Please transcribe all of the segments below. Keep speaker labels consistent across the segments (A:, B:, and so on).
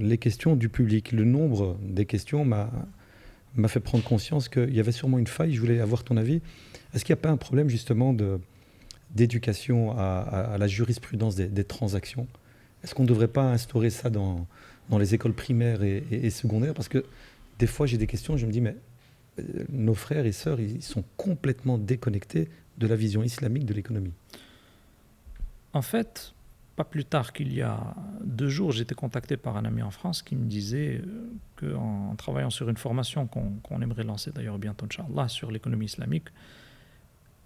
A: les questions du public. Le nombre des questions m'a fait prendre conscience qu'il y avait sûrement une faille. Je voulais avoir ton avis. Est-ce qu'il n'y a pas un problème justement d'éducation à la jurisprudence des transactions? Est-ce qu'on ne devrait pas instaurer ça dans les écoles primaires et secondaires? Parce que des fois, j'ai des questions, je me dis, mais nos frères et sœurs, ils sont complètement déconnectés de la vision islamique de l'économie.
B: En fait, pas plus tard qu'il y a 2 jours, j'étais contacté par un ami en France qui me disait qu'en travaillant sur une formation qu'on aimerait lancer d'ailleurs bientôt, Inch'Allah, sur l'économie islamique,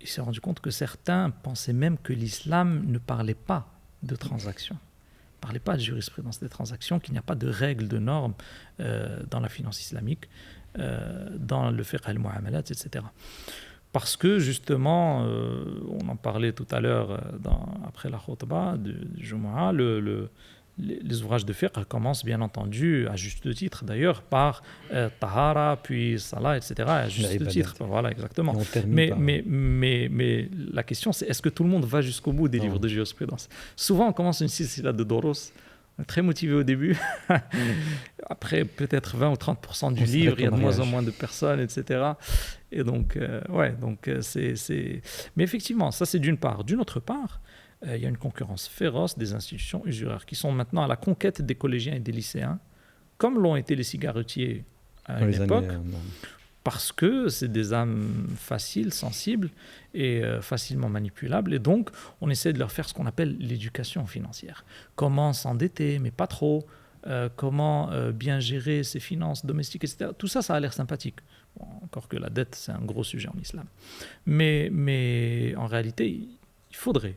B: il s'est rendu compte que certains pensaient même que l'islam ne parlait pas de transactions, ne parlait pas de jurisprudence des transactions, qu'il n'y a pas de règles, de normes dans la finance islamique, dans le fiqh al-mu'amalat, etc. Parce que justement, on en parlait tout à l'heure après la khutbah du Jumu'ah, les ouvrages de fiqh commencent bien entendu, à juste titre d'ailleurs, par Tahara, puis Salah, etc. À juste titre, voilà, exactement. Mais la question c'est, est-ce que tout le monde va jusqu'au bout des livres de jurisprudence? Souvent on commence une silsila de Doros, très motivé au début. Après, peut-être 20 ou 30% du livre, il y a de moins en moins de personnes, etc. Et donc, Mais effectivement, ça c'est d'une part. D'une autre part, il y a une concurrence féroce des institutions usuraires qui sont maintenant à la conquête des collégiens et des lycéens, comme l'ont été les cigarettiers à une époque. Parce que c'est des âmes faciles, sensibles et facilement manipulables. Et donc, on essaie de leur faire ce qu'on appelle l'éducation financière. Comment s'endetter, mais pas trop. Comment bien gérer ses finances domestiques, etc. Tout ça, ça a l'air sympathique. Bon, encore que la dette, c'est un gros sujet en islam. Mais en réalité, il faudrait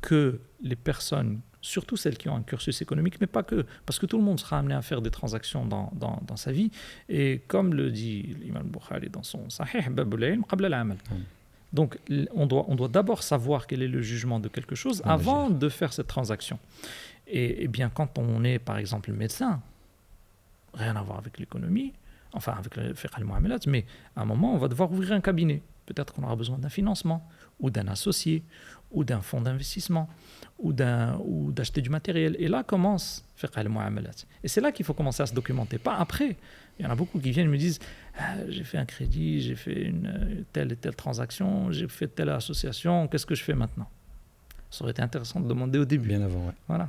B: que les personnes, surtout celles qui ont un cursus économique, mais pas que, parce que tout le monde sera amené à faire des transactions dans sa vie. Et comme le dit l'imam Bukhari dans son Sahih, Babul ilm qabla al-amal. Donc, on doit d'abord savoir quel est le jugement de quelque chose avant de faire cette transaction. Et bien, quand on est, par exemple, médecin, rien à voir avec l'économie, enfin, avec le fiqh al-mu'amalat, mais à un moment, on va devoir ouvrir un cabinet. Peut-être qu'on aura besoin d'un financement, ou d'un associé, ou d'un fonds d'investissement, ou d'acheter du matériel. Et là commence fiqh al-mu'amalat. Et c'est là qu'il faut commencer à se documenter, pas après. Il y en a beaucoup qui viennent et me disent j'ai fait un crédit, j'ai fait une telle et telle transaction, j'ai fait telle association, qu'est-ce que je fais maintenant? Ça aurait été intéressant de demander au début.
A: Bien avant, ouais.
B: Voilà.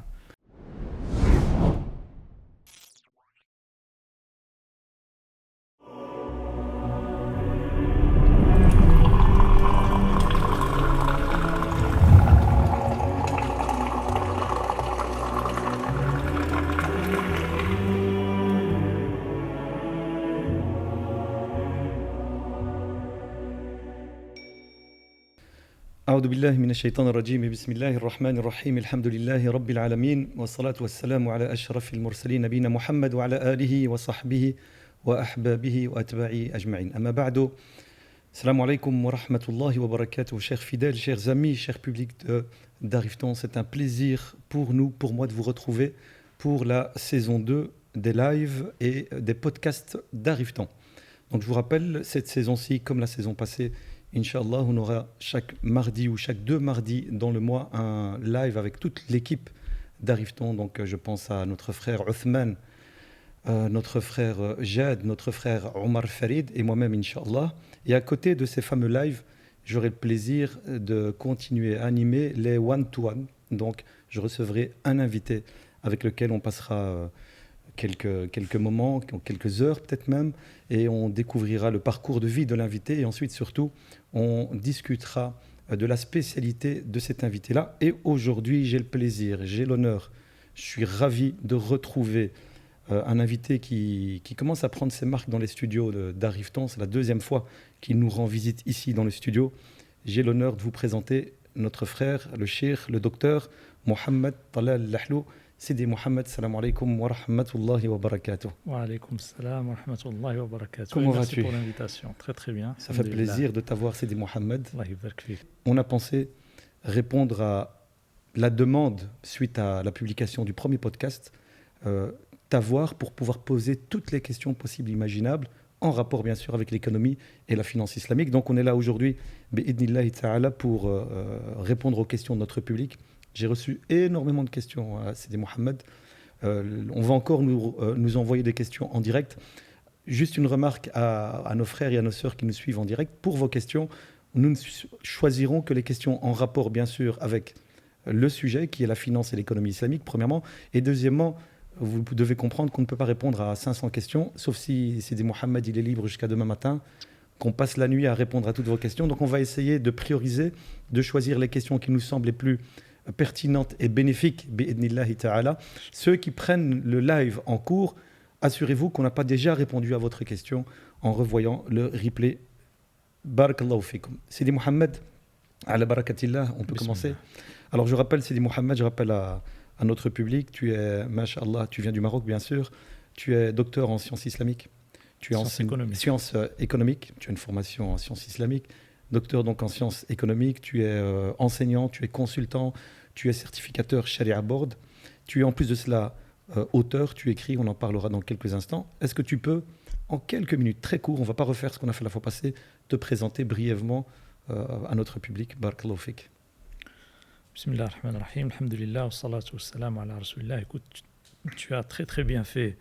A: أعوذ بالله من الشيطان الرجيم بسم الله الرحمن الرحيم الحمد لله رب العالمين والصلاة والسلام على أشرف المرسلين نبينا محمد وعلى آله وصحبه وأحبابه وأتباعه أجمعين أما بعد السلام عليكم ورحمة الله وبركاته. Chers fidèles, chers amis, chers publics d'Arifton, c'est un plaisir pour nous, pour moi de vous retrouver pour la saison 2 des lives et des podcasts d'Arifton. Donc je vous rappelle, cette saison-ci, comme la saison passée, Inch'Allah, on aura chaque mardi ou chaque 2 mardis dans le mois un live avec toute l'équipe d'Arifton. Donc je pense à notre frère Uthman, notre frère Jad, notre frère Omar Farid et moi-même, Inch'Allah. Et à côté de ces fameux lives, j'aurai le plaisir de continuer à animer les one-to-one. Donc je recevrai un invité avec lequel on passera quelques moments, quelques heures peut-être même, et on découvrira le parcours de vie de l'invité et ensuite surtout on discutera de la spécialité de cet invité-là. Et aujourd'hui j'ai le plaisir, j'ai l'honneur, je suis ravi de retrouver un invité qui commence à prendre ses marques dans les studios d'Arifton. C'est la 2e fois qu'il nous rend visite ici dans le studio. J'ai l'honneur de vous présenter notre frère, le cheikh, le docteur Mohamed Talal Lahlou. Sidi Mohamed, salam alaikum wa rahmatullahi wa barakatuh.
B: Wa alaikum salam wa rahmatullahi wa barakatuh.
A: Comment
B: Merci
A: vas-tu?
B: pour l'invitation. Très très bien.
A: Ça fait plaisir de t'avoir, Sidi Mohamed.
B: Allah yubarak fik.
A: On a pensé répondre à la demande suite à la publication du premier podcast, t'avoir pour pouvoir poser toutes les questions possibles et imaginables en rapport bien sûr avec l'économie et la finance islamique. Donc on est là aujourd'hui, bi'idnillahi ta'ala, pour répondre aux questions de notre public. J'ai reçu énormément de questions à Sidi Mohamed. On va encore nous envoyer des questions en direct. Juste une remarque à nos frères et à nos sœurs qui nous suivent en direct. Pour vos questions, nous ne choisirons que les questions en rapport, bien sûr, avec le sujet, qui est la finance et l'économie islamique, premièrement. Et deuxièmement, vous devez comprendre qu'on ne peut pas répondre à 500 questions, sauf si Sidi Mohamed il est libre jusqu'à demain matin, qu'on passe la nuit à répondre à toutes vos questions. Donc on va essayer de prioriser, de choisir les questions qui nous semblent les plus pertinentes et bénéfiques, bi'idnillahi ta'ala. Ceux qui prennent le live en cours, assurez-vous qu'on n'a pas déjà répondu à votre question en revoyant le replay. Barakallahu fikum. Sidi Mohamed, ala barakatillah, on peut commencer. Alors je rappelle Sidi Mohamed, je rappelle à notre public, tu es, masha'Allah, tu viens du Maroc bien sûr, tu es docteur en sciences islamiques, tu es en sciences économiques, tu as une formation en sciences islamiques, docteur donc en sciences économiques, tu es enseignant, tu es consultant, tu es certificateur Sharia Board, tu es en plus de cela auteur, tu écris, on en parlera dans quelques instants. Est-ce que tu peux, en quelques minutes, très court, on ne va pas refaire ce qu'on a fait la fois passée, te présenter brièvement à notre public. Barakallahu fik.
B: Bismillah ar-Rahman ar-Rahim, alhamdulillah, wa salatu wa salam ala rasulillah. Écoute, tu as très très bien fait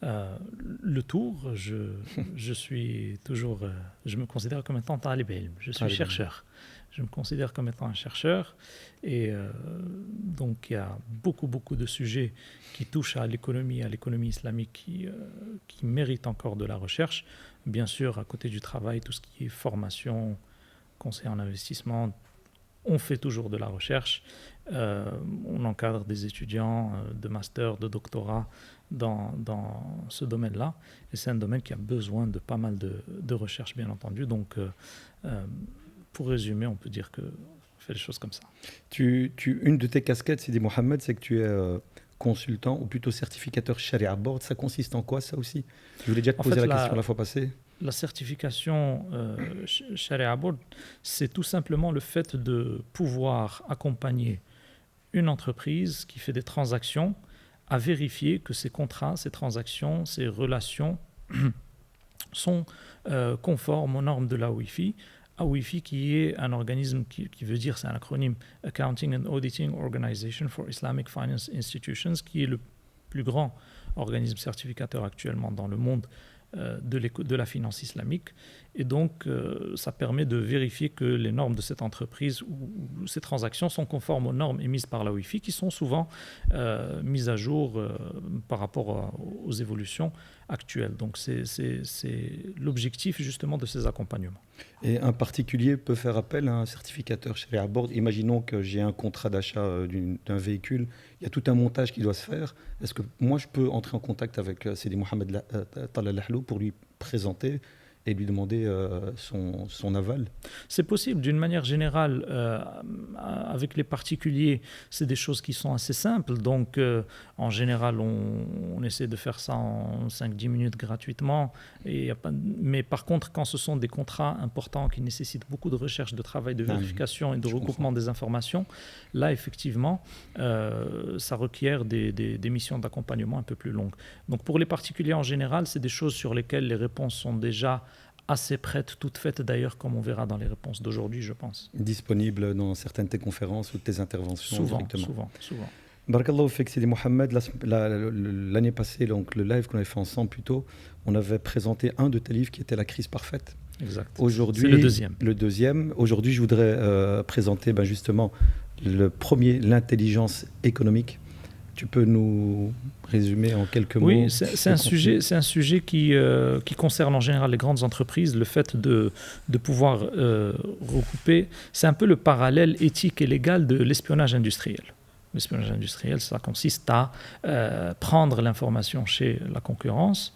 B: le tour. Je suis toujours, je me considère comme étant talib ilm, je suis chercheur. Je me considère comme étant un chercheur et donc il y a beaucoup de sujets qui touchent à l'économie islamique qui méritent encore de la recherche. Bien sûr, à côté du travail, tout ce qui est formation, conseil en investissement, on fait toujours de la recherche. On encadre des étudiants de master, de doctorat dans ce domaine-là. Et c'est un domaine qui a besoin de pas mal de recherche, bien entendu. Donc, pour résumer, on peut dire qu'on fait les choses comme ça.
A: Une de tes casquettes, Sidi Mohamed, c'est que tu es consultant ou plutôt certificateur Sharia Board. Ça consiste en quoi, ça aussi? Je voulais déjà te poser la question la fois passée.
B: La certification Sharia Board, c'est tout simplement le fait de pouvoir accompagner une entreprise qui fait des transactions à vérifier que ces contrats, ces transactions, ces relations sont conformes aux normes de la WIFI. AWIFI qui est un organisme qui veut dire, c'est un acronyme Accounting and Auditing Organization for Islamic Finance Institutions, qui est le plus grand organisme certificateur actuellement dans le monde de la finance islamique. Et donc, ça permet de vérifier que les normes de cette entreprise ou ces transactions sont conformes aux normes émises par la WIFI, qui sont souvent mises à jour par rapport aux évolutions actuelles. Donc, c'est l'objectif justement de ces accompagnements.
A: Et un particulier peut faire appel à un certificateur Sharia Board. Imaginons que j'ai un contrat d'achat d'un véhicule. Il y a tout un montage qui doit se faire. Est-ce que moi, je peux entrer en contact avec Sidi Mohamed Talal Lahlou pour lui présenter et lui demander son aval?
B: C'est possible. D'une manière générale, avec les particuliers, c'est des choses qui sont assez simples. Donc, en général, on essaie de faire ça en 5-10 minutes gratuitement. Mais par contre, quand ce sont des contrats importants qui nécessitent beaucoup de recherche, de travail, de vérification et de recoupement des informations, là, effectivement, ça requiert des missions d'accompagnement un peu plus longues. Donc, pour les particuliers en général, c'est des choses sur lesquelles les réponses sont déjà assez prêtes, toutes faites d'ailleurs, comme on verra dans les réponses d'aujourd'hui, je pense.
A: Disponible dans certaines de tes conférences ou de tes interventions directement.
B: Souvent.
A: Barakallahu fik, Sidi Mohamed. L'année passée, donc le live qu'on avait fait ensemble plus tôt, on avait présenté un de tes livres qui était La crise parfaite.
B: Exact.
A: Aujourd'hui,
B: c'est le deuxième.
A: Le deuxième. Aujourd'hui, je voudrais présenter justement le premier, l'intelligence économique. Tu peux nous résumer en quelques mots?
B: Oui, c'est un sujet qui concerne en général les grandes entreprises, le fait de pouvoir recouper. C'est un peu le parallèle éthique et légal de l'espionnage industriel. L'espionnage industriel, ça consiste à prendre l'information chez la concurrence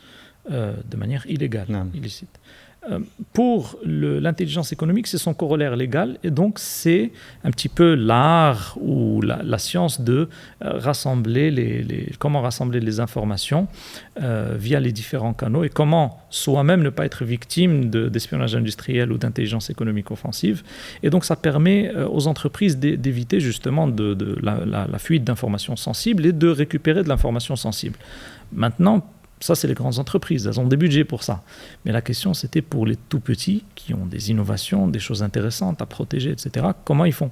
B: de manière illégale, illicite. Pour l'intelligence économique, c'est son corollaire légal et donc c'est un petit peu l'art ou la science de rassembler comment rassembler les informations via les différents canaux et comment soi-même ne pas être victime d'espionnage industriel ou d'intelligence économique offensive. Et donc ça permet aux entreprises d'éviter justement la fuite d'informations sensibles et de récupérer de l'information sensible. Maintenant, ça, c'est les grandes entreprises, elles ont des budgets pour ça. Mais la question, c'était pour les tout petits qui ont des innovations, des choses intéressantes à protéger, etc. Comment ils font?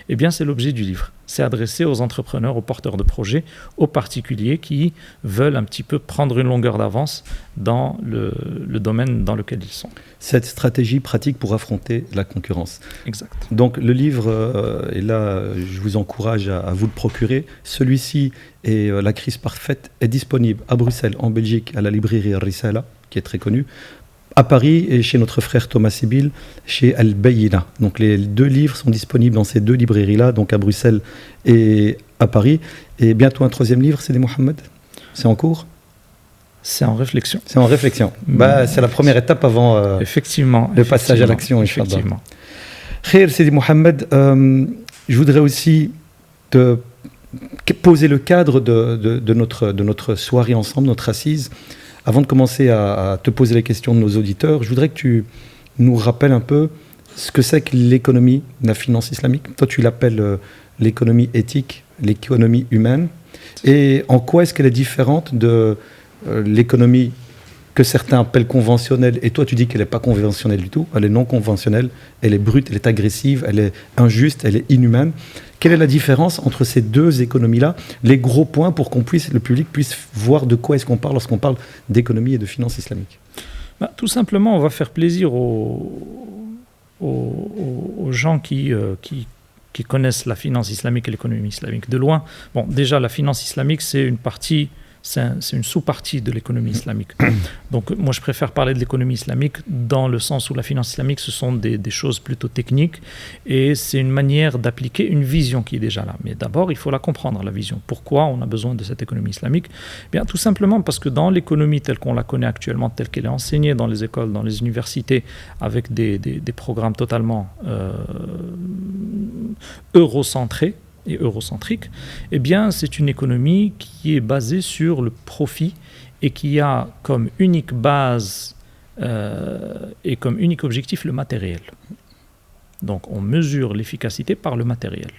B: Eh bien, c'est l'objet du livre. c'est adressé aux entrepreneurs, aux porteurs de projets, aux particuliers qui veulent un petit peu prendre une longueur d'avance dans le domaine dans lequel ils sont.
A: Cette stratégie pratique pour affronter la concurrence.
B: Exact.
A: Donc le livre, et là je vous encourage à vous le procurer, celui-ci et La crise parfaite est disponible à Bruxelles, en Belgique, à la librairie Risala, qui est très connue, à Paris et chez notre frère Thomas Sibyl, chez Al-Bayina. Donc les deux livres sont disponibles dans ces deux librairies-là, donc à Bruxelles et à Paris. Et bientôt un troisième livre, c'est des Mohamed ? C'est en cours ?
B: C'est en réflexion.
A: C'est en réflexion. C'est la première étape avant
B: effectivement,
A: le passage à l'action.
B: Effectivement.
A: Khair Sidi Mohamed, je voudrais aussi te poser le cadre de notre soirée ensemble, notre assise. Avant de commencer à te poser les questions de nos auditeurs, je voudrais que tu nous rappelles un peu ce que c'est que l'économie, la finance islamique. Toi, tu l'appelles l'économie éthique, l'économie humaine. Et en quoi est-ce qu'elle est différente de l'économie que certains appellent conventionnelle, et toi tu dis qu'elle n'est pas conventionnelle du tout, elle est non conventionnelle, elle est brute, elle est agressive, elle est injuste, elle est inhumaine. Quelle est la différence entre ces deux économies-là? Les gros points pour qu'on puisse, le public puisse voir de quoi est-ce qu'on parle lorsqu'on parle d'économie et de finance islamique.
B: Tout simplement, on va faire plaisir aux gens qui connaissent la finance islamique et l'économie islamique de loin. Bon, déjà, la finance islamique, c'est une partie... C'est une sous-partie de l'économie islamique. Donc moi je préfère parler de l'économie islamique dans le sens où la finance islamique ce sont des choses plutôt techniques et c'est une manière d'appliquer une vision qui est déjà là. Mais d'abord il faut la comprendre, la vision. Pourquoi on a besoin de cette économie islamique? Bien, tout simplement parce que dans l'économie telle qu'on la connaît actuellement, telle qu'elle est enseignée dans les écoles, dans les universités, avec des programmes totalement eurocentrés, et eurocentrique, eh bien, c'est une économie qui est basée sur le profit et qui a comme unique base et comme unique objectif le matériel. Donc, on mesure l'efficacité par le matériel.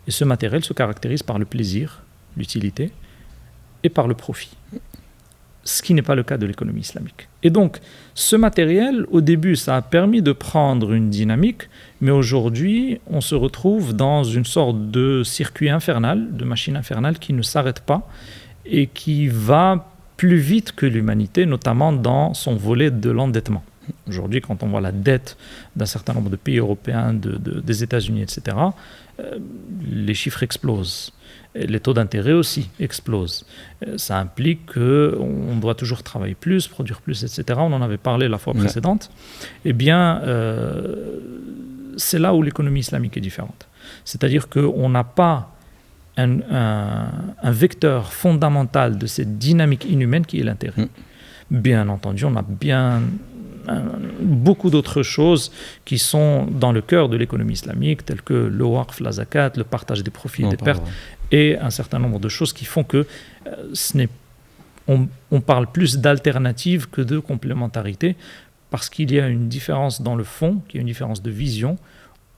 B: Et ce matériel se caractérise par le plaisir, l'utilité et par le profit. Ce qui n'est pas le cas de l'économie islamique. Et donc, ce matériel, au début, ça a permis de prendre une dynamique, mais aujourd'hui, on se retrouve dans une sorte de circuit infernal, de machine infernale qui ne s'arrête pas et qui va plus vite que l'humanité, notamment dans son volet de l'endettement. Aujourd'hui, quand on voit la dette d'un certain nombre de pays européens, des États-Unis, etc., les chiffres explosent. Les taux d'intérêt aussi explosent. Ça implique qu'on doit toujours travailler plus, produire plus, etc. On en avait parlé la fois précédente. Eh bien, c'est là où l'économie islamique est différente. C'est-à-dire qu'on n'a pas un vecteur fondamental de cette dynamique inhumaine qui est l'intérêt. Bien entendu, on a beaucoup d'autres choses qui sont dans le cœur de l'économie islamique, telles que le waqf, la zakat, le partage des profits et des pertes, et un certain nombre de choses qui font que on parle plus d'alternative que de complémentarité, parce qu'il y a une différence dans le fond, qu'il y a une différence de vision.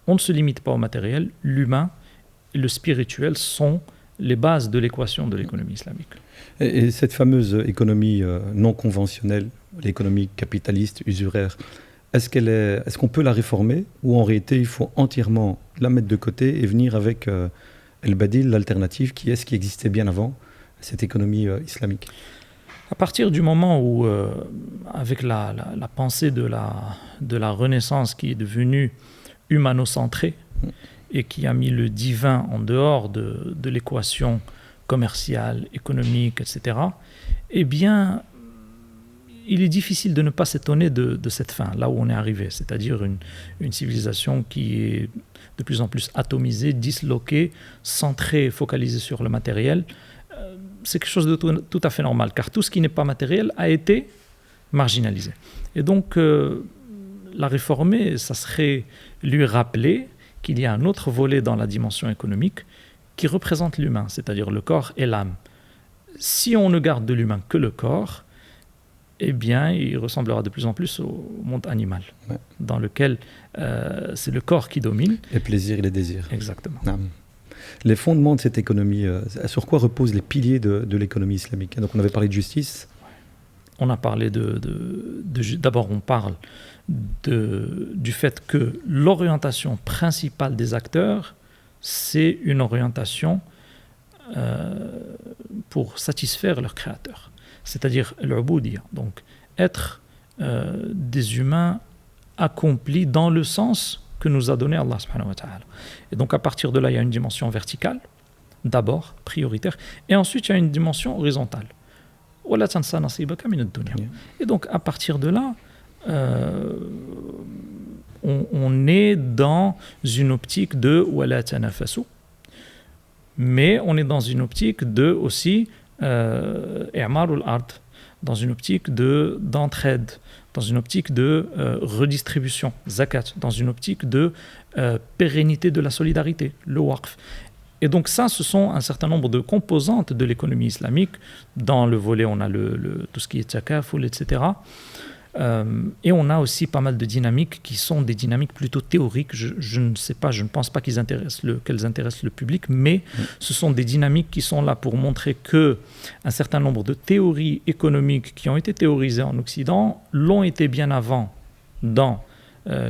B: On ne se limite pas au matériel, l'humain et le spirituel sont les bases de l'équation de l'économie islamique.
A: Et cette fameuse économie non conventionnelle, l'économie capitaliste, usuraire, est-ce qu'on peut la réformer, ou en réalité il faut entièrement la mettre de côté et venir avec El Badil, l'alternative, qui est ce qui existait bien avant, cette économie islamique?
B: À partir du moment où, avec la pensée de la Renaissance qui est devenue humanocentrée et qui a mis le divin en dehors de l'équation commerciale, économique, etc., eh bien, il est difficile de ne pas s'étonner de cette fin, là où on est arrivé, c'est-à-dire une civilisation qui est de plus en plus atomisée, disloquée, centrée, focalisée sur le matériel. C'est quelque chose de tout à fait normal, car tout ce qui n'est pas matériel a été marginalisé. Et donc, la réformer, ça serait lui rappeler qu'il y a un autre volet dans la dimension économique qui représente l'humain, c'est-à-dire le corps et l'âme. Si on ne garde de l'humain que le corps, eh bien, il ressemblera de plus en plus au monde animal, dans lequel c'est le corps qui domine.
A: Les plaisirs et les désirs.
B: Exactement.
A: Les fondements de cette économie, sur quoi reposent les piliers de l'économie islamique? Donc on avait parlé de justice.
B: On a parlé d'abord on parle du fait que l'orientation principale des acteurs, c'est une orientation pour satisfaire leur créateur. C'est-à-dire l'uboudiya, donc être des humains accomplis dans le sens que nous a donné Allah subhanahu wa ta'ala. Et donc à partir de là, il y a une dimension verticale, d'abord, prioritaire, et ensuite il y a une dimension horizontale. Et donc à partir de là, on est dans une optique de wala tanafasu, mais on est dans une optique de aussi i'marul ard, dans une optique d'entraide, dans une optique de redistribution, zakat, dans une optique de pérennité de la solidarité, le waqf. Et donc ça, ce sont un certain nombre de composantes de l'économie islamique. Dans le volet, on a tout ce qui est takaful, etc. Et on a aussi pas mal de dynamiques qui sont des dynamiques plutôt théoriques. Je ne sais pas, je ne pense pas qu'elles intéressent le public, mais ce sont des dynamiques qui sont là pour montrer que un certain nombre de théories économiques qui ont été théorisées en Occident l'ont été bien avant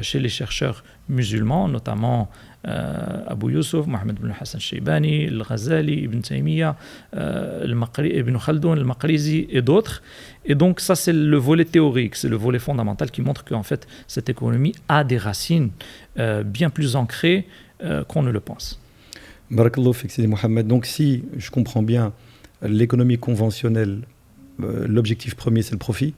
B: chez les chercheurs musulmans, notamment Abu Yusuf, Mohammed ibn Hassan Shaybani, Al-Ghazali, Ibn Taymiyyah, Ibn Khaldun, Al-Maqrizi et d'autres. Et donc ça, c'est le volet théorique, c'est le volet fondamental qui montre qu'en fait, cette économie a des racines bien plus ancrées qu'on ne le pense.
A: Barakallahu fik, Sidi Mohamed. Donc si je comprends bien, l'économie conventionnelle, l'objectif premier, c'est le profit.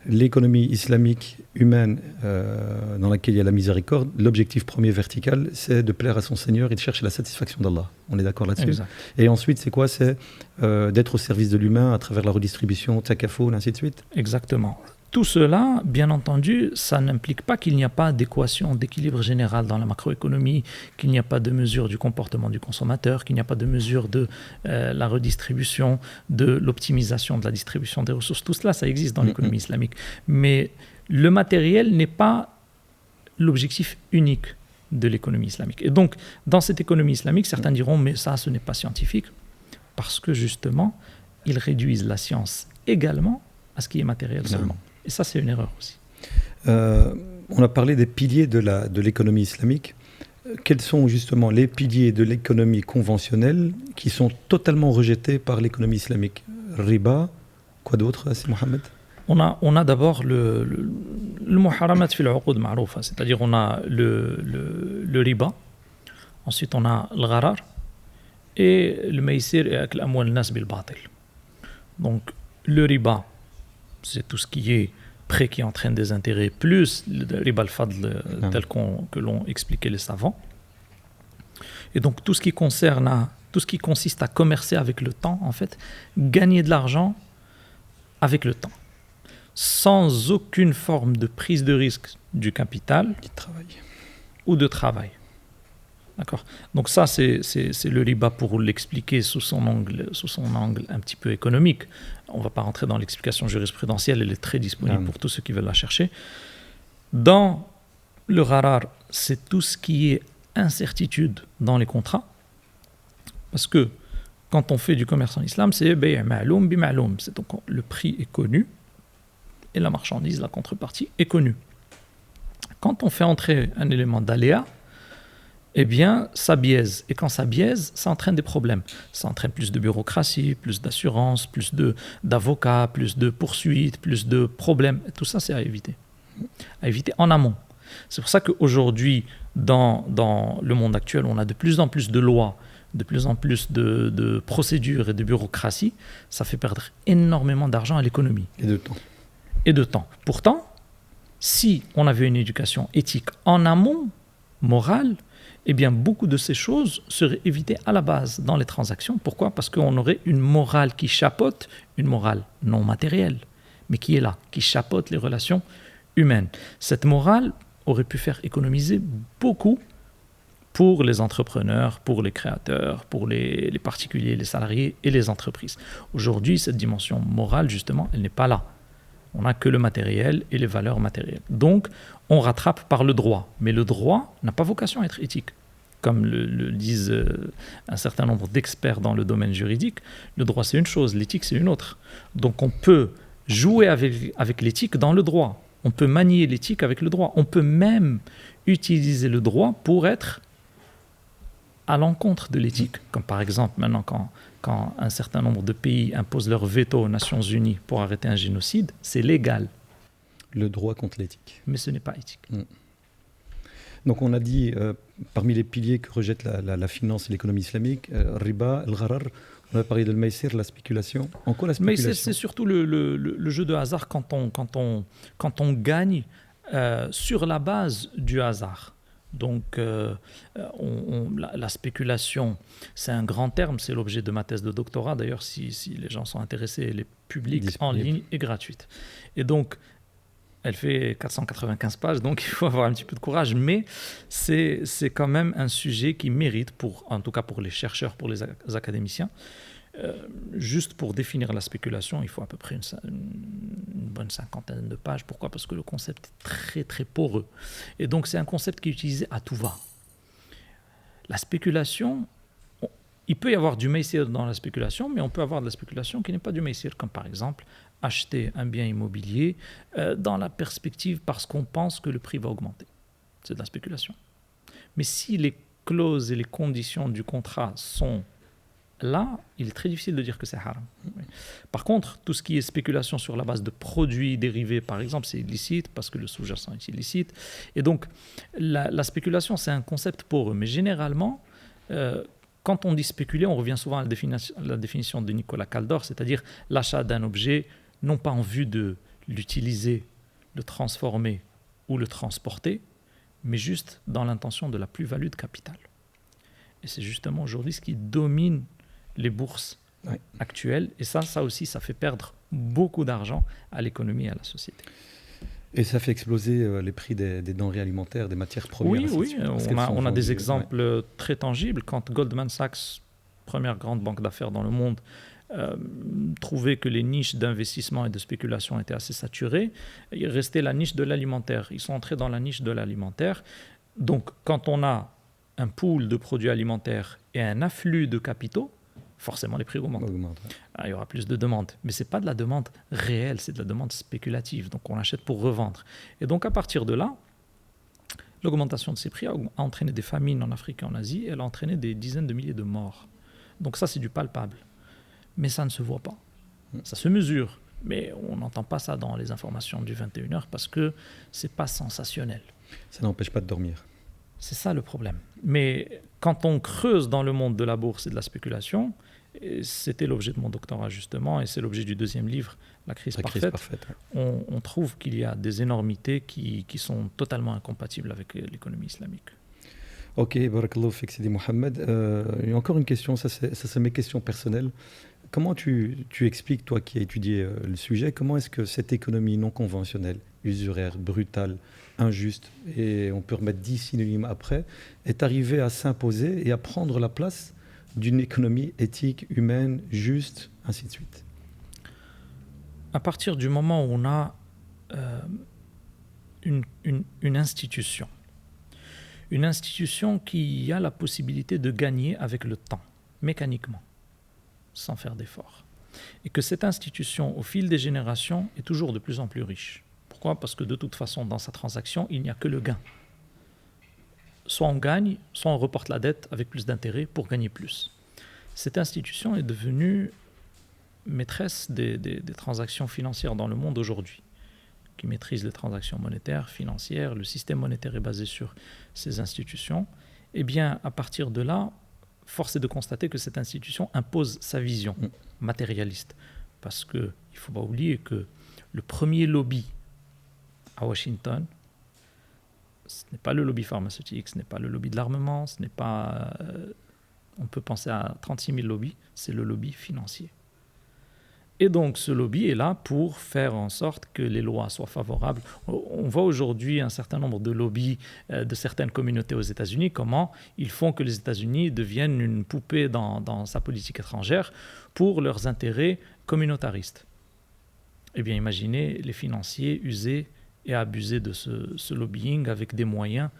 A: L'économie islamique humaine dans laquelle il y a la miséricorde, l'objectif premier vertical, c'est de plaire à son Seigneur et de chercher la satisfaction d'Allah. On est d'accord là-dessus?
B: Exact.
A: Et ensuite, c'est quoi? C'est d'être au service de l'humain à travers la redistribution, takaful, ainsi de suite?
B: Exactement. Tout cela, bien entendu, ça n'implique pas qu'il n'y a pas d'équation d'équilibre général dans la macroéconomie, qu'il n'y a pas de mesure du comportement du consommateur, qu'il n'y a pas de mesure de la redistribution, de l'optimisation de la distribution des ressources. Tout cela, ça existe dans l'économie islamique. Mais le matériel n'est pas l'objectif unique de l'économie islamique. Et donc, dans cette économie islamique, certains diront, mais ça, ce n'est pas scientifique, parce que justement, ils réduisent la science également à ce qui est matériel seulement. Et ça, c'est une erreur aussi.
A: On a parlé des piliers de l'économie islamique. Quels sont justement les piliers de l'économie conventionnelle qui sont totalement rejetés par l'économie islamique? Riba, quoi d'autre, c'est Mohamed?
B: On a d'abord le muharamat fil uqud ma'roufa, c'est-à-dire on a le riba, ensuite on a le gharar et le maïsir et akl amwal nas bil batil. Donc le riba, c'est tout ce qui est prêt qui entraîne des intérêts, plus le riba al-fadl tel que l'ont expliqué les savants. Et donc tout ce qui consiste à commercer avec le temps, en fait, gagner de l'argent avec le temps, sans aucune forme de prise de risque du capital ou de travail. D'accord. Donc ça, c'est le riba pour l'expliquer sous son angle un petit peu économique. On ne va pas rentrer dans l'explication jurisprudentielle, elle est très disponible pour tous ceux qui veulent la chercher. Dans le gharar, c'est tout ce qui est incertitude dans les contrats. Parce que quand on fait du commerce en islam, c'est bay' ma'loum bi ma'loum. C'est donc le prix est connu et la marchandise, la contrepartie est connue. Quand on fait entrer un élément d'aléa, eh bien, ça biaise. Et quand ça biaise, ça entraîne des problèmes. Ça entraîne plus de bureaucratie, plus d'assurance, plus d'avocats, plus de poursuites, plus de problèmes. Et tout ça, c'est à éviter. À éviter en amont. C'est pour ça qu'aujourd'hui, dans le monde actuel, on a de plus en plus de lois, de plus en plus de procédures et de bureaucratie. Ça fait perdre énormément d'argent à l'économie. Et de temps. Pourtant, si on avait une éducation éthique en amont, morale, eh bien, beaucoup de ces choses seraient évitées à la base dans les transactions. Pourquoi? Parce qu'on aurait une morale qui chapeaute, une morale non matérielle, mais qui est là, qui chapeaute les relations humaines. Cette morale aurait pu faire économiser beaucoup pour les entrepreneurs, pour les créateurs, pour les particuliers, les salariés et les entreprises. Aujourd'hui, cette dimension morale, justement, elle n'est pas là. On n'a que le matériel et les valeurs matérielles. Donc, on rattrape par le droit. Mais le droit n'a pas vocation à être éthique. Comme le disent un certain nombre d'experts dans le domaine juridique, le droit c'est une chose, l'éthique c'est une autre. Donc on peut jouer avec l'éthique dans le droit. On peut manier l'éthique avec le droit. On peut même utiliser le droit pour être à l'encontre de l'éthique, comme par exemple maintenant quand un certain nombre de pays imposent leur veto aux Nations Unies pour arrêter un génocide, c'est légal.
A: Le droit contre l'éthique.
B: Mais ce n'est pas éthique.
A: Donc on a dit, parmi les piliers que rejette la finance et l'économie islamique, riba, al-gharar, on a parlé de le la spéculation. En quoi la spéculation?
B: Mais c'est surtout le jeu de hasard quand on gagne sur la base du hasard. Donc la spéculation, c'est un grand terme, c'est l'objet de ma thèse de doctorat. D'ailleurs, si les gens sont intéressés, elle est publique, en ligne et gratuite. Et donc, elle fait 495 pages, donc il faut avoir un petit peu de courage. Mais c'est quand même un sujet qui mérite, en tout cas pour les chercheurs, pour les académiciens. Juste pour définir la spéculation, il faut à peu près une bonne cinquantaine de pages. Pourquoi? Parce que le concept est très très poreux. Et donc c'est un concept qui est utilisé à tout va. La spéculation, il peut y avoir du maysir dans la spéculation, mais on peut avoir de la spéculation qui n'est pas du maysir, comme par exemple acheter un bien immobilier dans la perspective parce qu'on pense que le prix va augmenter. C'est de la spéculation. Mais si les clauses et les conditions du contrat sont là, il est très difficile de dire que c'est haram. Par contre, tout ce qui est spéculation sur la base de produits dérivés, par exemple, c'est illicite parce que le sous-jacent est illicite. Et donc, la spéculation, c'est un concept poreux. Mais généralement, quand on dit spéculer, on revient souvent à la définition de Nicolas Kaldor, c'est-à-dire l'achat d'un objet, non pas en vue de l'utiliser, le transformer ou le transporter, mais juste dans l'intention de la plus-value de capital. Et c'est justement aujourd'hui ce qui domine les bourses actuelles. Et ça aussi, ça fait perdre beaucoup d'argent à l'économie et à la société.
A: Et ça fait exploser les prix des denrées alimentaires, des matières premières.
B: Oui, on a des exemples très tangibles. Quand Goldman Sachs, première grande banque d'affaires dans le monde, trouvait que les niches d'investissement et de spéculation étaient assez saturées, il restait la niche de l'alimentaire. Ils sont entrés dans la niche de l'alimentaire. Donc, quand on a un pool de produits alimentaires et un afflux de capitaux, forcément les prix augmentent. Il y aura plus de demandes. Mais ce n'est pas de la demande réelle, c'est de la demande spéculative. Donc on achète pour revendre. Et donc à partir de là, l'augmentation de ces prix a entraîné des famines en Afrique et en Asie, et elle a entraîné des dizaines de milliers de morts. Donc ça, c'est du palpable. Mais ça ne se voit pas. Ça se mesure. Mais on n'entend pas ça dans les informations du 21h parce que ce n'est pas sensationnel.
A: Ça n'empêche pas de dormir.
B: C'est ça le problème. Mais quand on creuse dans le monde de la bourse et de la spéculation, et c'était l'objet de mon doctorat justement, et c'est l'objet du deuxième livre, La crise parfaite, on trouve qu'il y a des énormités qui sont totalement incompatibles avec l'économie islamique.
A: Ok, barakallahu fik Sidi Mohamed. Et encore une question, ça c'est mes questions personnelles. Comment tu expliques, toi qui as étudié le sujet, comment est-ce que cette économie non conventionnelle, usuraire, brutale, injuste, et on peut remettre 10 synonymes après, est arrivée à s'imposer et à prendre la place d'une économie éthique, humaine, juste, ainsi de suite?
B: À partir du moment où on a une institution qui a la possibilité de gagner avec le temps, mécaniquement, sans faire d'efforts, et que cette institution, au fil des générations, est toujours de plus en plus riche. Pourquoi? Parce que de toute façon, dans sa transaction, il n'y a que le gain. Soit on gagne, soit on reporte la dette avec plus d'intérêt pour gagner plus. Cette institution est devenue maîtresse des transactions financières dans le monde aujourd'hui, qui maîtrise les transactions monétaires, financières, le système monétaire est basé sur ces institutions. Eh bien, à partir de là, force est de constater que cette institution impose sa vision matérialiste. Parce qu'il ne faut pas oublier que le premier lobby à Washington, ce n'est pas le lobby pharmaceutique, ce n'est pas le lobby de l'armement, ce n'est pas... on peut penser à 36 000 lobbies, c'est le lobby financier. Et donc ce lobby est là pour faire en sorte que les lois soient favorables. On voit aujourd'hui un certain nombre de lobbies de certaines communautés aux États-Unis, comment ils font que les États-Unis deviennent une poupée dans sa politique étrangère pour leurs intérêts communautaristes. Eh bien imaginez les financiers user et abuser de ce lobbying avec des moyens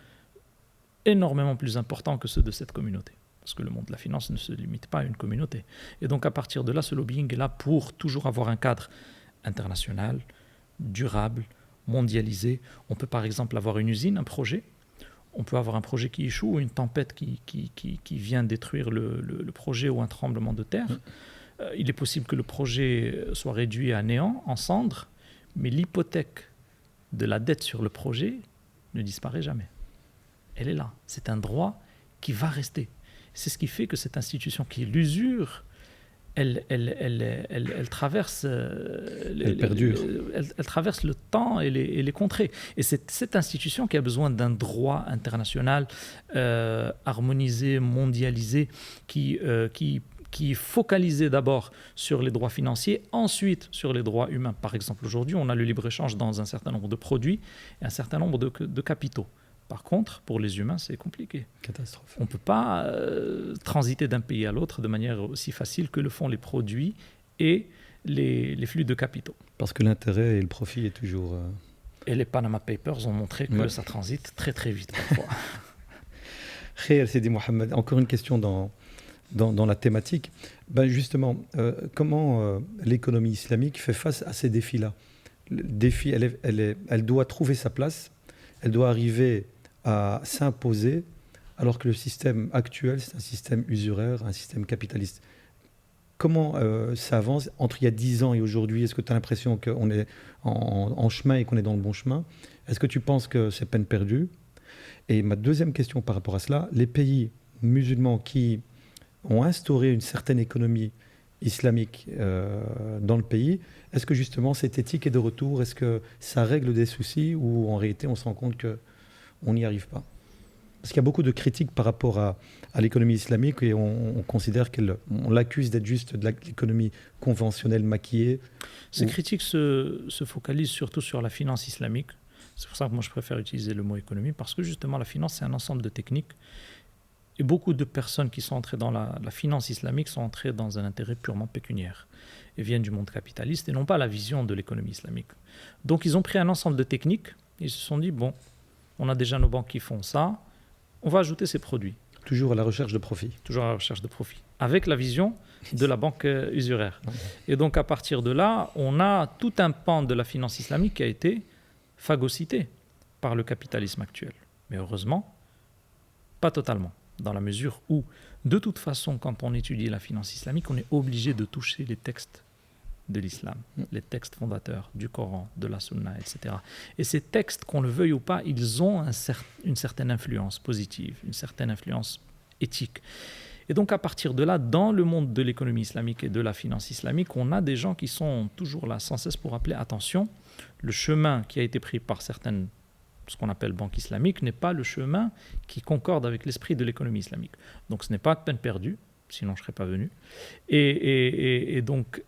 B: énormément plus importants que ceux de cette communauté. Parce que le monde de la finance ne se limite pas à une communauté. Et donc à partir de là, ce lobbying est là pour toujours avoir un cadre international, durable, mondialisé. On peut par exemple avoir une usine, un projet, on peut avoir un projet qui échoue ou une tempête qui vient détruire le projet ou un tremblement de terre. Il est possible que le projet soit réduit à néant, en cendres, mais l'hypothèque de la dette sur le projet ne disparaît jamais. Elle est là. C'est un droit qui va rester. C'est ce qui fait que cette institution qui est l'usure, elle traverse, elle traverse le temps et les contrées. Et c'est cette institution qui a besoin d'un droit international harmonisé, mondialisé, qui est focalisé d'abord sur les droits financiers, ensuite sur les droits humains. Par exemple, aujourd'hui, on a le libre-échange dans un certain nombre de produits et un certain nombre de capitaux. Par contre, pour les humains, c'est compliqué.
A: Catastrophe.
B: On ne peut pas transiter d'un pays à l'autre de manière aussi facile que le font les produits et les flux de capitaux.
A: Parce que l'intérêt et le profit est toujours...
B: Et les Panama Papers ont montré que ça transite très très vite parfois.
A: Khair Sidi Mohamed, encore une question dans la thématique. Justement, comment l'économie islamique fait face à ces défis-là? Le défi, elle doit trouver sa place, elle doit arriver à s'imposer, alors que le système actuel, c'est un système usuraire, un système capitaliste. Comment ça avance entre il y a 10 ans et aujourd'hui? Est-ce que tu as l'impression qu'on est en chemin et qu'on est dans le bon chemin? Est-ce que tu penses que c'est peine perdue? Et ma deuxième question par rapport à cela, les pays musulmans qui ont instauré une certaine économie islamique dans le pays, est-ce que justement cette éthique est de retour? Est-ce que ça règle des soucis ou en réalité on se rend compte qu'on n'y arrive pas? Parce qu'il y a beaucoup de critiques par rapport à l'économie islamique et on considère on l'accuse d'être juste de l'économie conventionnelle maquillée.
B: Ces critiques se focalisent surtout sur la finance islamique. C'est pour ça que moi je préfère utiliser le mot économie, parce que justement la finance c'est un ensemble de techniques. Et beaucoup de personnes qui sont entrées dans la finance islamique sont entrées dans un intérêt purement pécuniaire et viennent du monde capitaliste et n'ont pas la vision de l'économie islamique. Donc ils ont pris un ensemble de techniques et ils se sont dit, bon, on a déjà nos banques qui font ça, on va ajouter ces produits.
A: Toujours à la recherche de profit.
B: Toujours à la recherche de profit. Avec la vision de la banque usuraire. Et donc à partir de là, on a tout un pan de la finance islamique qui a été phagocyté par le capitalisme actuel. Mais heureusement, pas totalement. Dans la mesure où, de toute façon, quand on étudie la finance islamique, on est obligé de toucher les textes de l'islam, les textes fondateurs du Coran, de la Sunna, etc. Et ces textes, qu'on le veuille ou pas, ils ont une certaine influence positive, une certaine influence éthique. Et donc, à partir de là, dans le monde de l'économie islamique et de la finance islamique, on a des gens qui sont toujours là, sans cesse pour rappeler, attention, le chemin qui a été pris par certaines, ce qu'on appelle banque islamique, n'est pas le chemin qui concorde avec l'esprit de l'économie islamique. Donc ce n'est pas peine perdue, sinon je ne serais pas venu. Et donc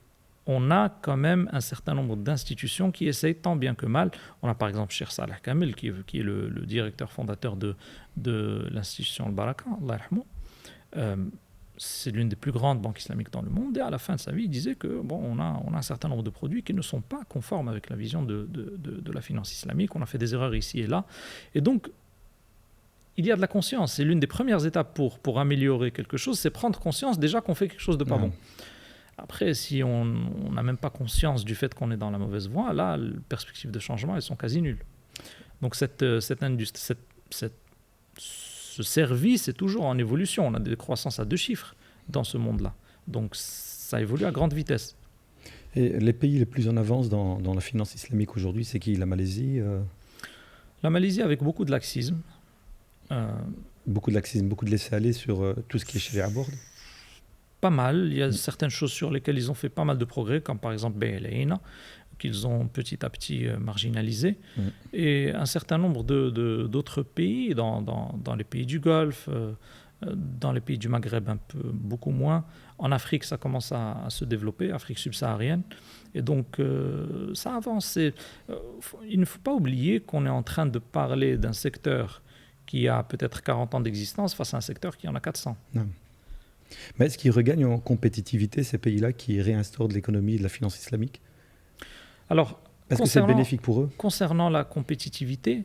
B: on a quand même un certain nombre d'institutions qui essayent tant bien que mal. On a par exemple Cheikh Salah Kamel, qui est le directeur fondateur de l'institution Al-Baraka, Allah yarhamou. C'est l'une des plus grandes banques islamiques dans le monde, et à la fin de sa vie, il disait que on a un certain nombre de produits qui ne sont pas conformes avec la vision de la finance islamique, on a fait des erreurs ici et là, et donc il y a de la conscience. C'est l'une des premières étapes pour améliorer quelque chose, c'est prendre conscience déjà qu'on fait quelque chose de pas bon. Après, si on n'a même pas conscience du fait qu'on est dans la mauvaise voie, là, les perspectives de changement, elles sont quasi nulles. Donc cette industrie, ce service est toujours en évolution. On a des croissances à 2 chiffres dans ce monde-là. Donc ça évolue à grande vitesse.
A: Et les pays les plus en avance dans la finance islamique aujourd'hui, c'est qui? La Malaisie
B: La Malaisie avec beaucoup de laxisme.
A: Beaucoup de laxisme, beaucoup de laisser-aller sur tout ce qui est sharia board?
B: Pas mal. Il y a certaines choses sur lesquelles ils ont fait pas mal de progrès, comme par exemple BLAINA, qu'ils ont petit à petit marginalisé. Et un certain nombre d'autres pays, dans les pays du Golfe, dans les pays du Maghreb beaucoup moins. En Afrique, ça commence à se développer, Afrique subsaharienne. Et donc, ça avance. Il ne faut pas oublier qu'on est en train de parler d'un secteur qui a peut-être 40 ans d'existence face à un secteur qui en a 400.
A: Non. Mais est-ce qu'ils regagnent en compétitivité, ces pays-là, qui réinstaurent de l'économie et de la finance islamique?
B: Alors,
A: est-ce que c'est bénéfique pour eux?
B: Concernant la compétitivité,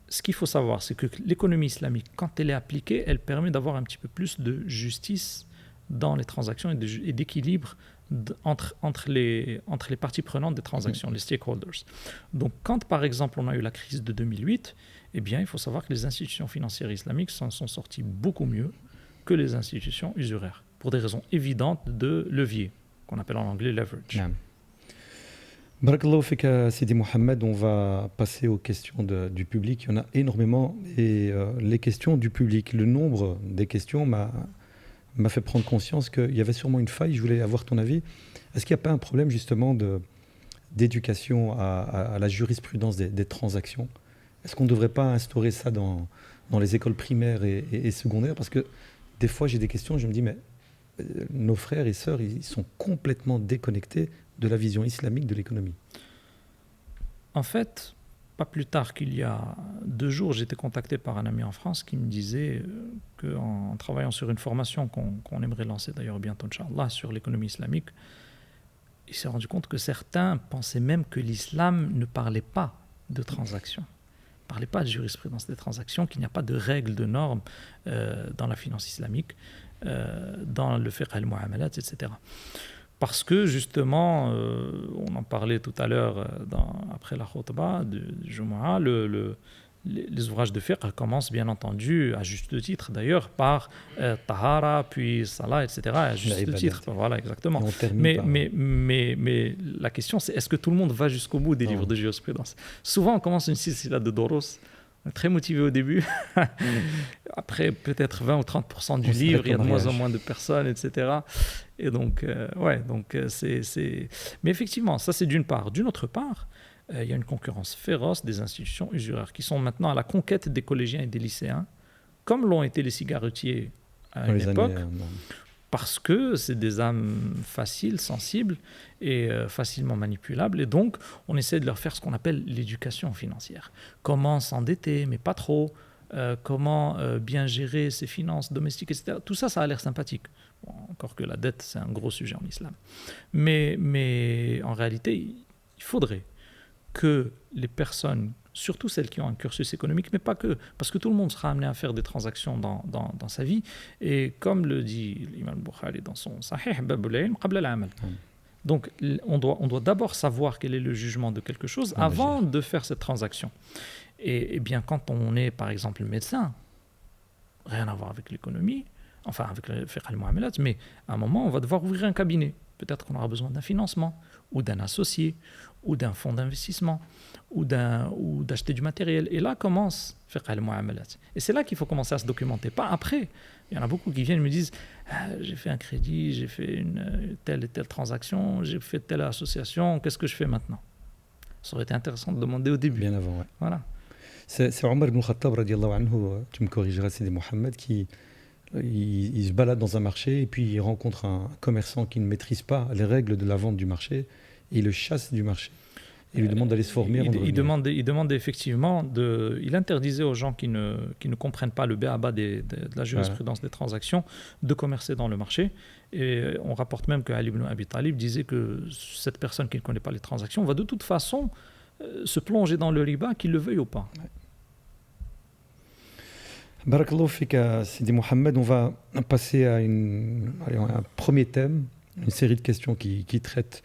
B: ce qu'il faut savoir, c'est que l'économie islamique, quand elle est appliquée, elle permet d'avoir un petit peu plus de justice dans les transactions et d'équilibre entre les parties prenantes des transactions, les stakeholders. Donc, quand par exemple on a eu la crise de 2008, eh bien, il faut savoir que les institutions financières islamiques s'en sont sorties beaucoup mieux que les institutions usuraires, pour des raisons évidentes de levier, qu'on appelle en anglais leverage.
A: Naam. Barakallahu fika Sidi Mohamed, on va passer aux questions du public. Il y en a énormément et les questions du public, le nombre des questions m'a fait prendre conscience qu'il y avait sûrement une faille. Je voulais avoir ton avis. Est-ce qu'il n'y a pas un problème justement d'éducation à la jurisprudence des transactions? Est-ce qu'on ne devrait pas instaurer ça dans les écoles primaires et secondaires? Parce que des fois j'ai des questions, je me dis mais nos frères et sœurs, ils sont complètement déconnectés de la vision islamique de l'économie.
B: En fait, pas plus tard qu'il y a 2 jours, j'étais contacté par un ami en France qui me disait qu'en travaillant sur une formation qu'on aimerait lancer d'ailleurs bientôt, Inch'Allah, sur l'économie islamique, il s'est rendu compte que certains pensaient même que l'islam ne parlait pas de transactions, ne parlait pas de jurisprudence des transactions, qu'il n'y a pas de règles, de normes dans la finance islamique, dans le fiqh al-mu'amalat, etc. Parce que justement, on en parlait tout à l'heure après la khutbah du Jumu'ah, les ouvrages de fiqh commencent bien entendu, à juste titre d'ailleurs, par Tahara, puis Salah, etc. À juste titre, voilà, exactement. Mais la question c'est, est-ce que tout le monde va jusqu'au bout des livres de jurisprudence? Souvent on commence une silsila de Doros, très motivé au début. Après, peut-être 20 ou 30% du livre, il y a de moins en moins de personnes, etc. Et donc, c'est... Mais effectivement, ça c'est d'une part. D'une autre part, il y a une concurrence féroce des institutions usuraires qui sont maintenant à la conquête des collégiens et des lycéens, comme l'ont été les cigarettiers à une époque. Parce que c'est des âmes faciles, sensibles et facilement manipulables. Et donc, on essaie de leur faire ce qu'on appelle l'éducation financière. Comment s'endetter, mais pas trop. Comment bien gérer ses finances domestiques, etc. Tout ça, ça a l'air sympathique. Bon, encore que la dette, c'est un gros sujet en islam. Mais en réalité, il faudrait que les personnes, surtout celles qui ont un cursus économique, mais pas que, parce que tout le monde sera amené à faire des transactions dans sa vie. Et comme le dit l'imam Bukhari dans son Sahih, Babul ilm qabla al-amal. Donc, on doit d'abord savoir quel est le jugement de quelque chose avant de faire cette transaction. Et bien, quand on est, par exemple, médecin, rien à voir avec l'économie, enfin, avec le fiqh al-mu'amalat, mais à un moment, on va devoir ouvrir un cabinet. Peut-être qu'on aura besoin d'un financement, ou d'un associé, ou d'un fonds d'investissement, ou d'acheter du matériel. Et là commence fiqh al-mu'amalat. Et c'est là qu'il faut commencer à se documenter, pas après. Il y en a beaucoup qui viennent et me disent j'ai fait un crédit, j'ai fait une telle et telle transaction, j'ai fait telle association, qu'est-ce que je fais maintenant? Ça aurait été intéressant de demander au début.
A: Bien avant, ouais.
B: Voilà.
A: C'est Omar ibn Khattab, radiallahu anhu, tu me corrigeras, c'est Mohamed, qui il se balade dans un marché et puis il rencontre un commerçant qui ne maîtrise pas les règles de la vente du marché et il le chasse du marché. Il lui demande d'aller se former.
B: Il demande effectivement, il interdisait aux gens qui ne comprennent pas le b.a.-ba de la jurisprudence des transactions de commercer dans le marché. Et on rapporte même que Ali ibn Abi Talib disait que cette personne qui ne connaît pas les transactions va de toute façon se plonger dans le riba, qu'il le veuille ou pas.
A: Ouais. Barakallahu fika, Sidi Mohamed, on va passer à un premier thème, une série de questions qui traitent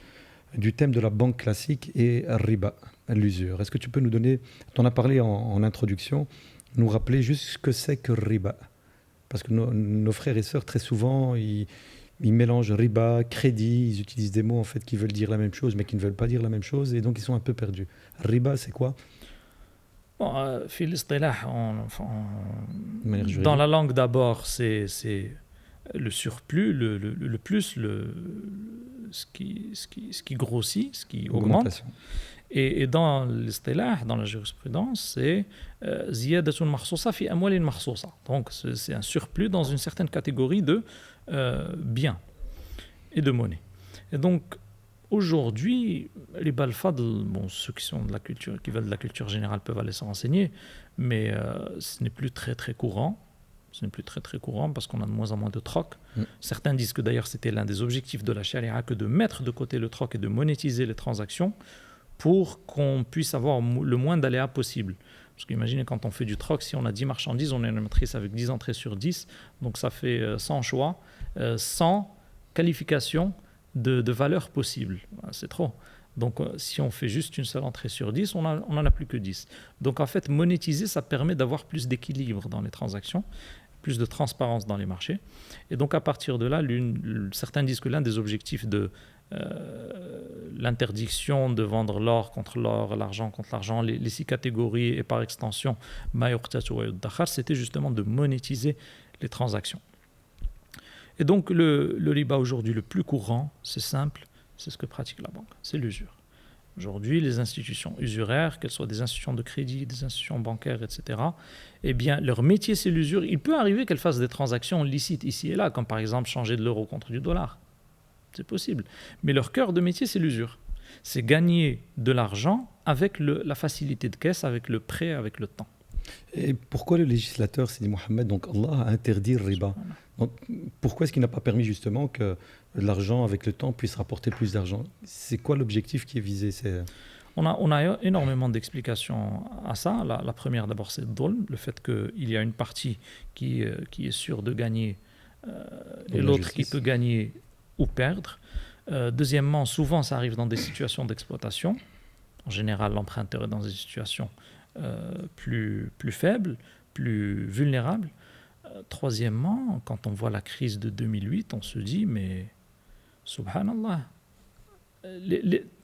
A: du thème de la banque classique et riba, l'usure. Est-ce que tu peux nous donner, tu en as parlé en introduction, nous rappeler juste ce que c'est que riba? Parce que nos frères et sœurs, très souvent, ils mélangent riba, crédit, ils utilisent des mots en fait qui veulent dire la même chose mais qui ne veulent pas dire la même chose et donc ils sont un peu perdus. Riba, c'est quoi?
B: Dans la langue d'abord, c'est le surplus, le plus, ce qui grossit, ce qui augmente. Et dans l'istilah, dans la jurisprudence, c'est ziyadatun makhsousa fi amwalin makhsousa. Donc c'est un surplus dans une certaine catégorie de biens et de monnaie. Et donc aujourd'hui, les balfadl, ceux qui sont de la culture, qui veulent de la culture générale peuvent aller s'en renseigner, mais ce n'est plus très très courant. Ce n'est plus très très courant parce qu'on a de moins en moins de troc. Certains disent que d'ailleurs c'était l'un des objectifs de la charia que de mettre de côté le troc et de monétiser les transactions pour qu'on puisse avoir le moins d'aléas possible. Parce qu'imaginez quand on fait du troc, si on a 10 marchandises, on a une matrice avec 10 entrées sur 10, donc ça fait 100 choix, 100 qualifications de valeurs possibles. C'est trop. Donc, si on fait juste une seule entrée sur 10, on n'en a plus que 10. Donc, en fait, monétiser, ça permet d'avoir plus d'équilibre dans les transactions, plus de transparence dans les marchés. Et donc, à partir de là, certains disent que l'un des objectifs de l'interdiction de vendre l'or contre l'or, l'argent contre l'argent, les 6 catégories, et par extension, c'était justement de monétiser les transactions. Et donc, le riba aujourd'hui, le plus courant, c'est simple, c'est ce que pratique la banque, c'est l'usure. Aujourd'hui, les institutions usuraires, qu'elles soient des institutions de crédit, des institutions bancaires, etc., eh bien, leur métier, c'est l'usure. Il peut arriver qu'elles fassent des transactions licites ici et là, comme par exemple changer de l'euro contre du dollar. C'est possible. Mais leur cœur de métier, c'est l'usure. C'est gagner de l'argent avec la facilité de caisse, avec le prêt, avec le temps.
A: Et pourquoi le législateur, Sidi Mohamed, donc Allah a interdit le riba? Donc, pourquoi est-ce qu'il n'a pas permis justement que l'argent avec le temps puisse rapporter plus d'argent? C'est quoi l'objectif qui est visé?
B: On a énormément d'explications à ça. La première d'abord, c'est le fait qu'il y a une partie qui est sûre de gagner et l'autre qui peut gagner ou perdre. Deuxièmement, souvent ça arrive dans des situations d'exploitation. En général, l'emprunteur est dans des situations plus faibles, plus vulnérables. Troisièmement, quand on voit la crise de 2008, on se dit, mais subhanallah,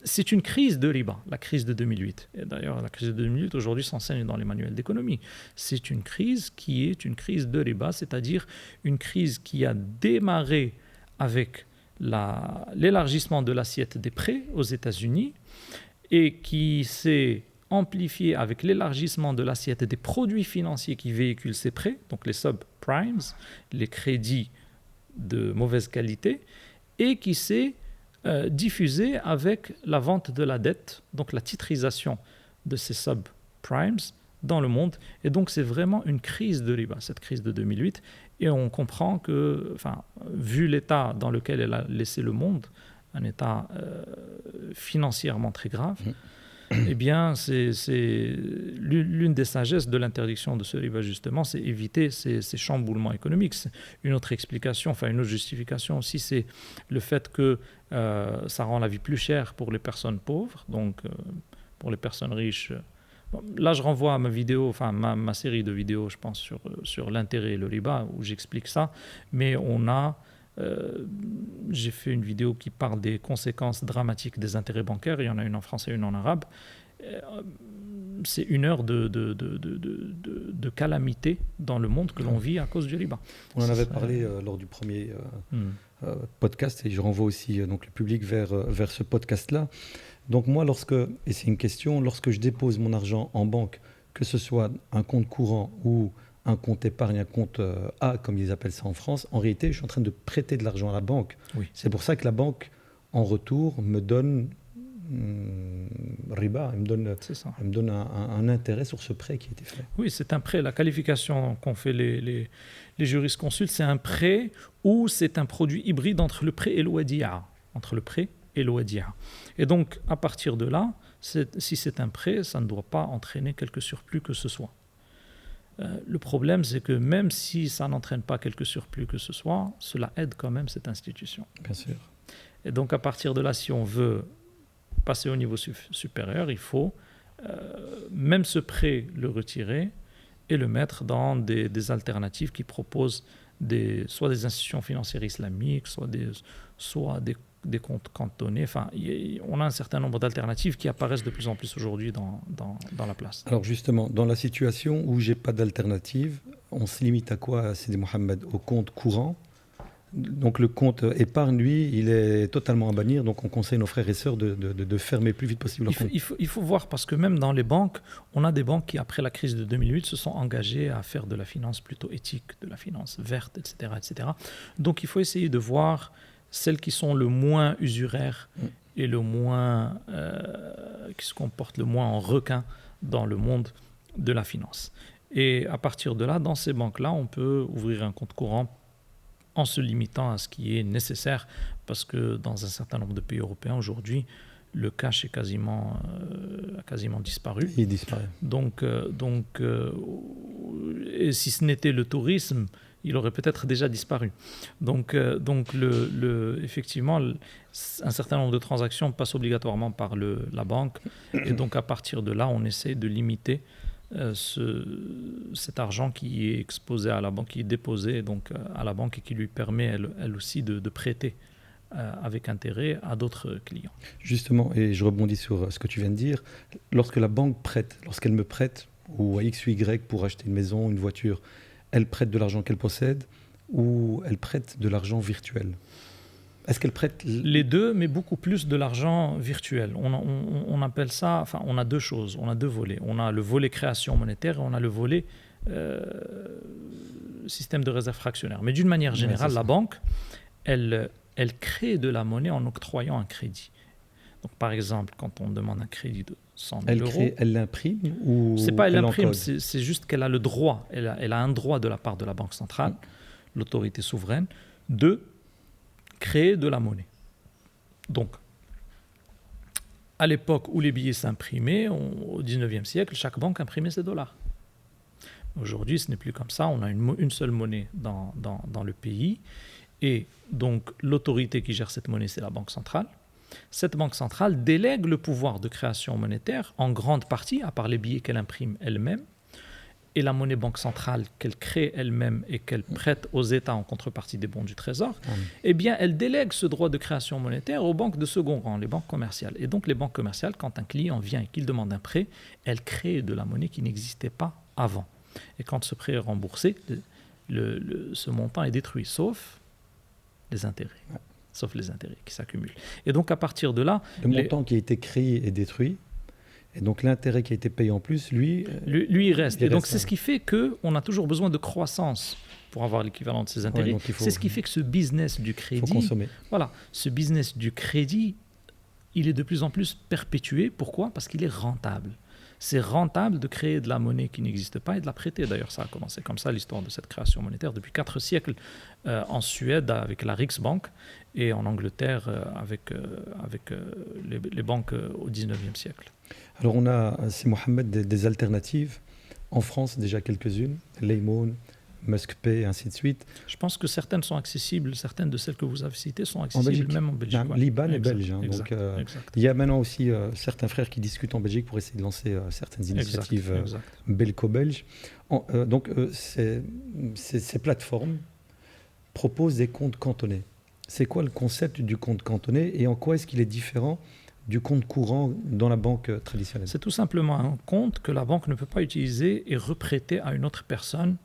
B: c'est une crise de riba, la crise de 2008. Et d'ailleurs, la crise de 2008, aujourd'hui, s'enseigne dans les manuels d'économie. C'est une crise qui est une crise de riba, c'est-à-dire une crise qui a démarré avec l'élargissement de l'assiette des prêts aux États-Unis et qui s'est amplifiée avec l'élargissement de l'assiette des produits financiers qui véhiculent ces prêts, donc les subprimes, les crédits de mauvaise qualité, et qui s'est diffusée avec la vente de la dette, donc la titrisation de ces subprimes dans le monde. Et donc c'est vraiment une crise de riba, cette crise de 2008. Et on comprend que, vu l'état dans lequel elle a laissé le monde, un état financièrement très grave, eh bien, c'est l'une des sagesses de l'interdiction de ce riba, justement, c'est éviter ces chamboulements économiques. Une autre explication, une autre justification aussi, c'est le fait que ça rend la vie plus chère pour les personnes pauvres, donc pour les personnes riches. Là, je renvoie à ma vidéo, ma série de vidéos, je pense, sur l'intérêt et le riba, où j'explique ça. Mais j'ai fait une vidéo qui parle des conséquences dramatiques des intérêts bancaires. Il y en a une en français et une en arabe. C'est 1 heure de calamité dans le monde que l'on vit à cause du riba.
A: On en avait parlé lors du premier podcast, et je renvoie aussi donc, le public vers ce podcast-là. Donc moi, et c'est une question, lorsque je dépose mon argent en banque, que ce soit un compte courant ou un compte épargne, un compte A, comme ils appellent ça en France, en réalité, je suis en train de prêter de l'argent à la banque.
B: Oui.
A: C'est pour ça que la banque, en retour, me donne riba, elle me donne un intérêt sur ce prêt qui a été fait.
B: Oui, c'est un prêt. La qualification qu'ont fait les jurisconsultes, c'est un prêt ou c'est un produit hybride entre le prêt et l'ouadia. Entre le prêt et l'ouadia. Et donc, à partir de là, si c'est un prêt, ça ne doit pas entraîner quelque surplus que ce soit. Le problème, c'est que même si ça n'entraîne pas quelque surplus que ce soit, cela aide quand même cette institution.
A: Bien sûr.
B: Et donc, à partir de là, si on veut passer au niveau supérieur, il faut même ce prêt le retirer et le mettre dans des alternatives qui proposent soit des institutions financières islamiques, soit des comptes cantonnés. On a un certain nombre d'alternatives qui apparaissent de plus en plus aujourd'hui dans la place.
A: Alors justement, dans la situation où j'ai pas d'alternative, on se limite à quoi, Sidi Mohamed? Au compte courant. Donc le compte épargne, lui, il est totalement à bannir. Donc on conseille nos frères et sœurs de fermer le plus vite possible leur compte.
B: Il faut voir, parce que même dans les banques, on a des banques qui, après la crise de 2008, se sont engagées à faire de la finance plutôt éthique, de la finance verte, etc., etc. Donc il faut essayer de voir celles qui sont le moins usuraires et le moins, qui se comportent le moins en requin dans le monde de la finance. Et à partir de là, dans ces banques-là, on peut ouvrir un compte courant en se limitant à ce qui est nécessaire, parce que dans un certain nombre de pays européens aujourd'hui, le cash a quasiment disparu.
A: Il disparaît.
B: Donc, et si ce n'était le tourisme il aurait peut-être déjà disparu. Donc effectivement, un certain nombre de transactions passent obligatoirement par la banque. Et donc, à partir de là, on essaie de limiter cet argent qui est exposé à la banque, qui est déposé donc, à la banque et qui lui permet, elle aussi, de prêter avec intérêt à d'autres clients.
A: Justement, et je rebondis sur ce que tu viens de dire, lorsque la banque prête, lorsqu'elle me prête, ou à X ou Y pour acheter une maison, une voiture, elle prête de l'argent qu'elle possède ou elle prête de l'argent virtuel? Est-ce qu'elle prête...
B: Les deux, mais beaucoup plus de l'argent virtuel. On appelle ça... Enfin, on a deux choses, on a deux volets. On a le volet création monétaire et on a le volet système de réserve fractionnaire. Mais d'une manière générale, la banque, elle crée de la monnaie en octroyant un crédit. Donc, par exemple, quand on demande un crédit de 100 000 euros...
A: Elle l'imprime ou
B: c'est pas elle l'imprime, c'est juste qu'elle a le droit, elle a un droit de la part de la Banque centrale, l'autorité souveraine, de créer de la monnaie. Donc, à l'époque où les billets s'imprimaient, au 19e siècle, chaque banque imprimait ses dollars. Aujourd'hui, ce n'est plus comme ça. On a une seule monnaie dans le pays. Et donc, l'autorité qui gère cette monnaie, c'est la Banque centrale. Cette Banque centrale délègue le pouvoir de création monétaire en grande partie, à part les billets qu'elle imprime elle-même, et la monnaie banque centrale qu'elle crée elle-même et qu'elle prête aux États en contrepartie des bons du Trésor, eh bien, elle délègue ce droit de création monétaire aux banques de second rang, les banques commerciales. Et donc, les banques commerciales, quand un client vient et qu'il demande un prêt, elles créent de la monnaie qui n'existait pas avant. Et quand ce prêt est remboursé, ce montant est détruit, sauf les intérêts. Sauf les intérêts qui s'accumulent. Et donc, à partir de là...
A: Le montant qui a été créé est détruit. Et donc, l'intérêt qui a été payé en plus, lui,
B: il reste. Et donc, c'est ce qui fait qu'on a toujours besoin de croissance pour avoir l'équivalent de ces intérêts. C'est ce qui fait que ce business du crédit...
A: Il faut consommer.
B: Voilà. Ce business du crédit, il est de plus en plus perpétué. Pourquoi ? Parce qu'il est rentable. C'est rentable de créer de la monnaie qui n'existe pas et de la prêter. D'ailleurs, ça a commencé comme ça, l'histoire de cette création monétaire, depuis 4 siècles en Suède avec la Riksbank et en Angleterre avec les banques au 19e siècle.
A: Alors, on a, c'est Mohamed, des alternatives. En France, déjà quelques-unes. Lemon, Muskpay, ainsi de suite.
B: Je pense que certaines sont accessibles, certaines de celles que vous avez citées sont accessibles même en Belgique.
A: L'IBAN est belge. Hein, donc, il y a maintenant aussi certains frères qui discutent en Belgique pour essayer de lancer certaines initiatives belco-belges. Donc, ces plateformes proposent des comptes cantonnés. C'est quoi le concept du compte cantonné et en quoi est-ce qu'il est différent du compte courant dans la banque traditionnelle?
B: C'est tout simplement un compte que la banque ne peut pas utiliser et reprêter à une autre personne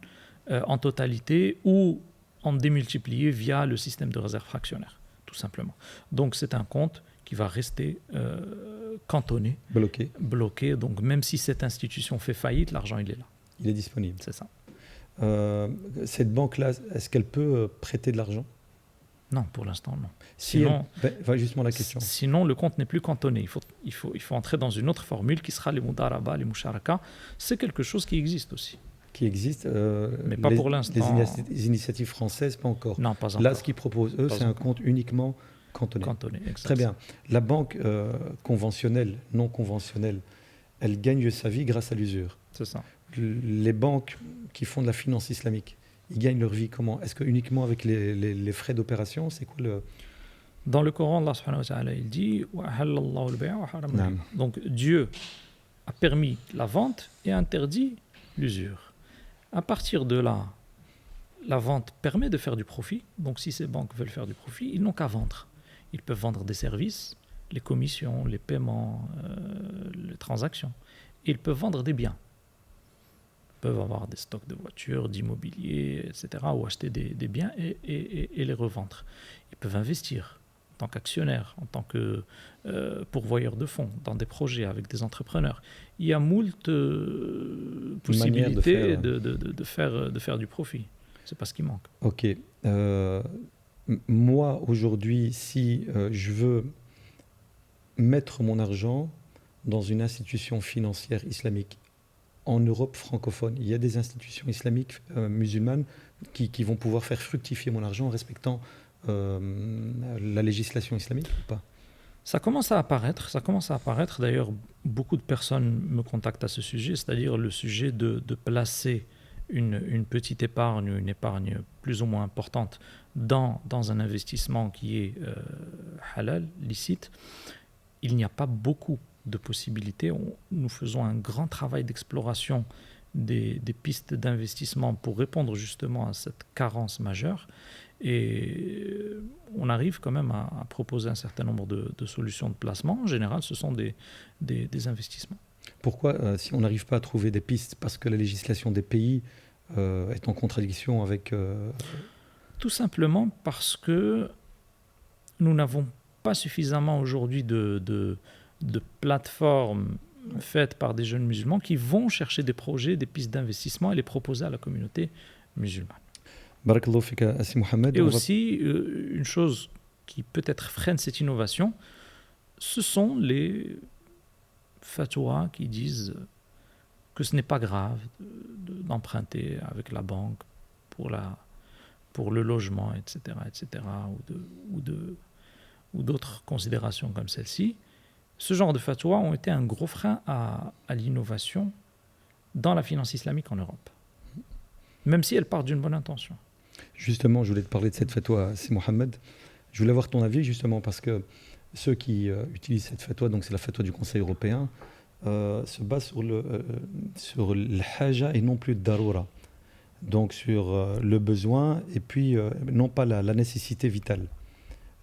B: en totalité ou en démultiplié via le système de réserve fractionnaire, tout simplement. Donc c'est un compte qui va rester cantonné, bloqué. Donc même si cette institution fait faillite, l'argent il est là.
A: Il est disponible.
B: C'est ça.
A: Cette banque-là, est-ce qu'elle peut prêter de l'argent?
B: Non, pour l'instant, non.
A: Sinon, justement la question.
B: Sinon, le compte n'est plus cantonné. Il faut entrer dans une autre formule qui sera les mudaraba, les musharaka. C'est quelque chose qui existe aussi.
A: Qui existe,
B: mais pas pour l'instant.
A: Les initiatives françaises, pas encore.
B: Non, pas encore.
A: Là, ce qu'ils proposent, eux, c'est un compte uniquement cantonné. Très bien. La banque conventionnelle, non conventionnelle, elle gagne sa vie grâce à l'usure.
B: C'est ça.
A: Les banques qui font de la finance islamique, ils gagnent leur vie comment? Est-ce que uniquement avec les frais d'opération? C'est quoi le...
B: Dans le Coran, Allah subhanahu wa ta'ala, il dit donc Dieu a permis la vente et interdit l'usure. À partir de là, la vente permet de faire du profit. Donc si ces banques veulent faire du profit, ils n'ont qu'à vendre. Ils peuvent vendre des services, les commissions, les paiements, les transactions. Et ils peuvent vendre des biens. Ils peuvent avoir des stocks de voitures, d'immobilier, etc. ou acheter des biens et les revendre. Ils peuvent investir en tant qu'actionnaire, en tant que pourvoyeur de fonds, dans des projets avec des entrepreneurs. Il y a moult possibilités de faire du profit. C'est pas ce qui manque.
A: Ok. Moi, aujourd'hui, si je veux mettre mon argent dans une institution financière islamique, en Europe francophone, il y a des institutions islamiques musulmanes qui vont pouvoir faire fructifier mon argent en respectant la législation islamique ou pas?
B: Ça commence à apparaître. D'ailleurs, beaucoup de personnes me contactent à ce sujet, c'est-à-dire le sujet de placer une petite épargne ou une épargne plus ou moins importante dans un investissement qui est halal, licite, il n'y a pas beaucoup de possibilités. Nous faisons un grand travail d'exploration des pistes d'investissement pour répondre justement à cette carence majeure. Et on arrive quand même à proposer un certain nombre de solutions de placement. En général, ce sont des investissements.
A: Pourquoi, si on n'arrive pas à trouver des pistes, parce que la législation des pays est en contradiction avec...
B: Tout simplement parce que nous n'avons pas suffisamment aujourd'hui de plateformes faites par des jeunes musulmans qui vont chercher des projets, des pistes d'investissement et les proposer à la communauté musulmane.
A: Barakallahu fika, Assi Mohamed.
B: Et aussi, une chose qui peut-être freine cette innovation, ce sont les fatwas qui disent que ce n'est pas grave d'emprunter avec la banque pour le logement, etc., ou d'autres considérations comme celle-ci. Ce genre de fatwas ont été un gros frein à l'innovation dans la finance islamique en Europe, même si elle part d'une bonne intention.
A: Justement, je voulais te parler de cette fatwa, c'est Mohamed. Je voulais avoir ton avis justement parce que ceux qui utilisent cette fatwa, donc c'est la fatwa du Conseil européen, se basent sur le haja et non plus le daroura. Donc sur le besoin et puis non pas la nécessité vitale.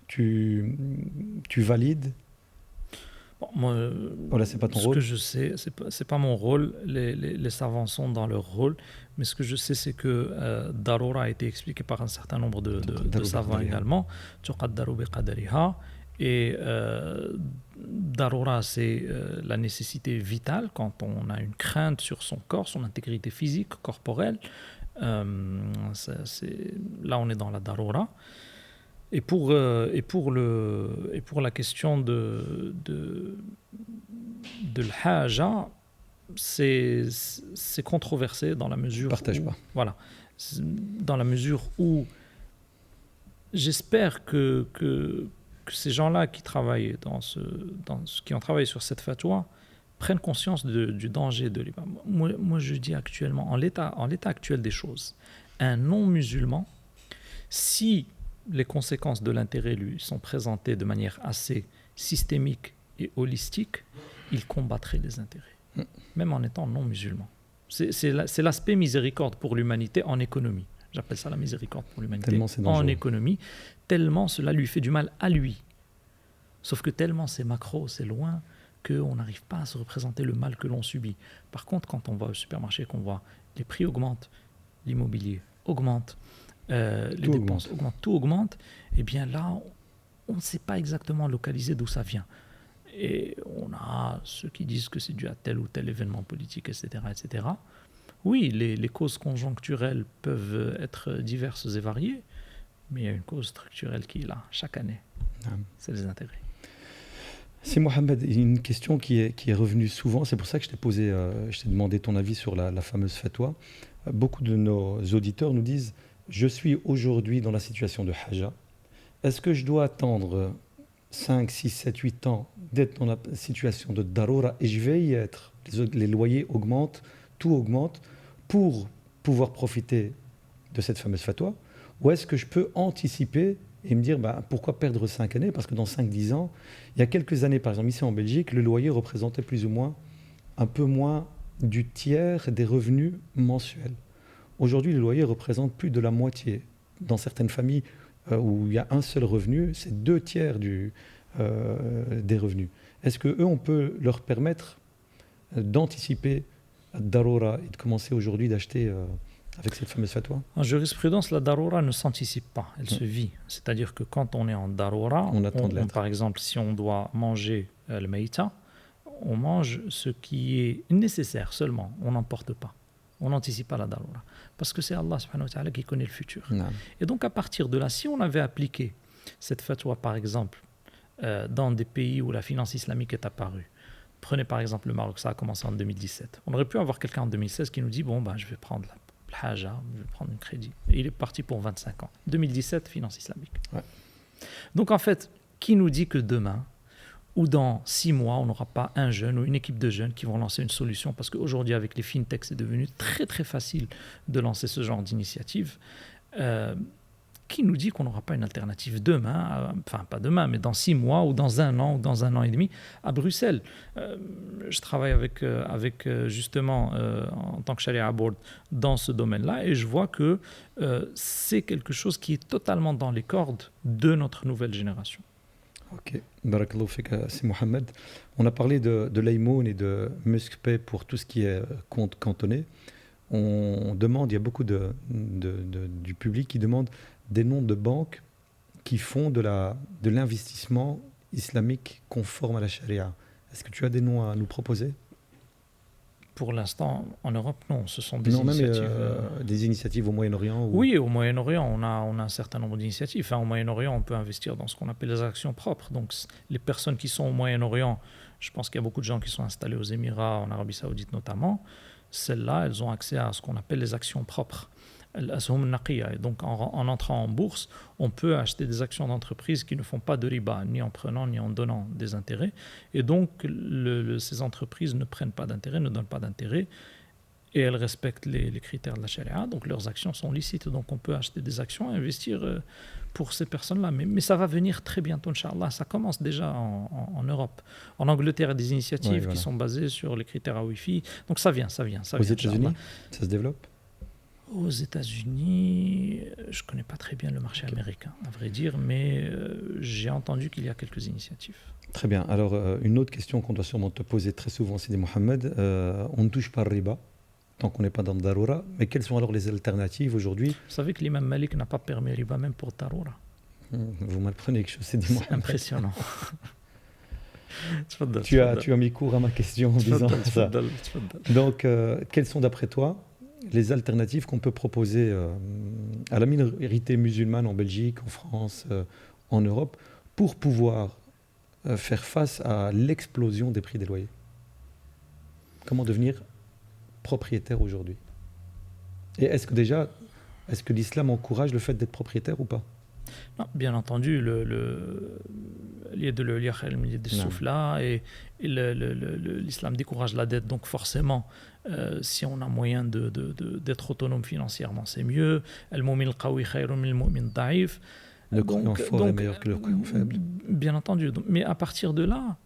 A: Tu valides?
B: Bon, moi,
A: voilà, c'est pas ton
B: ce
A: rôle.
B: Que je sais, c'est pas mon rôle. Les savants sont dans leur rôle, mais ce que je sais, c'est que Darura a été expliqué par un certain nombre de savants également. Et Darura, c'est la nécessité vitale quand on a une crainte sur son corps, son intégrité physique, corporelle. Là, on est dans la Darura. Et pour la question de l'haja, c'est controversé dans la mesure voilà, dans la mesure où j'espère que ces gens-là qui travaillent qui ont travaillé sur cette fatwa prennent conscience du danger de l'imam. Moi, je dis actuellement, en l'état actuel des choses, un non-musulman, si les conséquences de l'intérêt lui sont présentées de manière assez systémique et holistique, il combattrait les intérêts, même en étant non musulman. C'est l'aspect miséricorde pour l'humanité en économie. J'appelle ça la miséricorde pour l'humanité en économie, tellement cela lui fait du mal à lui. Sauf que tellement c'est macro, c'est loin, qu'on n'arrive pas à se représenter le mal que l'on subit. Par contre, quand on va au supermarché, qu'on voit les prix augmentent, l'immobilier augmente, les dépenses augmentent, tout augmente, et bien là, on ne sait pas exactement localiser d'où ça vient. Et on a ceux qui disent que c'est dû à tel ou tel événement politique, etc. etc. Oui, les causes conjoncturelles peuvent être diverses et variées, mais il y a une cause structurelle qui est là, chaque année. C'est les intérêts.
A: C'est Mohamed, une question qui est revenue souvent, c'est pour ça que je t'ai demandé ton avis sur la fameuse fatwa. Beaucoup de nos auditeurs nous disent « Je suis aujourd'hui dans la situation de haja. Est-ce que je dois attendre 5, 6, 7, 8 ans d'être dans la situation de darura et je vais y être, les loyers augmentent, tout augmente, pour pouvoir profiter de cette fameuse fatwa, ou est-ce que je peux anticiper et me dire pourquoi perdre 5 années, parce que dans 5-10 ans, il y a quelques années, par exemple ici en Belgique, le loyer représentait plus ou moins un peu moins du tiers des revenus mensuels. Aujourd'hui, le loyer représente plus de la moitié. Dans certaines familles où il y a un seul revenu, c'est 2 tiers des revenus. Est-ce qu'eux, on peut leur permettre d'anticiper Darura et de commencer aujourd'hui d'acheter avec cette fameuse fatwa?
B: En jurisprudence, la Darura ne s'anticipe pas, elle se vit. C'est-à-dire que quand on est en Darura, par exemple, si on doit manger le maïta, on mange ce qui est nécessaire seulement, on n'emporte pas. On n'anticipe pas la Darura. Parce que c'est Allah subhanahu wa ta'ala qui connaît le futur. Et donc à partir de là, si on avait appliqué cette fatwa, par exemple, dans des pays où la finance islamique est apparue, prenez par exemple le Maroc, ça a commencé en 2017. On aurait pu avoir quelqu'un en 2016 qui nous dit, je vais prendre la haja, je vais prendre un crédit. Et il est parti pour 25 ans. 2017, finance islamique. Ouais. Donc en fait, qui nous dit que demain, ou dans 6 mois, on n'aura pas un jeune ou une équipe de jeunes qui vont lancer une solution, parce qu'aujourd'hui, avec les fintechs, c'est devenu très très facile de lancer ce genre d'initiative. Qui nous dit qu'on n'aura pas une alternative demain, enfin pas demain, mais dans 6 mois ou dans 1 an ou dans 1 an et demi à Bruxelles. Je travaille avec justement en tant que Sharia Board dans ce domaine-là, et je vois que c'est quelque chose qui est totalement dans les cordes de notre nouvelle génération.
A: Ok, Barakallahu fik, c'est Mohamed. On a parlé de l'Aïmoun et de MuskPay pour tout ce qui est compte cantonné. On demande, il y a beaucoup du public qui demande des noms de banques qui font de l'investissement islamique conforme à la charia. Est-ce que tu as des noms à nous proposer?
B: Pour l'instant, en Europe, non. Ce sont des initiatives...
A: des initiatives au Moyen-Orient ou...
B: Oui, au Moyen-Orient, on a un certain nombre d'initiatives. Enfin, au Moyen-Orient, on peut investir dans ce qu'on appelle les actions propres. Donc, les personnes qui sont au Moyen-Orient, je pense qu'il y a beaucoup de gens qui sont installés aux Émirats, en Arabie Saoudite notamment. Celles-là, elles ont accès à ce qu'on appelle les actions propres. Et donc, en entrant en bourse, on peut acheter des actions d'entreprises qui ne font pas de riba, ni en prenant ni en donnant des intérêts. Et donc, ces entreprises ne prennent pas d'intérêt, ne donnent pas d'intérêt, et elles respectent les critères de la charia. Donc, leurs actions sont licites. Donc, on peut acheter des actions et investir pour ces personnes-là. Mais ça va venir très bientôt, Inch'Allah. Ça commence déjà en Europe. En Angleterre, il y a des initiatives qui sont basées sur les critères à Wi-Fi. Donc, ça vient.
A: Aux États-Unis, ça se développe?
B: Aux États-Unis, je ne connais pas très bien le marché américain, à vrai dire, mais j'ai entendu qu'il y a quelques initiatives.
A: Très bien. Alors, une autre question qu'on doit sûrement te poser très souvent, Sidi Mohamed. On ne touche pas le riba, tant qu'on n'est pas dans le daroura. Mais quelles sont alors les alternatives aujourd'hui?
B: Vous savez que l'imam Malik n'a pas permis le riba même pour daroura.
A: Vous m'apprenez quelque chose, Sidi Mohamed.
B: C'est impressionnant.
A: Tu as mis court à ma question en disant ça. Donc, quelles sont d'après toi les alternatives qu'on peut proposer à la minorité musulmane en Belgique, en France, en Europe, pour pouvoir faire face à l'explosion des prix des loyers? Comment devenir propriétaire aujourd'hui? Et est-ce que l'islam encourage le fait d'être propriétaire ou pas?
B: Non, bien entendu, et l'islam décourage la dette, donc forcément, si on a moyen d'être autonome financièrement, c'est mieux. Le
A: croyant fort est meilleur que le croyant faible.
B: Bien entendu, mais à partir de là,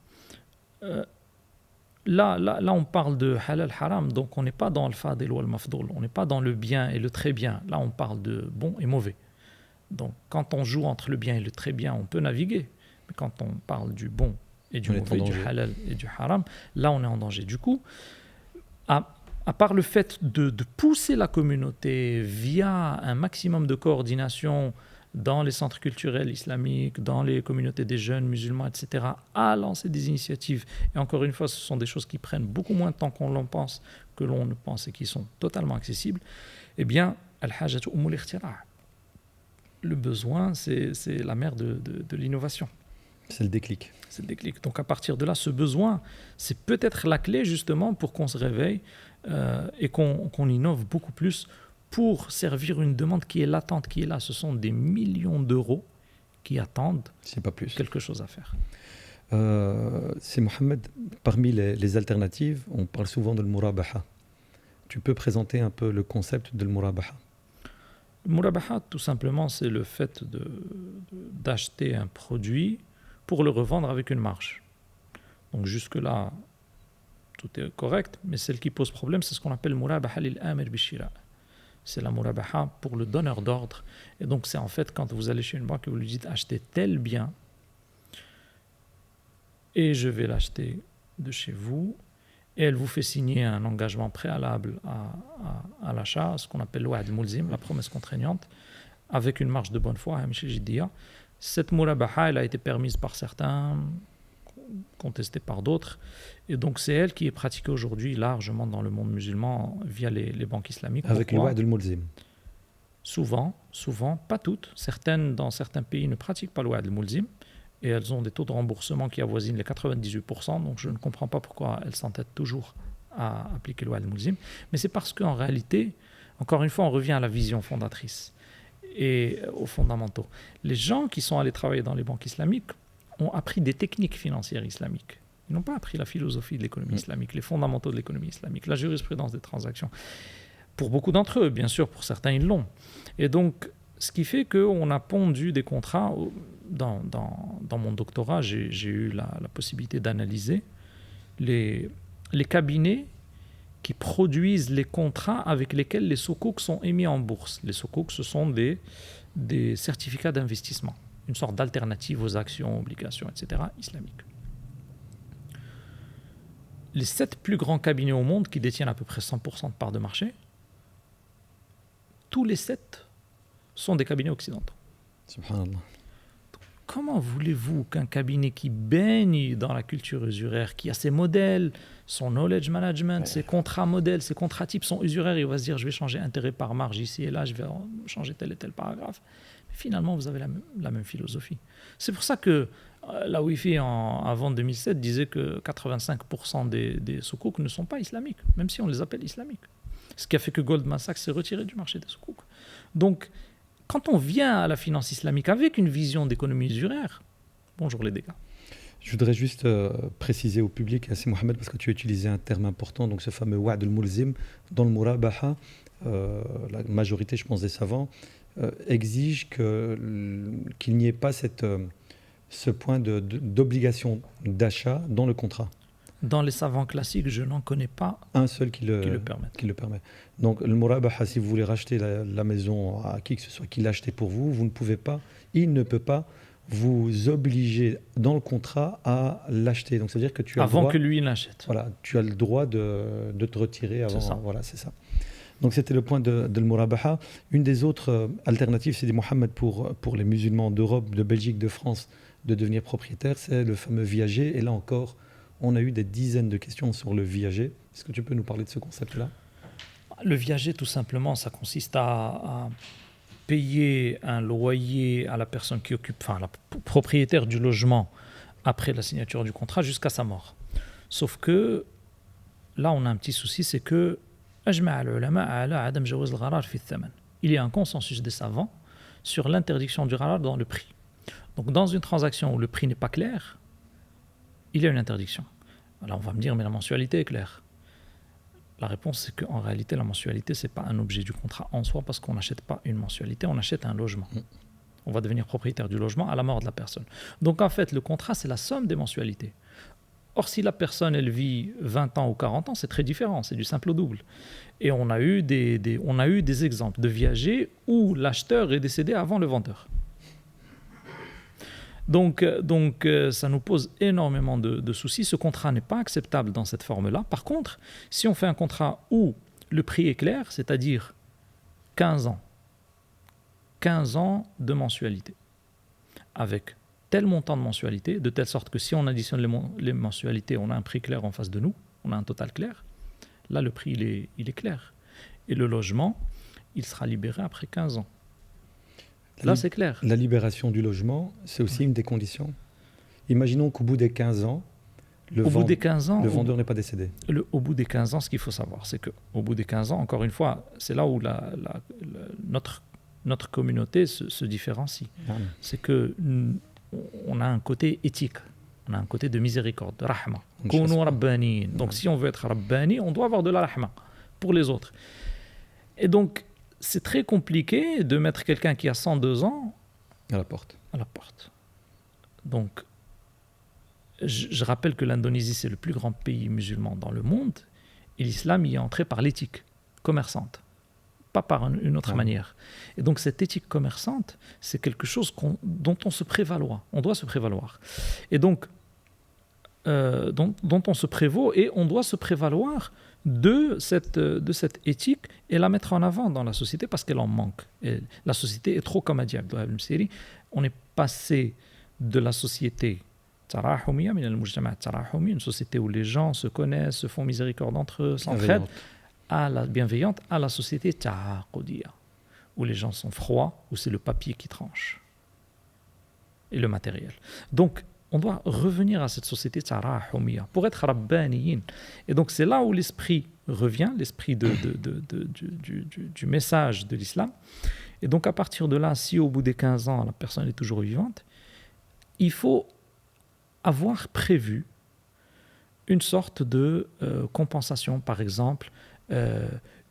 B: là, on parle de halal haram, donc on n'est pas dans le fadil ou le mafdoul, on n'est pas dans le bien et le très bien. Là, on parle de bon et mauvais. Donc, quand on joue entre le bien et le très bien, on peut naviguer. Mais quand on parle du bon et du mauvais, du halal et du haram, là, on est en danger. Du coup, à part le fait de pousser la communauté via un maximum de coordination dans les centres culturels islamiques, dans les communautés des jeunes musulmans, etc., à lancer des initiatives, et encore une fois, ce sont des choses qui prennent beaucoup moins de temps que l'on ne pense et qui sont totalement accessibles, eh bien, al-hajatu umul ikhtira'. Le besoin, c'est la mère de l'innovation.
A: C'est le déclic.
B: C'est le déclic. Donc à partir de là, ce besoin, c'est peut-être la clé justement pour qu'on se réveille et qu'on innove beaucoup plus pour servir une demande qui est latente, qui est là. Ce sont des millions d'euros qui attendent
A: pas plus.
B: Quelque chose à faire.
A: C'est Mohamed, parmi les alternatives, on parle souvent de l'murabaha. Tu peux présenter un peu le concept de l'murabaha?
B: Le murabaha, tout simplement, c'est le fait d'acheter un produit pour le revendre avec une marge. Donc jusque-là, tout est correct, mais celle qui pose problème, c'est ce qu'on appelle murabaha lil-amir bishira. C'est la murabaha pour le donneur d'ordre. Et donc c'est en fait quand vous allez chez une banque et vous lui dites achetez tel bien et je vais l'acheter de chez vous, et elle vous fait signer un engagement préalable à l'achat, ce qu'on appelle l'ouad al-mulzim, la promesse contraignante, avec une marge de bonne foi. Cette murabaha, elle a été permise par certains, contestée par d'autres, et donc c'est elle qui est pratiquée aujourd'hui largement dans le monde musulman via les banques islamiques.
A: Avec l'ouad al-mulzim?
B: Souvent, pas toutes. Dans certains pays ne pratiquent pas l'ouad al-mulzim, et elles ont des taux de remboursement qui avoisinent les 98%, donc je ne comprends pas pourquoi elles s'entêtent toujours à appliquer l'ouad al-mulzim. Mais c'est parce qu'en réalité, encore une fois, on revient à la vision fondatrice et aux fondamentaux. Les gens qui sont allés travailler dans les banques islamiques ont appris des techniques financières islamiques. Ils n'ont pas appris la philosophie de l'économie islamique, les fondamentaux de l'économie islamique, la jurisprudence des transactions. Pour beaucoup d'entre eux, bien sûr, pour certains, ils l'ont. Et donc, ce qui fait qu'on a pondu des contrats. Dans mon doctorat, j'ai eu la possibilité d'analyser les cabinets qui produisent les contrats avec lesquels les soukouks sont émis en bourse. Les soukouks, ce sont des certificats d'investissement, une sorte d'alternative aux actions, obligations, etc., islamiques. Les 7 plus grands cabinets au monde qui détiennent à peu près 100% de parts de marché, tous les 7 sont des cabinets occidentaux.
A: Subhanallah.
B: Comment voulez-vous qu'un cabinet qui baigne dans la culture usuraire, qui a ses modèles, son knowledge management, ses contrats modèles, ses contrats types sont usuraires, il va se dire je vais changer intérêt par marge ici et là, je vais changer tel et tel paragraphe. Mais finalement, vous avez la même philosophie. C'est pour ça que la Wi-Fi avant 2007 disait que 85% des soukouks ne sont pas islamiques, même si on les appelle islamiques. Ce qui a fait que Goldman Sachs s'est retiré du marché des soukouks. Donc, quand on vient à la finance islamique avec une vision d'économie usuraire, bonjour les dégâts.
A: Je voudrais juste préciser au public, c'est Mohamed, parce que tu as utilisé un terme important, donc ce fameux wa'd al-mulzim, dans le murabaha, la majorité, je pense, des savants, exige qu'il n'y ait pas ce point d'obligation d'achat dans le contrat.
B: Dans les savants classiques, je n'en connais pas
A: un seul qui le permet. Donc le murabaha, si vous voulez racheter la maison à qui que ce soit qui l'a acheté pour vous, vous ne pouvez pas, il ne peut pas vous obliger dans le contrat à l'acheter. Donc ça veut dire que tu as
B: avant
A: le droit,
B: que lui l'achète.
A: Voilà, tu as le droit de te retirer avant.
B: C'est ça.
A: Voilà, c'est ça. Donc c'était le point de le murabaha. Une des autres alternatives, c'est dit Mohamed pour les musulmans d'Europe, de Belgique, de France, de devenir propriétaire, c'est le fameux viager. Et là encore, on a eu des dizaines de questions sur le viager. Est-ce que tu peux nous parler de ce concept-là ?
B: Le viager, tout simplement, ça consiste à payer un loyer à la personne qui occupe, enfin, la propriétaire du logement après la signature du contrat jusqu'à sa mort. Sauf que là, on a un petit souci, c'est que il y a un consensus des savants sur l'interdiction du gharar dans le prix. Donc, dans une transaction où le prix n'est pas clair, il y a une interdiction. Alors on va me dire, mais la mensualité est claire. La réponse, c'est qu'en réalité, la mensualité, ce n'est pas un objet du contrat en soi, parce qu'on n'achète pas une mensualité, on achète un logement. On va devenir propriétaire du logement à la mort de la personne. Donc en fait, le contrat, c'est la somme des mensualités. Or, si la personne, elle vit 20 ans ou 40 ans, c'est très différent, c'est du simple au double. Et on a eu des exemples de viagers où l'acheteur est décédé avant le vendeur. Donc, ça nous pose énormément de soucis. Ce contrat n'est pas acceptable dans cette forme-là. Par contre, si on fait un contrat où le prix est clair, c'est-à-dire 15 ans de mensualité, avec tel montant de mensualité, de telle sorte que si on additionne les mensualités, on a un prix clair en face de nous, on a un total clair, là le prix il est clair. Et le logement, il sera libéré après 15 ans. Là, c'est clair.
A: La libération du logement, c'est aussi une des conditions. Imaginons qu'au bout des 15 ans, le vendeur n'est pas décédé.
B: Au bout des 15 ans, ce qu'il faut savoir, c'est qu'au bout des 15 ans, encore une fois, c'est là où notre communauté se différencie. C'est qu'on a un côté éthique, on a un côté de miséricorde, de rahma. Donc si on veut être rabbani, on doit avoir de la rahma pour les autres. Et donc, c'est très compliqué de mettre quelqu'un qui a 102 ans
A: à la porte.
B: Donc, je rappelle que l'Indonésie, c'est le plus grand pays musulman dans le monde, et l'islam y est entré par l'éthique commerçante, pas par une autre manière. Et donc, cette éthique commerçante, c'est quelque chose dont on se prévaloir. On doit se prévaloir. Et donc, dont on se prévaut, et on doit se prévaloir de cette éthique et la mettre en avant dans la société parce qu'elle en manque. Et la société est trop, comme a dit Abdullah ibn Siri, on est passé de la société une société où les gens se connaissent, se font miséricorde entre eux, s'entraident, à la bienveillante, à la société ta'aqudiyya, où les gens sont froids, où c'est le papier qui tranche et le matériel. Donc, on doit revenir à cette société tarahumiyya pour être rabbaniyin. Et donc c'est là où l'esprit revient, l'esprit du message de l'islam. Et donc à partir de là, si au bout des 15 ans, la personne est toujours vivante, il faut avoir prévu une sorte de compensation, par exemple,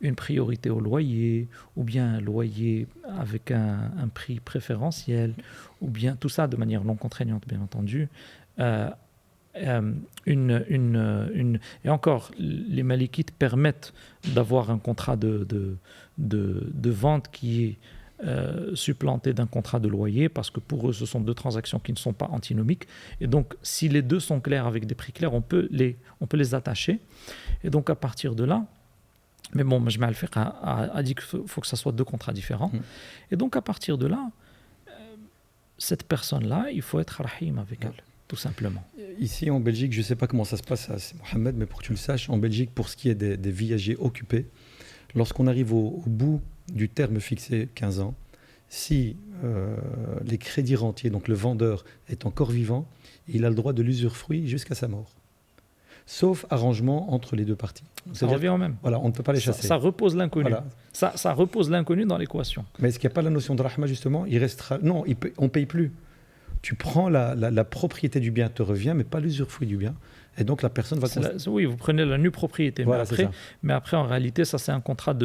B: une priorité au loyer, ou bien un loyer avec un prix préférentiel, ou bien tout ça de manière non contraignante, bien entendu. Et encore, les malikites permettent d'avoir un contrat de vente qui est supplanté d'un contrat de loyer, parce que pour eux, ce sont deux transactions qui ne sont pas antinomiques. Et donc, si les deux sont clairs avec des prix clairs, on peut les attacher. Et donc, à partir de là, mais bon, Majma' al-Fiqh a dit qu'il faut que ça soit deux contrats différents. Et donc, à partir de là, cette personne-là, il faut être rahim avec elle, tout simplement.
A: Ici, en Belgique, je ne sais pas comment ça se passe, c'est Mohamed, mais pour que tu le saches, en Belgique, pour ce qui est des viagers occupés, lorsqu'on arrive au bout du terme fixé, 15 ans, si les crédits rentiers, donc le vendeur, est encore vivant, il a le droit de l'usufruit jusqu'à sa mort. Sauf arrangement entre les deux parties.
B: Ça revient au même.
A: Voilà, on ne peut pas les chasser.
B: Ça repose l'inconnu.
A: Voilà.
B: Ça repose l'inconnu dans l'équation.
A: Mais est-ce qu'il n'y a pas la notion de rahma, justement? Il restera... Non, on ne paye plus. Tu prends la propriété du bien, te revient, mais pas l'usufruit du bien. Et donc la personne va...
B: Oui, vous prenez la nue propriété.
A: Voilà,
B: mais après, en réalité, ça c'est un contrat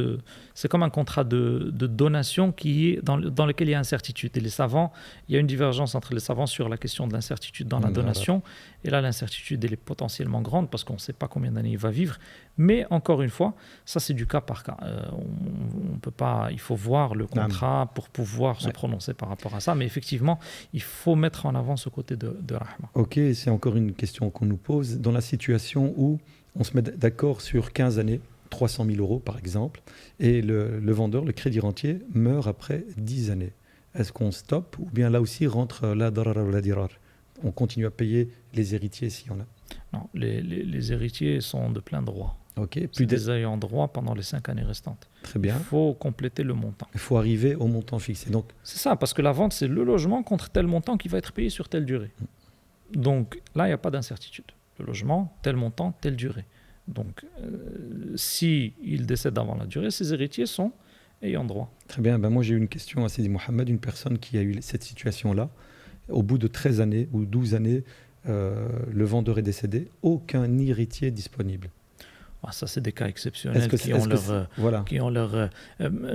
B: c'est comme un contrat de donation dans lequel il y a incertitude. Et les savants, il y a une divergence entre les savants sur la question de l'incertitude dans la donation. Et là, l'incertitude, elle est potentiellement grande parce qu'on ne sait pas combien d'années il va vivre. Mais encore une fois, ça c'est du cas par cas. On peut pas, il faut voir le contrat pour pouvoir se prononcer par rapport à ça. Mais effectivement, il faut mettre en avant ce côté de rahma.
A: Ok, c'est encore une question qu'on nous pose. Dans la situation où on se met d'accord sur 15 années, 300 000 euros par exemple, et le vendeur, le crédit rentier, meurt après 10 années. Est-ce qu'on stoppe ou bien là aussi rentre la darar ou la dirar? On continue à payer les héritiers si on a?
B: Non, les héritiers sont de plein droit.
A: Okay,
B: c'est des ayants droit pendant les 5 années restantes.
A: Très bien.
B: Il faut compléter le montant.
A: Il faut arriver au montant fixé. Donc...
B: C'est ça, parce que la vente, c'est le logement contre tel montant qui va être payé sur telle durée. Donc là, il n'y a pas d'incertitude. Le logement, tel montant, telle durée. Donc, si il décède avant la durée, ses héritiers sont ayant droit.
A: Très bien. Moi, j'ai eu une question à Sidi Mohamed, une personne qui a eu cette situation-là. Au bout de 13 années ou 12 années, le vendeur est décédé, aucun héritier disponible.
B: Ça, c'est des cas exceptionnels qui ont leur...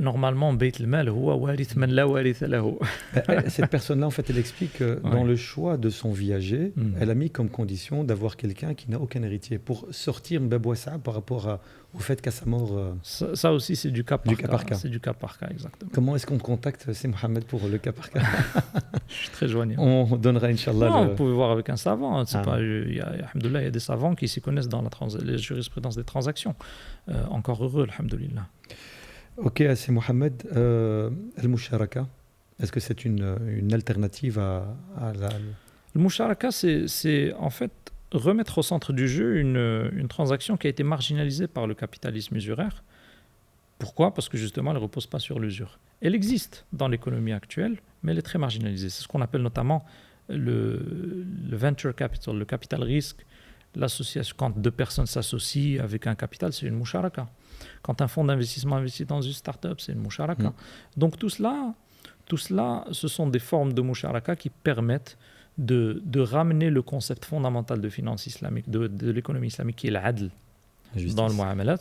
B: Normalement, Beit al-Mal, huwa warith man la waritha lahu.
A: Cette personne-là, en fait, elle explique que dans le choix de son viager, elle a mis comme condition d'avoir quelqu'un qui n'a aucun héritier pour sortir Mbabouassa par rapport au fait qu'à sa mort...
B: Ça aussi, c'est du cas par cas. C'est du cas par cas, exactement.
A: Comment est-ce qu'on contacte Mohamed pour le cas par cas?
B: Je suis très joignable.
A: On donnera, Inch'Allah...
B: Non, vous pouvez voir avec un savant. Il y a des savants qui s'y connaissent dans la jurisprudence des transactions. Encore heureux, alhamdoulilah.
A: Ok, c'est Mohamed. Al-Musharaka, est-ce que c'est une alternative à la...
B: Le Musharaka, c'est en fait remettre au centre du jeu une transaction qui a été marginalisée par le capitalisme usuraire. Pourquoi? Parce que justement, elle ne repose pas sur l'usure. Elle existe dans l'économie actuelle, mais elle est très marginalisée. C'est ce qu'on appelle notamment le venture capital, le capital risque. L'association, quand deux personnes s'associent avec un capital, c'est une musharaka. Quand un fonds d'investissement investit dans une start-up, c'est une musharaka. Donc tout cela, ce sont des formes de musharaka qui permettent de ramener le concept fondamental de finance islamique, de l'économie islamique, qui est l'adl dans le mu'amalat.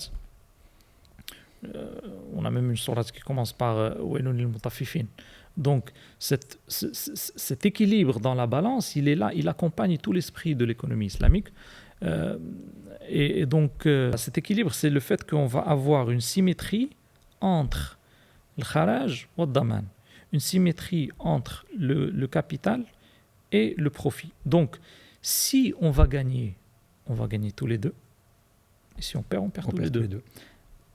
B: On a même une sourate qui commence par Wailun lil mutaffifin. Donc cet équilibre dans la balance, il est là, il accompagne tout l'esprit de l'économie islamique. Et donc cet équilibre, c'est le fait qu'on va avoir une symétrie entre le kharaj et le daman, une symétrie entre le capital et le profit. Donc si on va gagner tous les deux, et si on perd tous les deux.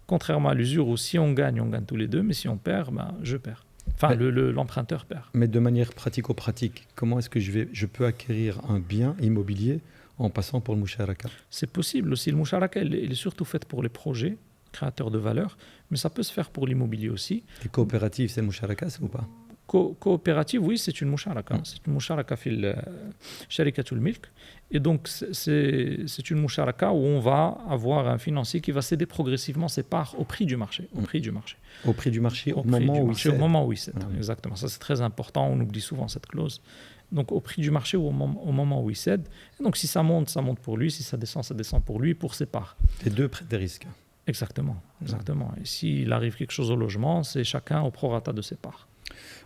B: Contrairement à l'usure où si on gagne tous les deux, mais si on perd, je perds. Enfin, l'emprunteur perd.
A: Mais de manière pratico-pratique, comment est-ce que je peux acquérir un bien immobilier en passant pour le musharaka? C'est
B: possible aussi. Le musharaka, il est surtout fait pour les projets créateurs de valeur, mais ça peut se faire pour l'immobilier aussi.
A: Les coopératives, c'est le musharaka, ou pas?
B: Coopérative, oui, c'est une musharaka. C'est une musharaka fil sharikatul milk. Et donc, c'est une musharaka où on va avoir un financier qui va céder progressivement ses parts au prix du marché. Au prix du marché, au moment où il cède. Exactement. Ça, c'est très important. On oublie souvent cette clause. donc au prix du marché ou au moment où il cède. Et donc si ça monte pour lui, si ça descend pour lui, pour ses parts.
A: Les deux prennent des risques.
B: Exactement. Et s'il arrive quelque chose au logement, c'est chacun au prorata de ses parts.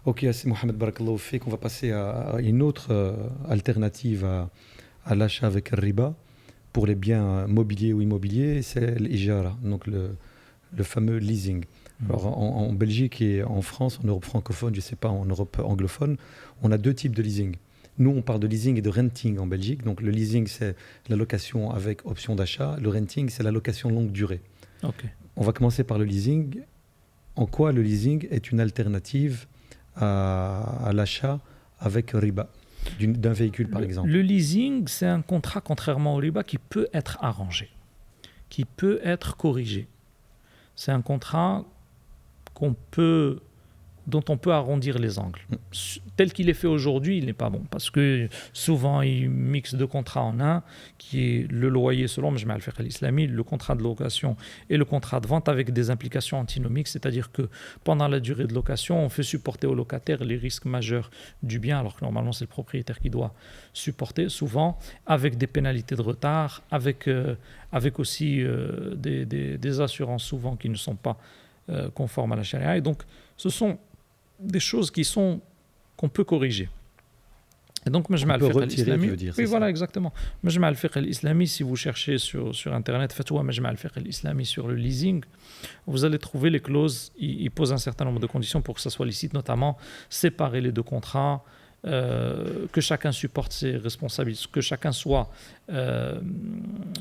A: Ok, c'est Mohamed Barakallahu Fik. On va passer à une autre alternative à l'achat avec le riba pour les biens mobiliers ou immobiliers, c'est l'ijara, donc le fameux leasing. Alors en Belgique et en France, en Europe francophone, je ne sais pas, en Europe anglophone, on a deux types de leasing. Nous, on parle de leasing et de renting en Belgique. Donc le leasing, c'est la location avec option d'achat. Le renting, c'est la location longue durée.
B: Okay.
A: On va commencer par le leasing. En quoi le leasing est une alternative à l'achat avec riba d'un véhicule, par exemple?
B: Le leasing, c'est un contrat, contrairement au riba, qui peut être arrangé, qui peut être corrigé. C'est un contrat dont on peut arrondir les angles. Tel qu'il est fait aujourd'hui, il n'est pas bon, parce que souvent, il mixe deux contrats en un, qui est le loyer selon Majma' al-Fiqh al-Islami, le contrat de location et le contrat de vente avec des implications antinomiques, c'est-à-dire que pendant la durée de location, on fait supporter au locataire les risques majeurs du bien, alors que normalement, c'est le propriétaire qui doit supporter, souvent avec des pénalités de retard, avec aussi des assurances souvent qui ne sont pas conformes à la charia. Et donc, ce sont des choses qu'on peut corriger. Et donc, Majma' al-Fiqh al-Islami, oui, voilà, exactement. Majma' al-Fiqh al-Islami, si vous cherchez sur Internet, Fatwa Majma' al-Fiqh al-Islami sur le leasing, vous allez trouver les clauses. Il pose un certain nombre de conditions pour que ça soit licite, notamment séparer les deux contrats, que chacun supporte ses responsabilités, que chacun soit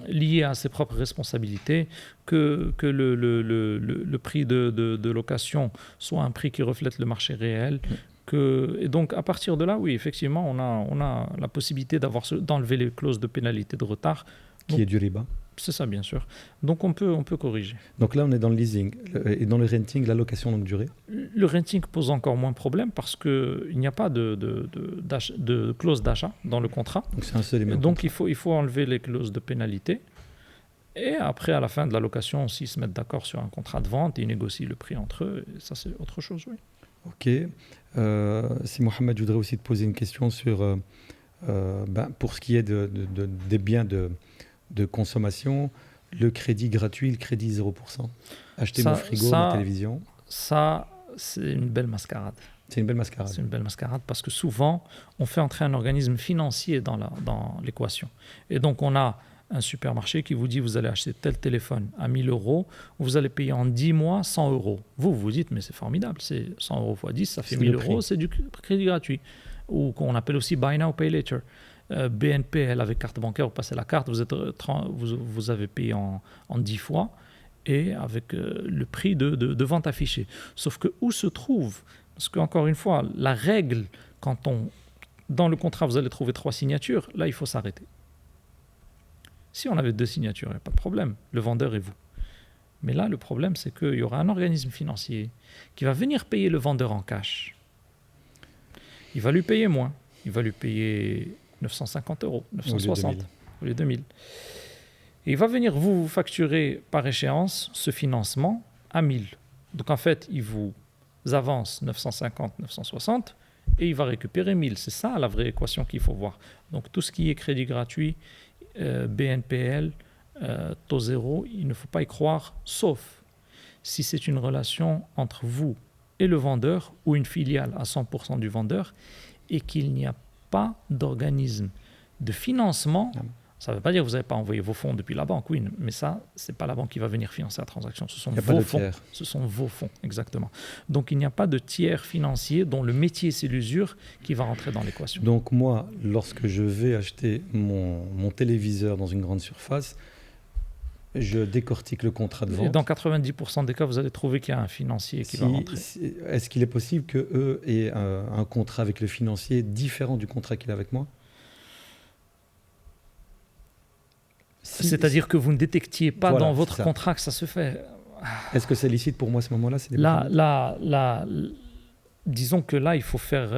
B: lié à ses propres responsabilités, que le prix de location soit un prix qui reflète le marché réel. Et donc, à partir de là, oui, effectivement, on a la possibilité d'enlever les clauses de pénalité de retard.
A: Qui est du riba.
B: C'est ça, bien sûr. Donc, on peut corriger.
A: Donc là, on est dans le leasing. Et dans le renting, la location longue durée?
B: Le renting pose encore moins de problème parce qu'il n'y a pas de clause d'achat dans le contrat.
A: Donc, c'est un seul élément.
B: Donc, il faut enlever les clauses de pénalité. Et après, à la fin de la location, s'ils se mettent d'accord sur un contrat de vente, ils négocient le prix entre eux. Et ça, c'est autre chose, oui.
A: Ok. Si Mohamed, je voudrais aussi te poser une question sur, pour ce qui est des biens de consommation, le crédit gratuit, le crédit 0%. Acheter mon frigo, ma télévision.
B: Ça, c'est une belle mascarade.
A: C'est une belle mascarade.
B: C'est une belle mascarade parce que souvent, on fait entrer un organisme financier dans l'équation. Et donc, on a un supermarché qui vous dit vous allez acheter tel téléphone à 1 000 €, vous allez payer en 10 mois 100 €. Vous vous dites, mais c'est formidable, c'est 100 € fois 10, ça fait 1 000 €, c'est du crédit gratuit. Ou qu'on appelle aussi Buy Now, Pay Later. BNPL avec carte bancaire, vous passez la carte, vous avez payé en 10 fois et avec le prix de vente affiché. Sauf que où se trouve, parce qu'encore une fois, la règle, dans le contrat, vous allez trouver 3 signatures, là, il faut s'arrêter. Si on avait 2 signatures, il n'y a pas de problème, le vendeur et vous. Mais là, le problème, c'est qu'il y aura un organisme financier qui va venir payer le vendeur en cash. Il va lui payer moins, il va lui payer 950 €, 960 au lieu de 2000. Et il va venir vous facturer par échéance ce financement à 1000. Donc en fait, il vous avance 950, 960 et il va récupérer 1000. C'est ça la vraie équation qu'il faut voir. Donc tout ce qui est crédit gratuit, BNPL, taux zéro, il ne faut pas y croire, sauf si c'est une relation entre vous et le vendeur ou une filiale à 100% du vendeur et qu'il n'y a pas d'organisme de financement. Ça ne veut pas dire que vous n'avez pas envoyé vos fonds depuis la banque, oui, mais ça, ce n'est pas la banque qui va venir financer la transaction. Ce sont vos fonds. Ce sont vos fonds, exactement. Donc, il n'y a pas de tiers financier dont le métier, c'est l'usure, qui va rentrer dans l'équation.
A: Donc, moi, lorsque je vais acheter mon téléviseur dans une grande surface, je décortique le contrat de vente.
B: Et dans 90% des cas, vous allez trouver qu'il y a un financier qui va rentrer.
A: Est-ce qu'il est possible qu'eux aient un contrat avec le financier différent du contrat qu'il a avec moi ?
B: C'est-à-dire que vous ne détectiez pas dans votre contrat que ça se fait.
A: Est-ce que c'est licite pour moi à ce moment-là ?
B: Là, disons que là, il faut faire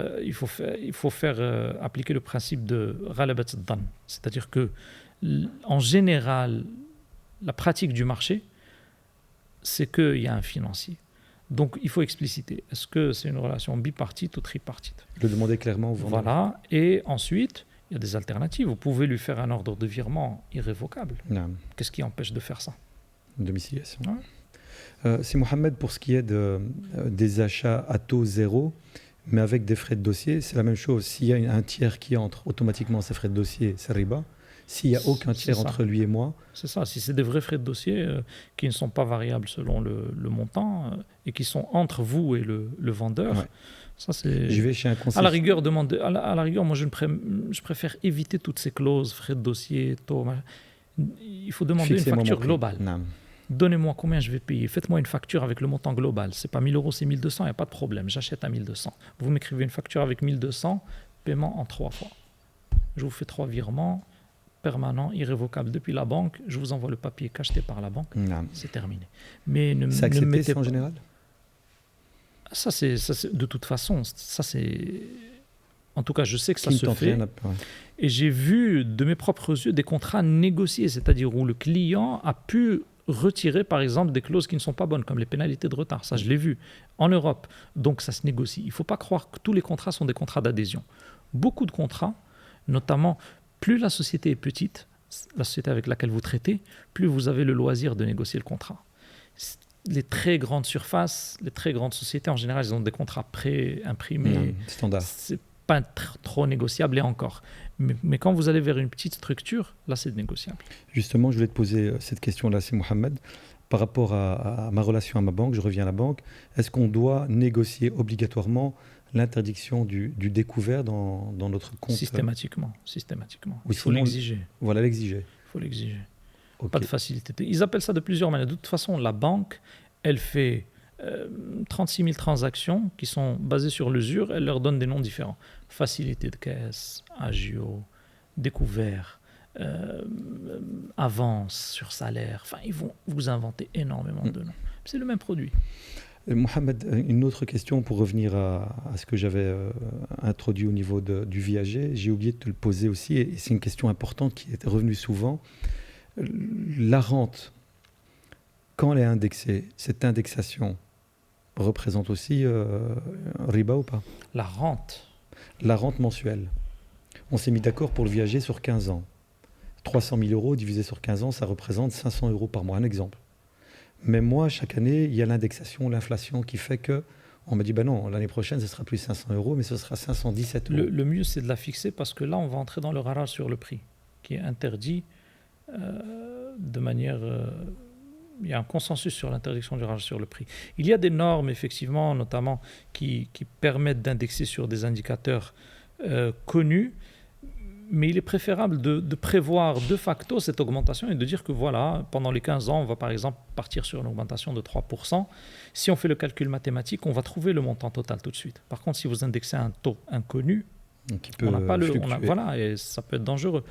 B: appliquer le principe de Ghalabat ad-Dhann. C'est-à-dire que, en général, la pratique du marché, c'est qu'il y a un financier. Donc, il faut expliciter. Est-ce que c'est une relation bipartite ou tripartite?
A: Le demander clairement au vendeur.
B: Voilà. Et ensuite, il y a des alternatives. Vous pouvez lui faire un ordre de virement irrévocable.
A: Non.
B: Qu'est-ce qui empêche de faire ça?
A: Domiciliation.
B: Ouais.
A: C'est Mohamed, pour ce qui est des achats à taux zéro, mais avec des frais de dossier, c'est la même chose. S'il y a un tiers qui entre, automatiquement, ces frais de dossier, c'est riba. S'il n'y a aucun tiers entre lui et moi...
B: C'est ça. Si c'est des vrais frais de dossier qui ne sont pas variables selon le montant et qui sont entre vous et le vendeur,
A: ouais.
B: Ça, c'est...
A: Je vais chez un conseiller.
B: À la rigueur, moi, je préfère éviter toutes ces clauses, frais de dossier, taux. Il faut demander une facture globale.
A: Non.
B: Donnez-moi combien je vais payer. Faites-moi une facture avec le montant global. Ce n'est pas 1000 euros, c'est 1200, il n'y a pas de problème. J'achète à 1200. Vous m'écrivez une facture avec 1200, paiement en 3 fois. Je vous fais 3 virements permanents, irrévocables depuis la banque. Je vous envoie le papier cacheté par la banque.
A: Non.
B: C'est terminé. Mais
A: c'est accepté, en général?
B: Ça, c'est de toute façon, ça c'est... En tout cas, je sais que ça se fait. Et j'ai vu de mes propres yeux des contrats négociés, c'est-à-dire où le client a pu retirer, par exemple, des clauses qui ne sont pas bonnes, comme les pénalités de retard. Ça, je l'ai vu en Europe. Donc, ça se négocie. Il ne faut pas croire que tous les contrats sont des contrats d'adhésion. Beaucoup de contrats, notamment, plus la société est petite, la société avec laquelle vous traitez, plus vous avez le loisir de négocier le contrat. Les très grandes surfaces, les très grandes sociétés, en général, ils ont des contrats pré-imprimés.
A: Standard.
B: C'est pas trop négociable et encore. Mais quand vous allez vers une petite structure, là, c'est négociable.
A: Justement, je voulais te poser cette question-là, c'est Mohamed. Par rapport à ma relation à ma banque, je reviens à la banque, est-ce qu'on doit négocier obligatoirement l'interdiction du découvert dans notre compte?
B: Systématiquement. Il faut l'exiger.
A: Voilà, l'exiger.
B: Il faut l'exiger.
A: Okay.
B: Pas de facilité. Ils appellent ça de plusieurs manières. De toute façon, la banque, elle fait 36 000 transactions qui sont basées sur l'usure. Elle leur donne des noms différents. Facilité de caisse, agio, découvert, avance sur salaire. Enfin, ils vont vous inventer énormément de noms. C'est le même produit.
A: Mohamed, une autre question pour revenir à ce que j'avais introduit au niveau du viager. J'ai oublié de te le poser aussi, et c'est une question importante qui est revenue souvent. La rente, quand elle est indexée, cette indexation représente aussi riba ou pas?
B: La rente
A: mensuelle. On s'est mis d'accord pour le viager sur 15 ans. 300 000 euros divisé sur 15 ans, ça représente 500 euros par mois, un exemple. Mais moi, chaque année, il y a l'indexation, l'inflation qui fait qu'on me dit, ben non, l'année prochaine, ce sera plus 500 euros, mais ce sera 517 euros.
B: Le mieux, c'est de la fixer parce que là, on va entrer dans le gharar sur le prix, qui est interdit de manière... il y a un consensus sur l'interdiction du gharar sur le prix. Il y a des normes, effectivement, notamment, qui permettent d'indexer sur des indicateurs connus, mais il est préférable de prévoir de facto cette augmentation et de dire que voilà, pendant les 15 ans, on va par exemple partir sur une augmentation de 3%. Si on fait le calcul mathématique, on va trouver le montant total tout de suite. Par contre, si vous indexez un taux inconnu, on n'a pas voilà, et ça peut être dangereux.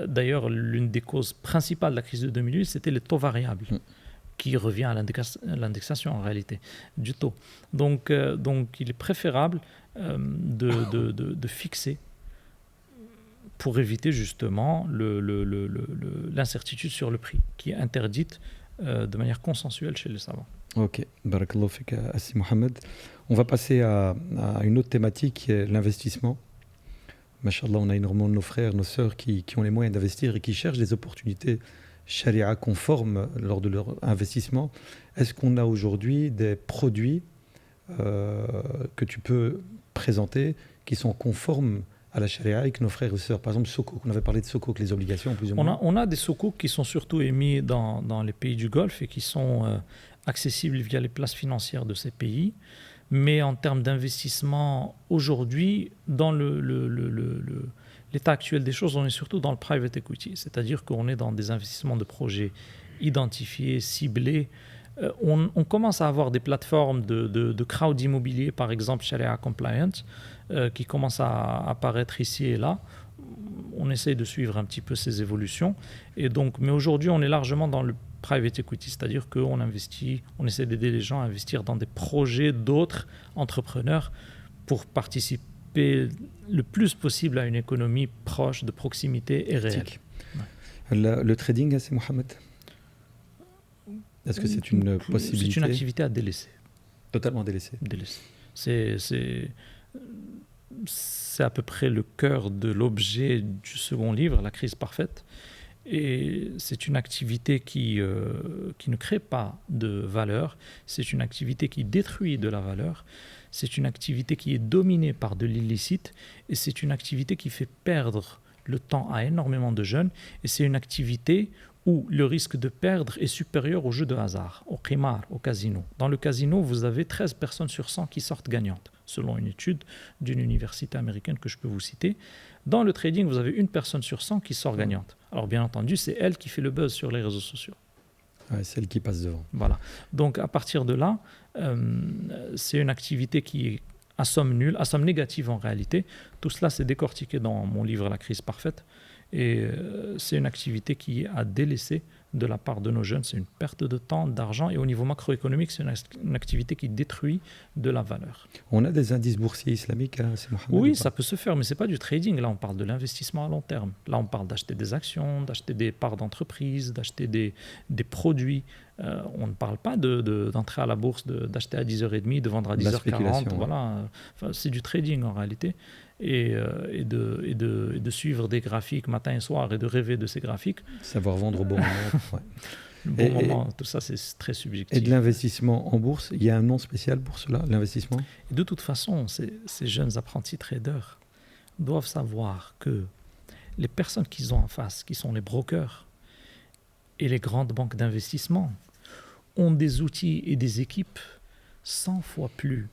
B: D'ailleurs, l'une des causes principales de la crise de 2008, c'était les taux variables, qui revient à l'indexation en réalité du taux. Donc il est préférable de fixer pour éviter justement l'incertitude sur le prix, qui est interdite de manière consensuelle chez les savants.
A: Ok, barakallahu fik, Assi Mohamed. On va passer à une autre thématique qui est l'investissement. Masha'Allah, on a énormément de nos frères, nos sœurs qui ont les moyens d'investir et qui cherchent des opportunités charia conformes lors de leur investissement. Est-ce qu'on a aujourd'hui des produits que tu peux présenter qui sont conformes à la charia avec nos frères et sœurs? Par exemple, Sukuk, on avait parlé de Sukuk, les obligations plus ou moins.
B: On a des Sukuk qui sont surtout émis dans les pays du Golfe et qui sont accessibles via les places financières de ces pays. Mais en termes d'investissement, aujourd'hui, dans l'état actuel des choses, on est surtout dans le private equity, c'est-à-dire qu'on est dans des investissements de projets identifiés, ciblés. On commence à avoir des plateformes de crowd immobilier, par exemple Sharia Compliant, qui commencent à apparaître ici et là. On essaye de suivre un petit peu ces évolutions. Mais aujourd'hui, on est largement dans le private equity, c'est-à-dire qu'on investit, on essaie d'aider les gens à investir dans des projets d'autres entrepreneurs pour participer le plus possible à une économie proche, de proximité et réelle.
A: Le trading, c'est Mohamed? Est-ce que c'est une possibilité?
B: C'est une activité à délaisser.
A: Totalement délaissé.
B: C'est à peu près le cœur de l'objet du second livre, La crise parfaite. Et c'est une activité qui ne crée pas de valeur, c'est une activité qui détruit de la valeur, c'est une activité qui est dominée par de l'illicite et c'est une activité qui fait perdre le temps à énormément de jeunes et c'est une activité où le risque de perdre est supérieur au jeu de hasard, au qimar, au casino. Dans le casino, vous avez 13 personnes sur 100 qui sortent gagnantes, selon une étude d'une université américaine que je peux vous citer. Dans le trading, vous avez une personne sur 100 qui sort gagnante. Alors bien entendu, c'est elle qui fait le buzz sur les réseaux sociaux.
A: Ouais, c'est elle qui passe devant.
B: Voilà. Donc à partir de là, c'est une activité qui est à somme nulle, à somme négative en réalité. Tout cela, c'est décortiqué dans mon livre La crise parfaite. Et c'est une activité qui est à délaisser de la part de nos jeunes. C'est une perte de temps, d'argent. Et au niveau macroéconomique, c'est une activité qui détruit de la valeur.
A: On a des indices boursiers islamiques, hein, c'est Mohamed?
B: Oui, ça peut se faire, mais ce n'est pas du trading. Là, on parle de l'investissement à long terme. Là, on parle d'acheter des actions, d'acheter des parts d'entreprise, d'acheter des produits. On ne parle pas d'entrer à la bourse, d'acheter à 10h30, de vendre à 10h40. Voilà. Enfin, c'est du trading en réalité. Et de suivre des graphiques matin et soir et de rêver de ces graphiques.
A: Savoir vendre au bon moment. Ouais.
B: Le bon moment, tout ça, c'est très subjectif.
A: Et de l'investissement en bourse, il y a un nom spécial pour cela, l'investissement?
B: Et de toute façon, ces jeunes apprentis traders doivent savoir que les personnes qu'ils ont en face, qui sont les brokers et les grandes banques d'investissement, ont des outils et des équipes 100 fois plus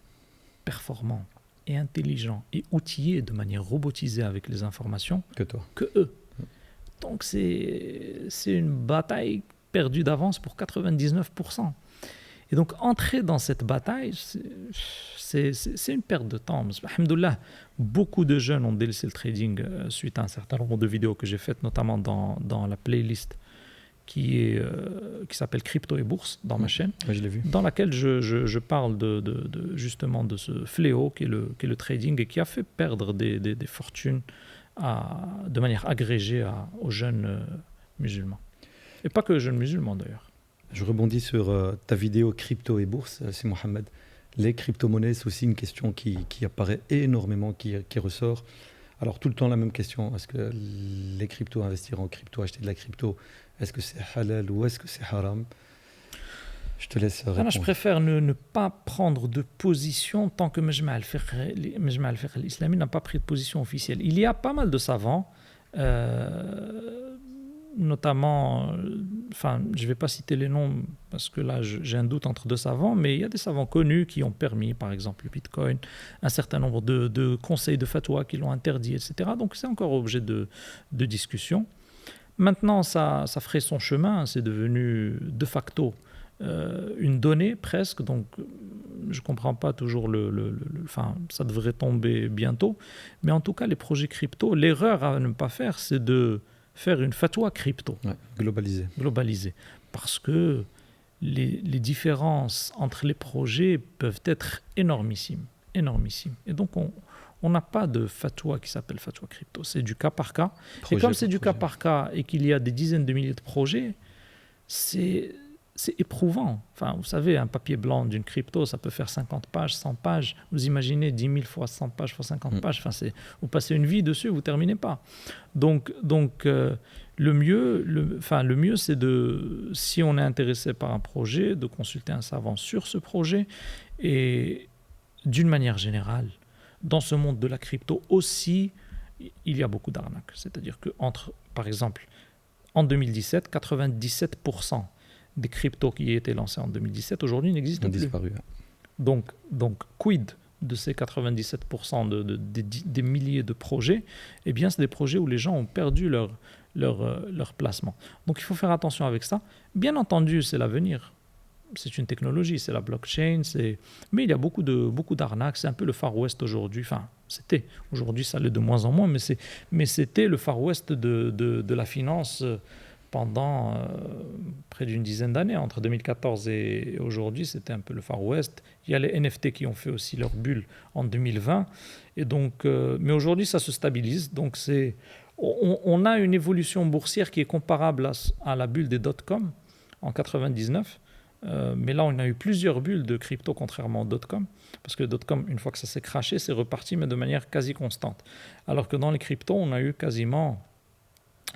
B: performants et intelligents et outillés de manière robotisée avec les informations que eux. Donc c'est une bataille perdue d'avance pour 99%. Et donc entrer dans cette bataille, c'est une perte de temps. Alhamdoulilah, beaucoup de jeunes ont délaissé le trading suite à un certain nombre de vidéos que j'ai faites, notamment dans la playlist qui s'appelle Crypto et Bourse dans ma chaîne,
A: ouais, je l'ai vu.
B: Dans laquelle je parle justement de ce fléau qui est le trading et qui a fait perdre des fortunes de manière agrégée aux jeunes musulmans. Et pas que jeunes musulmans d'ailleurs.
A: Je rebondis sur ta vidéo Crypto et Bourse, c'est Mohamed. Les crypto-monnaies, c'est aussi une question qui apparaît énormément, qui ressort. Alors tout le temps la même question, est-ce que les cryptos, investir en crypto, acheter de la crypto, est-ce que c'est halal ou est-ce que c'est haram? Je te laisse répondre.
B: Je préfère ne pas prendre de position tant que Majma' al-Fiqh al-Islami n'a pas pris de position officielle. Il y a pas mal de savants, notamment, je ne vais pas citer les noms parce que là j'ai un doute entre deux savants, mais il y a des savants connus qui ont permis, par exemple le Bitcoin, un certain nombre de conseils de fatwa qui l'ont interdit, etc. Donc c'est encore objet de discussion. Maintenant, ça ferait son chemin, c'est devenu de facto une donnée presque, donc je ne comprends pas toujours ça devrait tomber bientôt, mais en tout cas les projets crypto, l'erreur à ne pas faire, c'est de faire une fatwa crypto.
A: Ouais, globalisée.
B: Parce que les différences entre les projets peuvent être énormissimes. Et donc on n'a pas de fatwa qui s'appelle fatwa crypto, c'est du cas par cas. Et comme c'est du cas par cas et qu'il y a des dizaines de milliers de projets, c'est éprouvant. Enfin, vous savez, un papier blanc d'une crypto, ça peut faire 50 pages, 100 pages. Vous imaginez 10 000 fois 100 pages fois 50 pages. Enfin, vous passez une vie dessus, vous ne terminez pas. Donc le mieux, c'est si on est intéressé par un projet, de consulter un savant sur ce projet. Et d'une manière générale, dans ce monde de la crypto aussi, il y a beaucoup d'arnaques. C'est-à-dire que par exemple, en 2017, 97% des cryptos qui étaient lancés en 2017, aujourd'hui n'existent plus.
A: Disparu.
B: Donc, quid de ces 97% des milliers de projets? Eh bien, c'est des projets où les gens ont perdu leur placement. Donc, il faut faire attention avec ça. Bien entendu, c'est l'avenir. C'est une technologie, c'est la blockchain, mais il y a beaucoup d'arnaques. C'est un peu le Far West aujourd'hui. Enfin, c'était. Aujourd'hui, ça l'est de moins en moins, mais c'était le Far West de la finance pendant près d'une dizaine d'années. Entre 2014 et aujourd'hui, c'était un peu le Far West. Il y a les NFT qui ont fait aussi leur bulle en 2020. Et donc, mais aujourd'hui, ça se stabilise. Donc, on a une évolution boursière qui est comparable à la bulle des dot-com en 99. Mais là, on a eu plusieurs bulles de crypto, contrairement au dot-com. Parce que le dot-com, une fois que ça s'est crashé, c'est reparti, mais de manière quasi constante. Alors que dans les cryptos, on a eu quasiment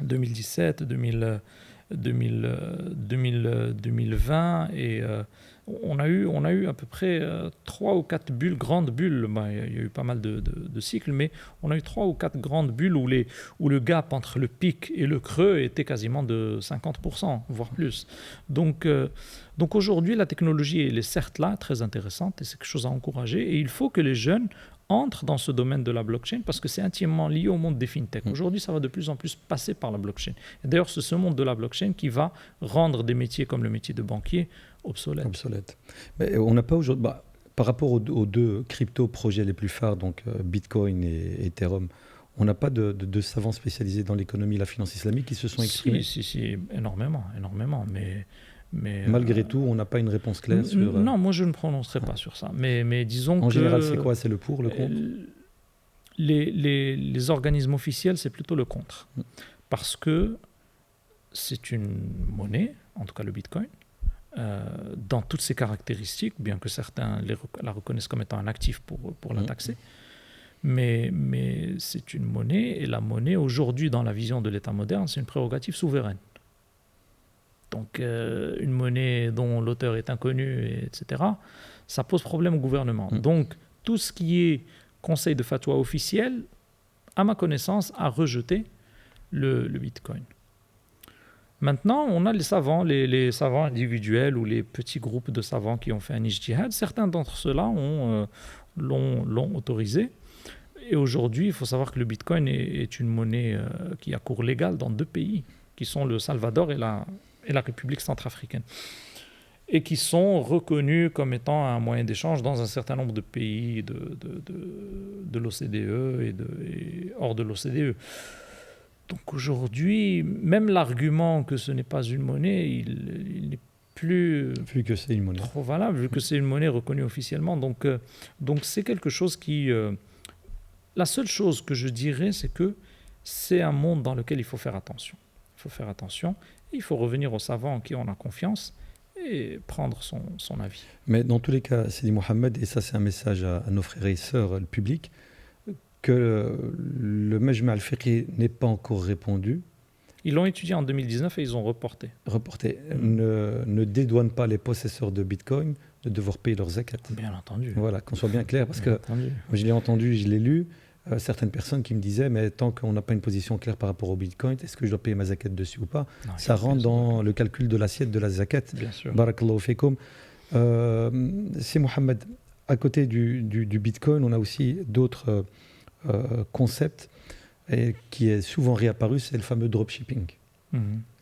B: 2017, 2020 et on a eu à peu près 3 ou 4 bulles, grandes bulles. Il y a eu pas mal de cycles, mais on a eu 3 ou 4 grandes bulles où le gap entre le pic et le creux était quasiment de 50%, voire plus. Donc aujourd'hui, la technologie elle est certes là, très intéressante, et c'est quelque chose à encourager. Et il faut que les jeunes entrent dans ce domaine de la blockchain parce que c'est intimement lié au monde des fintech. Aujourd'hui, ça va de plus en plus passer par la blockchain. Et d'ailleurs, c'est ce monde de la blockchain qui va rendre des métiers comme le métier de banquier obsolètes.
A: Mais on n'a pas aujourd'hui, par rapport aux deux crypto-projets les plus phares, donc Bitcoin et Ethereum, on n'a pas de savants spécialisés dans l'économie et la finance islamique qui se sont exprimés.
B: Si, énormément. Mais
A: malgré tout, on n'a pas une réponse claire sur...
B: Non, moi je ne prononcerai pas sur ça. Mais disons que...
A: En général, c'est quoi? C'est le pour, le contre?
B: Les organismes officiels, c'est plutôt le contre. Parce que c'est une monnaie, en tout cas le Bitcoin, dans toutes ses caractéristiques, bien que certains la reconnaissent comme étant un actif pour la taxer. Mais c'est une monnaie, et la monnaie, aujourd'hui, dans la vision de l'État moderne, c'est une prérogative souveraine. Donc, une monnaie dont l'auteur est inconnu, etc., ça pose problème au gouvernement. Donc, tout ce qui est conseil de fatwa officiel, à ma connaissance, a rejeté le Bitcoin. Maintenant, on a les savants, les savants individuels ou les petits groupes de savants qui ont fait un ijtihad. Certains d'entre ceux-là l'ont autorisé. Et aujourd'hui, il faut savoir que le Bitcoin est une monnaie qui a cours légal dans 2 pays, qui sont le Salvador et la République centrafricaine, et qui sont reconnus comme étant un moyen d'échange dans un certain nombre de pays de l'OCDE et hors de l'OCDE. Donc aujourd'hui, même l'argument que ce n'est pas une monnaie, il n'est plus
A: que c'est une monnaie.
B: Trop valable, vu que c'est une monnaie reconnue officiellement. Donc c'est quelque chose qui... la seule chose que je dirais, c'est que c'est un monde dans lequel il faut faire attention. Il faut faire attention. Il faut revenir aux savants en qui on a confiance et prendre son avis.
A: Mais dans tous les cas, Sidi Mohamed, et ça c'est un message à nos frères et sœurs, le public, que le Majma' al-Fiqhi n'est pas encore répondu.
B: Ils l'ont étudié en 2019 et ils ont reporté.
A: Ne dédouane pas les possesseurs de Bitcoin de devoir payer leurs zakat.
B: Bien entendu.
A: Voilà, qu'on soit bien clair, parce que je l'ai entendu, je l'ai lu, certaines personnes qui me disaient, mais tant qu'on n'a pas une position claire par rapport au Bitcoin, est-ce que je dois payer ma zakat dessus ou pas? Non, ça rentre dans le calcul de l'assiette de la zakat.
B: Bien sûr.
A: Barakallahu fikoum. C'est Mohamed, à côté du Bitcoin, on a aussi d'autres concepts qui est souvent réapparu, c'est le fameux dropshipping.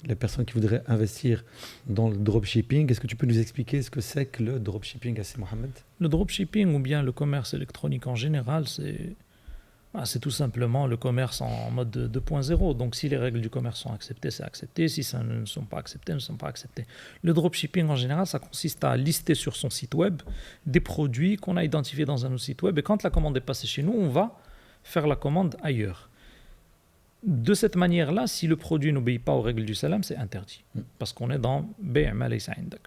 A: Les personnes qui voudraient investir dans le dropshipping, est-ce que tu peux nous expliquer ce que c'est que le dropshipping, Assez Mohamed?
B: Le dropshipping ou bien le commerce électronique en général, c'est tout simplement le commerce en mode 2.0. Donc si les règles du commerce sont acceptées, c'est accepté. Si ça ne sont pas acceptées, ne sont pas acceptées. Le dropshipping en général, ça consiste à lister sur son site web des produits qu'on a identifiés dans un autre site web. Et quand la commande est passée chez nous, on va faire la commande ailleurs. De cette manière-là, si le produit n'obéit pas aux règles du salam, c'est interdit. Parce qu'on est dans bay' ma laysa indak.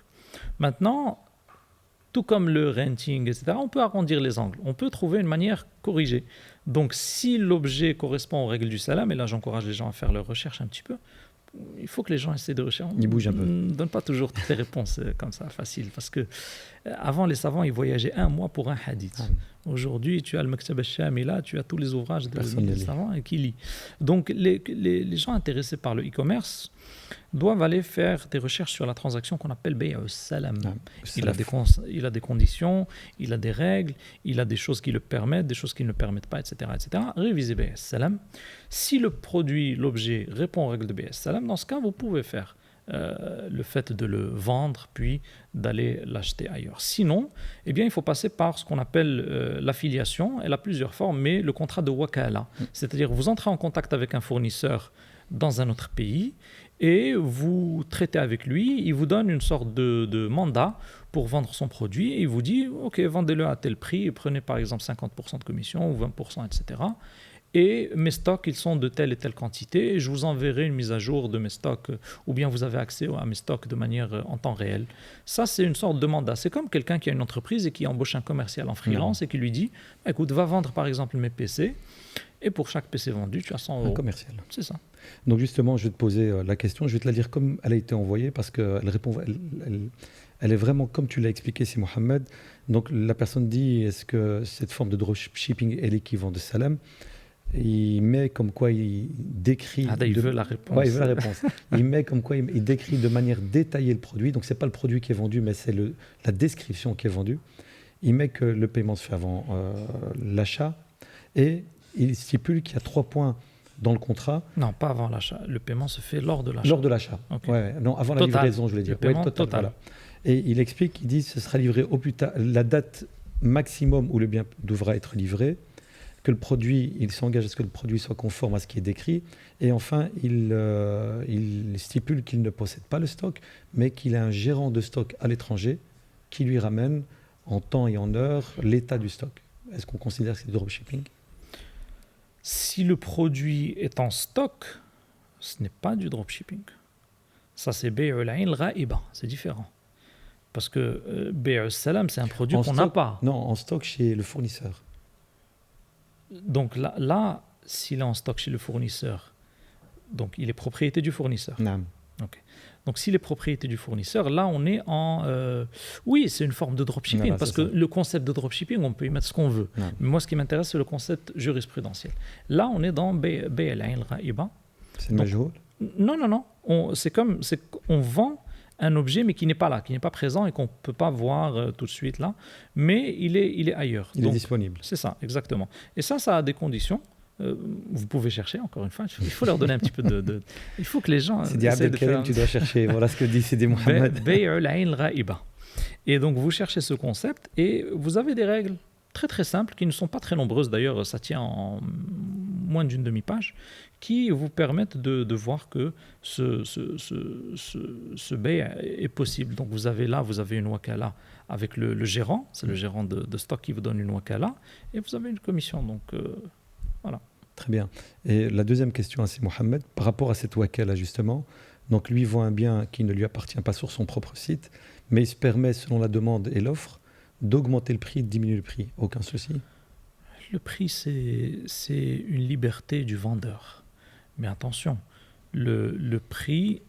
B: Maintenant, tout comme le renting, etc., on peut arrondir les angles. On peut trouver une manière corrigée. Donc, si l'objet correspond aux règles du salam, et là j'encourage les gens à faire leurs recherches un petit peu, il faut que les gens essaient de rechercher.
A: Ils bougent un peu.
B: On ne donne pas toujours toutes les réponses comme ça, faciles. Parce que avant, les savants, ils voyageaient 1 mois pour un hadith. Aujourd'hui, tu as le Maktab al-Shamila, tu as tous les ouvrages des savants qui lisent. Donc, les gens intéressés par le e-commerce doivent aller faire des recherches sur la transaction qu'on appelle bay' salam. Il a des conditions, il a des règles, il a des choses qui le permettent, des choses qui ne le permettent pas, etc. Révisez bay' salam. Si le produit, l'objet répond aux règles de bay' salam, dans ce cas, vous pouvez faire le fait de le vendre puis d'aller l'acheter ailleurs. Sinon, eh bien, il faut passer par ce qu'on appelle l'affiliation. Elle a plusieurs formes, mais le contrat de wakala, c'est-à-dire vous entrez en contact avec un fournisseur dans un autre pays et vous traitez avec lui, il vous donne une sorte de mandat pour vendre son produit et il vous dit « Ok, vendez-le à tel prix et prenez par exemple 50% de commission ou 20%, etc. » et mes stocks, ils sont de telle et telle quantité, et je vous enverrai une mise à jour de mes stocks, ou bien vous avez accès à mes stocks de manière en temps réel. Ça, c'est une sorte de mandat. C'est comme quelqu'un qui a une entreprise et qui embauche un commercial en freelance et qui lui dit, écoute, va vendre par exemple mes PC, et pour chaque PC vendu, tu as 100 €.
A: Un commercial.
B: C'est ça.
A: Donc justement, je vais te poser la question, je vais te la dire comme elle a été envoyée, parce qu'elle répond, elle est vraiment comme tu l'as expliqué, c'est Mohamed. Donc la personne dit, est-ce que cette forme de dropshipping est l'équivalent de Salam? Il met comme quoi il décrit...
B: il veut la réponse.
A: Ouais, il veut la réponse. Il met comme quoi il décrit de manière détaillée le produit. Donc, ce n'est pas le produit qui est vendu, mais c'est la description qui est vendue. Il met que le paiement se fait avant l'achat. Et il stipule qu'il y a 3 points dans le contrat.
B: Non, pas avant l'achat. Le paiement se fait lors de l'achat.
A: Lors de l'achat.
B: Okay.
A: Ouais, non, avant la livraison, je voulais dire.
B: Le paiement total.
A: Voilà. Et il explique, il dit que ce sera livré au plus tard, la date maximum où le bien devra être livré, que le produit, il s'engage à ce que le produit soit conforme à ce qui est décrit. Et enfin, il stipule qu'il ne possède pas le stock, mais qu'il a un gérant de stock à l'étranger qui lui ramène en temps et en heure l'état du stock. Est-ce qu'on considère que c'est du dropshipping?
B: Si le produit est en stock, ce n'est pas du dropshipping. Ça, c'est Bay'ul Ayn al-Ghaiba, c'est différent. Parce que Bay'ul Salam, c'est un produit qu'on n'a pas.
A: Non, en stock chez le fournisseur.
B: Donc là, s'il est en stock chez le fournisseur, donc il est propriété du fournisseur.
A: Non.
B: Okay. Donc s'il est propriété du fournisseur, là on est en... oui, c'est une forme de dropshipping,
A: voilà,
B: parce que le concept de dropshipping, on peut y mettre ce qu'on veut.
A: Non.
B: Mais moi, ce qui m'intéresse, c'est le concept jurisprudentiel. Là, on est dans Bay'ul Ayn al-Ghaiba.
A: C'est le majhoul?
B: Non. On vend un objet, mais qui n'est pas là, qui n'est pas présent et qu'on ne peut pas voir tout de suite là, mais il est ailleurs.
A: Il est disponible.
B: C'est ça, exactement. Et ça a des conditions. Vous pouvez chercher, encore une fois, il faut leur donner un petit peu de... Il faut que les gens...
A: C'est Abdelkarim, tu dois chercher. Voilà ce que dit Sidi Mohamed.
B: Bay'ul Ayn al-Ghaiba. Et donc, vous cherchez ce concept et vous avez des règles très très simples, qui ne sont pas très nombreuses d'ailleurs, ça tient en moins d'une demi-page, qui vous permettent de voir que ce bay est possible. Donc vous avez une wakala avec le gérant, c'est le gérant de stock qui vous donne une wakala, et vous avez une commission. Donc voilà.
A: Très bien. Et la deuxième question, c'est Mohamed, par rapport à cette wakala justement, donc lui vend un bien qui ne lui appartient pas sur son propre site, mais il se permet, selon la demande et l'offre, d'augmenter le prix, de diminuer le prix. Aucun souci?
B: Le prix, c'est une liberté du vendeur. Mais attention, le prix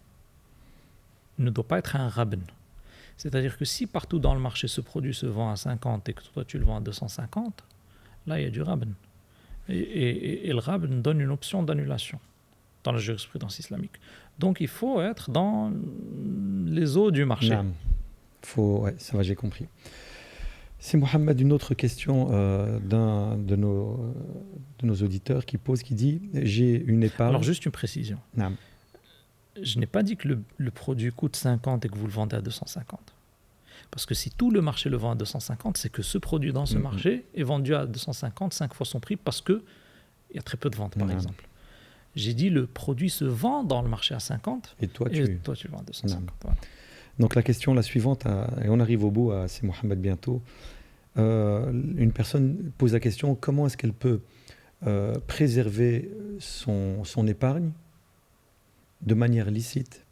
B: ne doit pas être un rabn. C'est-à-dire que si partout dans le marché ce produit se vend à 50 et que toi tu le vends à 250, là il y a du rabn. Et le rabn donne une option d'annulation dans la jurisprudence islamique. Donc il faut être dans les eaux du marché.
A: Ouais, ça va, j'ai compris. C'est Mohamed, une autre question d'un de nos auditeurs qui dit « J'ai une épargne... »
B: Alors juste une précision.
A: Naam.
B: Je n'ai pas dit que le produit coûte 50 et que vous le vendez à 250. Parce que si tout le marché le vend à 250, c'est que ce produit dans ce marché est vendu à 250, 5 fois son prix, parce qu'il y a très peu de ventes, par exemple. J'ai dit le produit se vend dans le marché à 50 et toi tu le vends à 250. Voilà.
A: Donc la question, la suivante, et on arrive au bout, c'est Mohamed bientôt. Une personne pose la question, comment est-ce qu'elle peut préserver son épargne de manière licite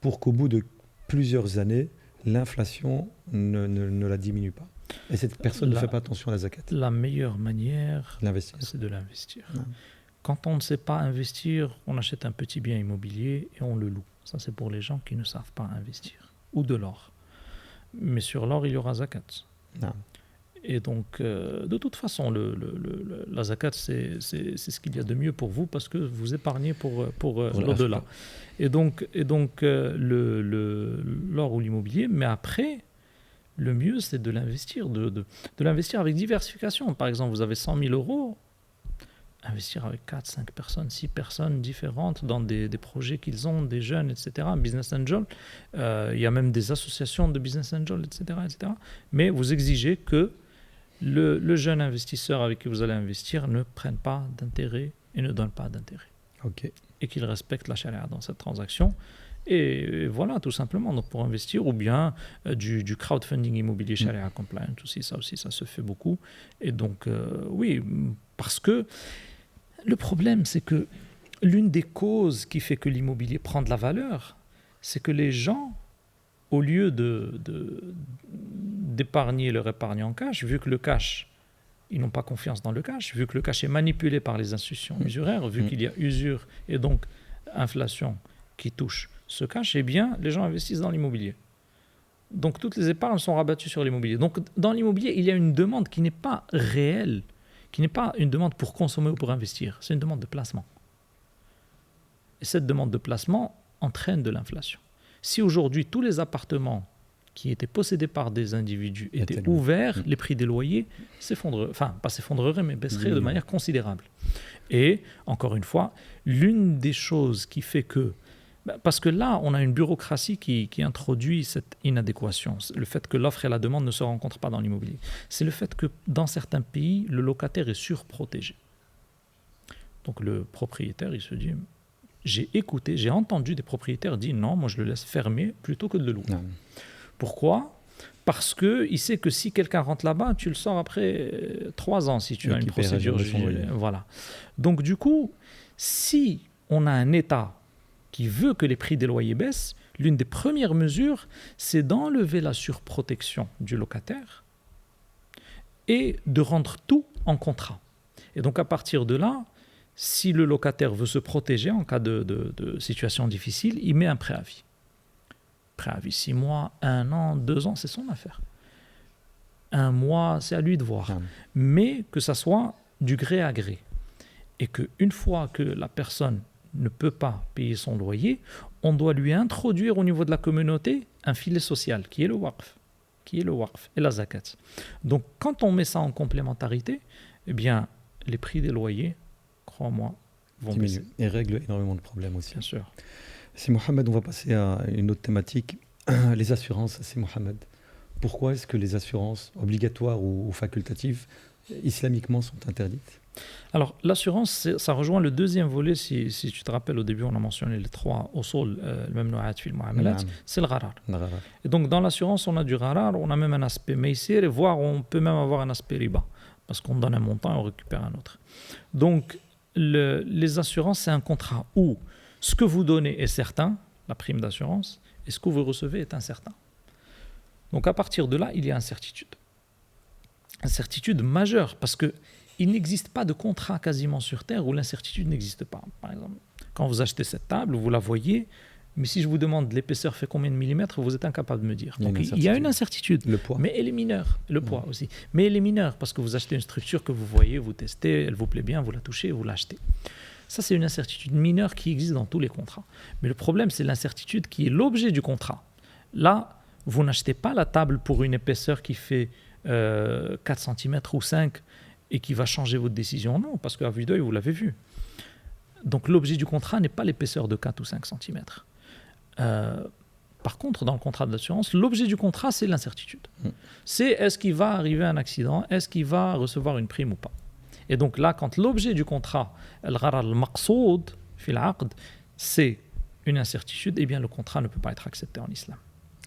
A: pour qu'au bout de plusieurs années, l'inflation ne la diminue pas? Et cette personne ne fait pas attention à la zakat.
B: La meilleure manière, c'est de l'investir. Quand on ne sait pas investir, on achète un petit bien immobilier et on le loue. Ça, c'est pour les gens qui ne savent pas investir. Ou de l'or. Mais sur l'or, il y aura zakat.
A: Non.
B: Et donc, de toute façon, la zakat, c'est ce qu'il y a de mieux pour vous parce que vous épargnez pour l'au-delà. Et donc l'or ou l'immobilier, mais après, le mieux, c'est de l'investir, de l'investir avec diversification. Par exemple, vous avez 100 000 €, investir avec 4, 5 personnes, 6 personnes différentes dans des projets qu'ils ont, des jeunes, etc. Business Angel, il y a même des associations de Business Angel, etc. Mais vous exigez que le jeune investisseur avec qui vous allez investir ne prenne pas d'intérêt et ne donne pas d'intérêt.
A: Okay.
B: Et qu'il respecte la charia dans cette transaction. Et voilà, tout simplement, donc pour investir, ou bien du crowdfunding immobilier charia compliant, ça se fait beaucoup. Et donc, oui, parce que Le problème, c'est que l'une des causes qui fait que l'immobilier prend de la valeur, c'est que les gens, au lieu d'épargner leur épargne en cash, vu que le cash, ils n'ont pas confiance dans le cash, vu que le cash est manipulé par les institutions usuraires, vu qu'il y a usure et donc inflation qui touche ce cash, eh bien, les gens investissent dans l'immobilier. Donc, toutes les épargnes sont rabattues sur l'immobilier. Donc, dans l'immobilier, il y a une demande qui n'est pas réelle, qui n'est pas une demande pour consommer ou pour investir, c'est une demande de placement. Et cette demande de placement entraîne de l'inflation. Si aujourd'hui, tous les appartements qui étaient possédés par des individus étaient ouverts, les prix des loyers s'effondreraient, enfin, pas s'effondreraient, mais baisseraient de manière considérable. Et, encore une fois, l'une des choses qui fait que... Parce que là, on a une bureaucratie qui introduit cette inadéquation. Le fait que l'offre et la demande ne se rencontrent pas dans l'immobilier. C'est le fait que, dans certains pays, le locataire est surprotégé. Donc, le propriétaire, il se dit... J'ai entendu des propriétaires dire non, moi je le laisse fermer plutôt que de le louer. Non. Pourquoi ? Parce qu'il sait que si quelqu'un rentre là-bas, tu le sors après 3 ans si tu as une procédure. Voilà. Donc du coup, si on a un État qui veut que les prix des loyers baissent, l'une des premières mesures, c'est d'enlever la surprotection du locataire et de rendre tout en contrat. Et donc à partir de là, si le locataire veut se protéger en cas de situation difficile, il met un préavis. Préavis 6 mois, 1 an, 2 ans, c'est son affaire. 1 mois, c'est à lui de voir. Mais que ça soit du gré à gré. Et qu'une fois que la personne ne peut pas payer son loyer, on doit lui introduire au niveau de la communauté un filet social, qui est le waqf et la zakat. Donc quand on met ça en complémentarité, eh bien, les prix des loyers, crois-moi, vont baisser.
A: Et règle énormément de problèmes aussi.
B: Bien sûr.
A: C'est Mohamed, on va passer à une autre thématique. Les assurances, c'est Mohamed. Pourquoi est-ce que les assurances obligatoires ou facultatives, islamiquement, sont interdites ?
B: Alors, l'assurance, ça rejoint le deuxième volet. Si tu te rappelles, au début, on a mentionné les 3 usul, le mamnou'at fil mu'amalat, c'est le gharar. Et donc, dans l'assurance, on a du gharar, on a même un aspect maysir, et voire on peut même avoir un aspect riba, parce qu'on donne un montant et on récupère un autre. Donc, les assurances, c'est un contrat où ce que vous donnez est certain, la prime d'assurance, et ce que vous recevez est incertain. Donc à partir de là, il y a incertitude. Incertitude majeure, parce qu'il n'existe pas de contrat quasiment sur Terre où l'incertitude n'existe pas. Par exemple, quand vous achetez cette table, vous la voyez, mais si je vous demande l'épaisseur fait combien de millimètres, vous êtes incapable de me dire. Donc il y a une incertitude.
A: Le poids.
B: Mais elle est mineure. Le poids aussi. Mais elle est mineure parce que vous achetez une structure que vous voyez, vous testez, elle vous plaît bien, vous la touchez, vous l'achetez. Ça, c'est une incertitude mineure qui existe dans tous les contrats. Mais le problème, c'est l'incertitude qui est l'objet du contrat. Là, vous n'achetez pas la table pour une épaisseur qui fait 4 cm ou 5 et qui va changer votre décision. Non, parce qu'à vue d'œil, vous l'avez vu. Donc l'objet du contrat n'est pas l'épaisseur de 4 ou 5 cm. Par contre, dans le contrat de l'assurance, l'objet du contrat, c'est l'incertitude. C'est est-ce qu'il va arriver un accident, est-ce qu'il va recevoir une prime ou pas. Et donc là, quand l'objet du contrat, al-gharar al-maqsoud, fil aqd, c'est une incertitude, eh bien le contrat ne peut pas être accepté en islam.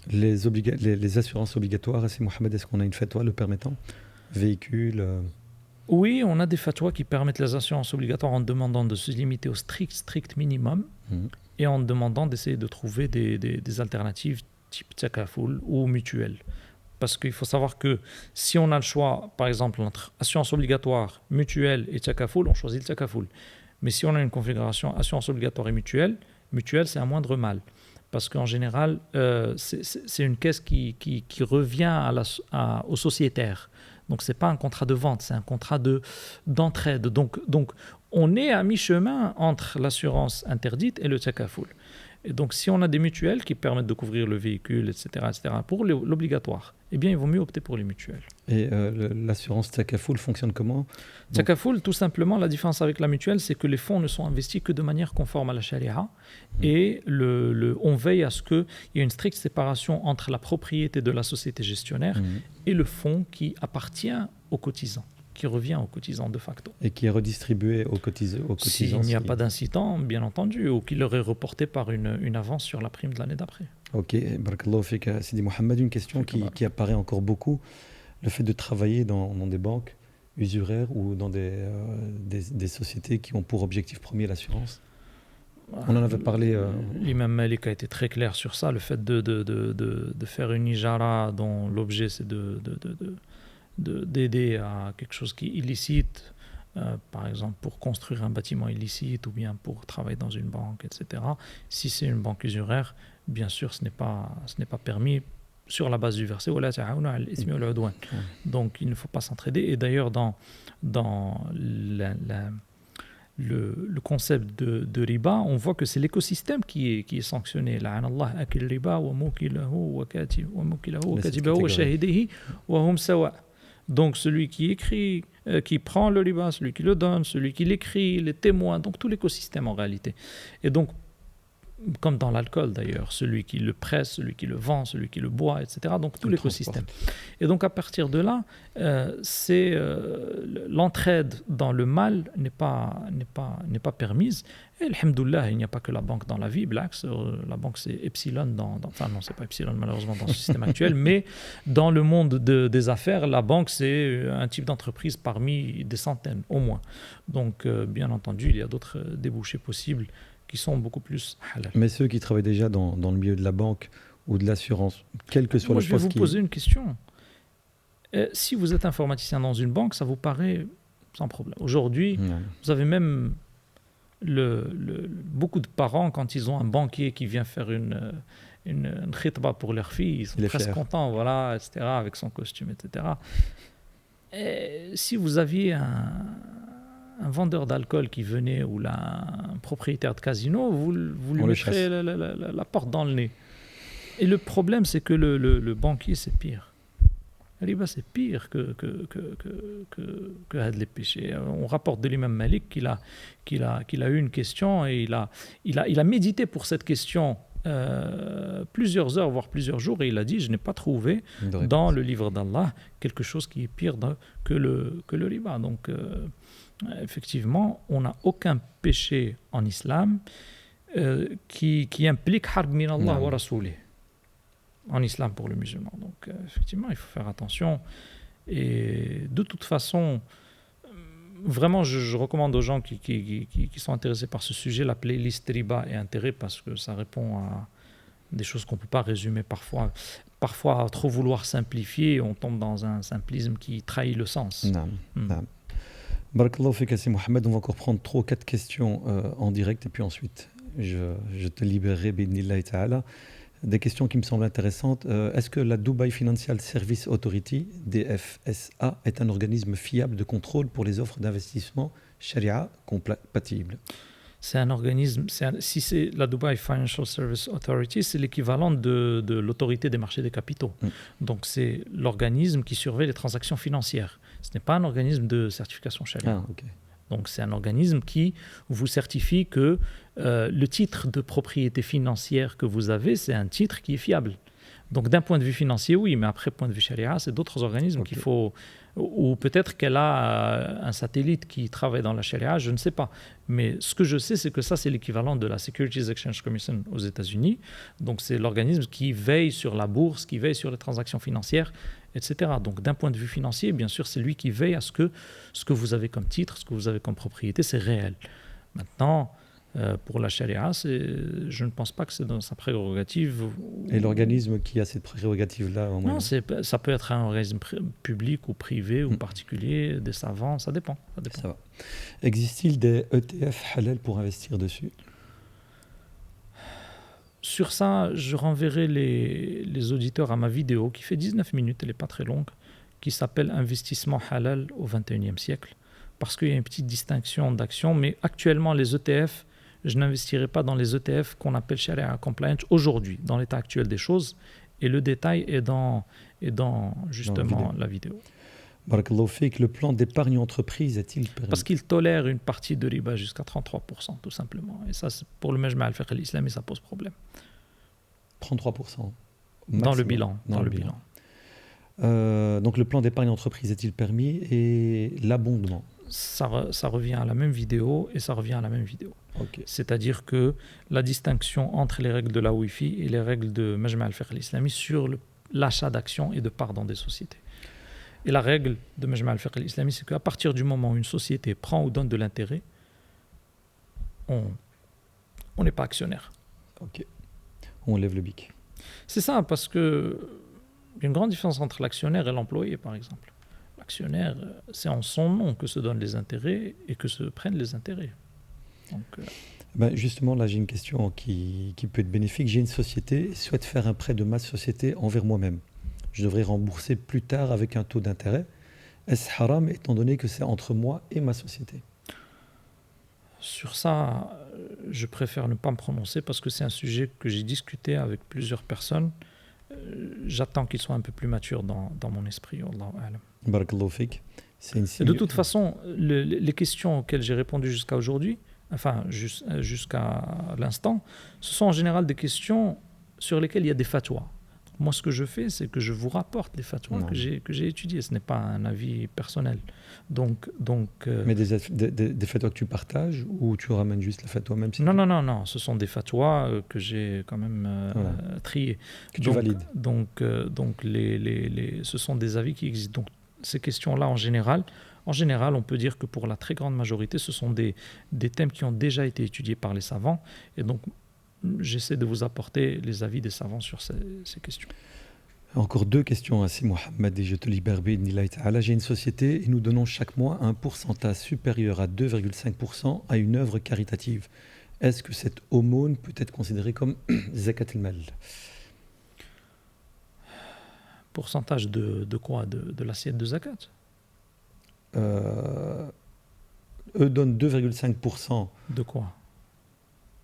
A: Les assurances obligatoires, c'est Mohamed, est-ce qu'on a une fatwa le permettant ? Véhicule
B: Oui, on a des fatwas qui permettent les assurances obligatoires en demandant de se limiter au strict minimum et en demandant d'essayer de trouver des alternatives type takaful ou mutuelle. Parce qu'il faut savoir que si on a le choix, par exemple, entre assurance obligatoire, mutuelle et takaful, on choisit le takaful. Mais si on a une configuration assurance obligatoire et mutuelle, c'est un moindre mal. Parce qu'en général, c'est une caisse qui revient au sociétaire. Donc, ce n'est pas un contrat de vente, c'est un contrat d'entraide. Donc, on est à mi-chemin entre l'assurance interdite et le takaful. Et donc, si on a des mutuelles qui permettent de couvrir le véhicule, etc., pour l'obligatoire, eh bien, il vaut mieux opter pour les mutuelles.
A: Et l'assurance takaful fonctionne comment ?
B: Takaful, tout simplement, la différence avec la mutuelle, c'est que les fonds ne sont investis que de manière conforme à la charia et on veille à ce qu'il y ait une stricte séparation entre la propriété de la société gestionnaire et le fonds qui appartient aux cotisants, qui revient aux cotisants de facto.
A: Et qui est redistribué aux cotisants.
B: S'il n'y a pas d'incitant, bien entendu, ou qu'il leur est reporté par une avance sur la prime de l'année d'après.
A: Ok, barakallahu fik Sidi Mohamed, une question qui apparaît encore beaucoup, le fait de travailler dans des banques usuraires ou dans des sociétés qui ont pour objectif premier l'assurance? On en avait parlé.
B: L'imam Malik a été très clair sur ça, le fait de faire une ijara dont l'objet c'est d'aider à quelque chose qui est illicite, par exemple pour construire un bâtiment illicite ou bien pour travailler dans une banque, etc. Si c'est une banque usuraire, bien sûr ce n'est pas permis sur la base du verset. Donc il ne faut pas s'entraider. Et d'ailleurs dans le concept de riba, on voit que c'est l'écosystème qui est sanctionné. Donc celui qui écrit, qui prend le riba, celui qui le donne, celui qui l'écrit, les témoins, donc tout l'écosystème en réalité. Et donc, comme dans l'alcool d'ailleurs, celui qui le presse, celui qui le vend, celui qui le boit, etc. Donc tout l'écosystème. Et donc à partir de là, l'entraide dans le mal n'est pas permise. Et alhamdoulilah, il n'y a pas que la banque dans la vie, la banque c'est Epsilon enfin non, c'est pas Epsilon malheureusement dans ce système actuel, mais dans le monde des affaires, la banque c'est un type d'entreprise parmi des centaines au moins. Donc bien entendu, il y a d'autres débouchés possibles qui sont beaucoup plus halal.
A: Mais ceux qui travaillent déjà dans le milieu de la banque ou de l'assurance, quel que soit le poste.
B: Je vais vous poser une question. Si vous êtes informaticien dans une banque, ça vous paraît sans problème. Aujourd'hui, vous avez même beaucoup de parents, quand ils ont un banquier qui vient faire une khitba pour leur fille, ils sont presque contents, voilà, etc., avec son costume, etc. Et si vous aviez un vendeur d'alcool qui venait ou un propriétaire de casino, vous lui mettrez la porte dans le nez. Et le problème, c'est que le banquier, c'est pire. Riba, c'est pire que les péchés. On rapporte de l'imam Malik qu'il a eu une question et il a médité pour cette question plusieurs heures, voire plusieurs jours, et il a dit, je n'ai pas trouvé dans le livre d'Allah quelque chose qui est pire que le riba. Donc, effectivement, on n'a aucun péché en islam qui implique harb min Allah wa rasoulih en islam pour le musulman. Donc, effectivement, il faut faire attention. Et de toute façon, vraiment, je recommande aux gens qui sont intéressés par ce sujet, la playlist Riba et Intérêt, parce que ça répond à des choses qu'on ne peut pas résumer parfois. Parfois, à trop vouloir simplifier, on tombe dans un simplisme qui trahit le sens.
A: Barakallahu fik, Mohamed. On va encore prendre 3 ou 4 questions en direct et puis ensuite je te libérerai bidnillahi ta'ala. Des questions qui me semblent intéressantes. Est-ce que la Dubai Financial Service Authority, DFSA, est un organisme fiable de contrôle pour les offres d'investissement Sharia compatibles?
B: C'est un organisme, si c'est la Dubai Financial Service Authority, c'est l'équivalent de l'autorité des marchés des capitaux. Donc c'est l'organisme qui surveille les transactions financières. Ce n'est pas un organisme de certification Sharia. Donc c'est un organisme qui vous certifie que le titre de propriété financière que vous avez, c'est un titre qui est fiable. Donc d'un point de vue financier, oui, mais après, point de vue Sharia, c'est d'autres organismes qu'il faut... Ou peut-être qu'elle a un satellite qui travaille dans la Sharia, je ne sais pas. Mais ce que je sais, c'est que ça, c'est l'équivalent de la Securities Exchange Commission aux États-Unis. Donc c'est l'organisme qui veille sur la bourse, qui veille sur les transactions financières, etc. Donc d'un point de vue financier, bien sûr, c'est lui qui veille à ce que vous avez comme titre, ce que vous avez comme propriété, c'est réel. Maintenant... pour la Sharia, je ne pense pas que c'est dans sa prérogative.
A: Et l'organisme qui a cette prérogative-là
B: Non, ça peut être un organisme public ou privé ou particulier, des savants, ça dépend.
A: Ça va. Existe-t-il des ETF halal pour investir dessus?
B: Sur ça, je renverrai les auditeurs à ma vidéo qui fait 19 minutes, elle n'est pas très longue, qui s'appelle Investissement halal au XXIe siècle. Parce qu'il y a une petite distinction d'action, mais actuellement, les ETF, je n'investirai pas dans les ETF qu'on appelle Sharia Compliant aujourd'hui, dans l'état actuel des choses. Et le détail est dans justement la vidéo.
A: Barakallahu fik, le plan d'épargne entreprise est-il permis?
B: Parce qu'il tolère une partie de riba jusqu'à 33%, tout simplement. Et ça, pour le Majma' al-Fiqh al-Islami, ça pose problème.
A: 33%
B: dans le bilan. Dans le bilan.
A: Donc le plan d'épargne entreprise est-il permis et l'abondement?
B: Ça revient à la même vidéo et ça revient à la même vidéo. C'est-à-dire que la distinction entre les règles de la Wi-Fi et les règles de Majma' al-Fiqh al-Islami sur l'achat d'actions et de parts dans des sociétés. Et la règle de Majma' al-Fiqh al-Islami, c'est qu'à partir du moment où une société prend ou donne de l'intérêt, on n'est pas actionnaire.
A: Ok. On lève le bic.
B: C'est ça, parce que il y a une grande différence entre l'actionnaire et l'employé, par exemple. L'actionnaire, c'est en son nom que se donnent les intérêts et que se prennent les intérêts. Donc,
A: justement, là, j'ai une question qui peut être bénéfique. J'ai une société, souhaite faire un prêt de ma société envers moi-même. Je devrais rembourser plus tard avec un taux d'intérêt. Est-ce haram, étant donné que c'est entre moi et ma société?
B: Sur ça, je préfère ne pas me prononcer parce que c'est un sujet que j'ai discuté avec plusieurs personnes. J'attends qu'ils soient un peu plus matures dans mon esprit. Wallahu a'lam.
A: Barakallahu fik.
B: Et de toute façon, les questions auxquelles j'ai répondu jusqu'à aujourd'hui, enfin jusqu'à l'instant, ce sont en général des questions sur lesquelles il y a des fatwas. Moi, ce que je fais, c'est que je vous rapporte les fatwas que j'ai étudiés. Ce n'est pas un avis personnel.
A: Mais des fatwas que tu partages ou tu ramènes juste la fatwa même si
B: Non. Ce sont des fatwas que j'ai quand même triés.
A: Que tu valides.
B: Donc, ce sont des avis qui existent. Donc, ces questions-là, en général, on peut dire que pour la très grande majorité, ce sont des thèmes qui ont déjà été étudiés par les savants. Et donc, j'essaie de vous apporter les avis des savants sur ces questions.
A: Encore deux questions, Si Mohamed, et je te libère. J'ai une société et nous donnons chaque mois un pourcentage supérieur à 2,5% à une œuvre caritative. Est-ce que cette aumône peut être considérée comme zakat al-mal?
B: Pourcentage de quoi? De l'assiette de zakat?
A: Eux donnent 2,5%.
B: De quoi?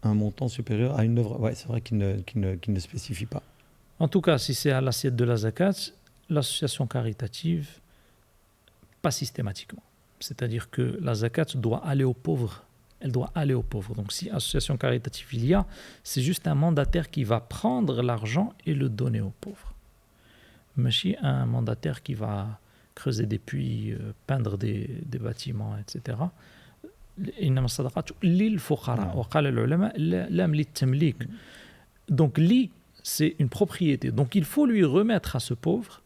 A: Un montant supérieur à une œuvre. Ouais, c'est vrai qu'ils ne spécifient pas.
B: En tout cas, si c'est à l'assiette de la zakat, l'association caritative, pas systématiquement. C'est-à-dire que la zakat doit aller aux pauvres. Elle doit aller aux pauvres. Donc si association caritative il y a, c'est juste un mandataire qui va prendre l'argent et le donner aux pauvres. Mais si un mandataire qui va creuser des puits, peindre des bâtiments, etc., donc c'est une propriété. Donc il faut lui remettre à ce pauvre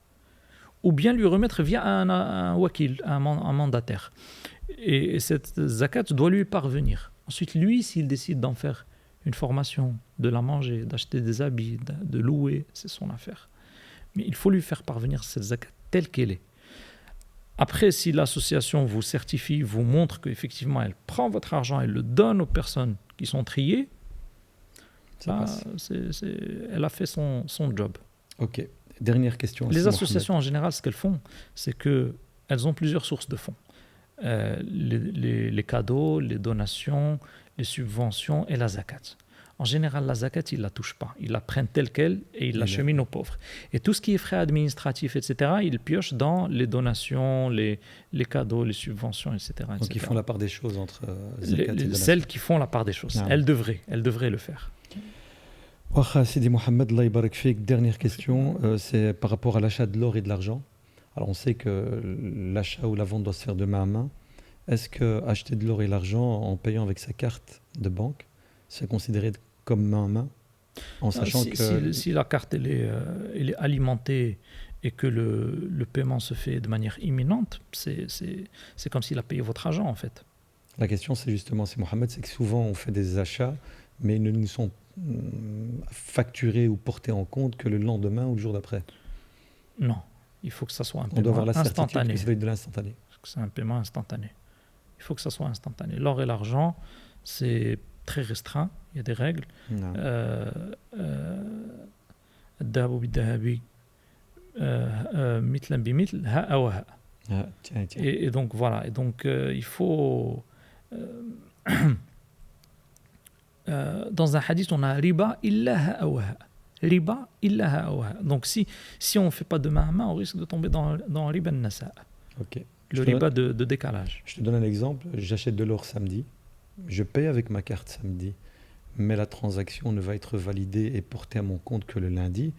B: ou bien lui remettre via un wakil, un mandataire. Et cette zakat doit lui parvenir. Ensuite, lui, s'il décide d'en faire une formation, de la manger, d'acheter des habits, de louer, c'est son affaire. Mais il faut lui faire parvenir cette zakat telle qu'elle est. Après, si l'association vous certifie, vous montre qu'effectivement elle prend votre argent, elle le donne aux personnes qui sont triées, elle a fait son job.
A: Ok. Dernière question.
B: Les associations en général, ce qu'elles font, c'est qu'elles ont plusieurs sources de fonds. Les cadeaux, les donations, les subventions et la zakat. En général, la zakat, ils ne la touchent pas. Ils la prennent telle qu'elle et ils l'acheminent aux pauvres. Et tout ce qui est frais administratifs, etc., ils piochent dans les donations, les cadeaux, les subventions, etc.
A: Donc, ils font la part des choses entre zakat et donation.
B: Celles qui font la part des choses. Elles devraient le faire.
A: Sidi Mohamed, Allah yabarak fik. Dernière question, c'est par rapport à l'achat de l'or et de l'argent. Alors, on sait que l'achat ou la vente doit se faire de main à main. Est-ce que acheter de l'or et l'argent en payant avec sa carte de banque, c'est considéré comme main à main, en sachant que...
B: Si la carte elle est alimentée et que le paiement se fait de manière imminente, c'est comme s'il a payé votre argent, en fait.
A: La question, c'est justement, c'est Mohamed, c'est que souvent on fait des achats, mais ils ne nous sont facturés ou portés en compte que le lendemain ou le jour d'après.
B: Non, il faut que ça soit un
A: on
B: paiement
A: doit avoir la
B: instantané.
A: Certitude que de l'instantané.
B: C'est un paiement instantané. Il faut que ça soit instantané. L'or et l'argent, c'est très restreint. Il y a des règles. Et donc voilà. Et donc il faut... dans un hadith, on a riba illa ha'awaha. Riba illa ha'awaha. Donc si on ne fait pas de main à main, on risque de tomber dans riba nasa.
A: Ok.
B: Le riba de décalage.
A: Je te donne un exemple. J'achète de l'or samedi. Je paye avec ma carte samedi. Mais la transaction ne va être validée et portée à mon compte que le lundi.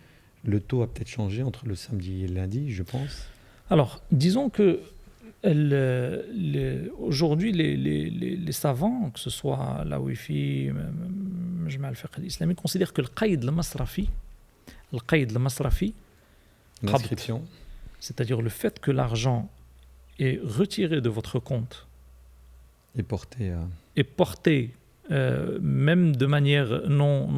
A: Le taux a peut-être changé entre le samedi et le lundi, je pense.
B: Alors, disons que aujourd'hui, les savants, que ce soit la Wi-Fi, Majma' al-Fiqh al-Islami, considèrent que le qaïd al-masrafi,
A: l'inscription,
B: c'est-à-dire le fait que l'argent est retiré de votre compte
A: et porté
B: même de manière non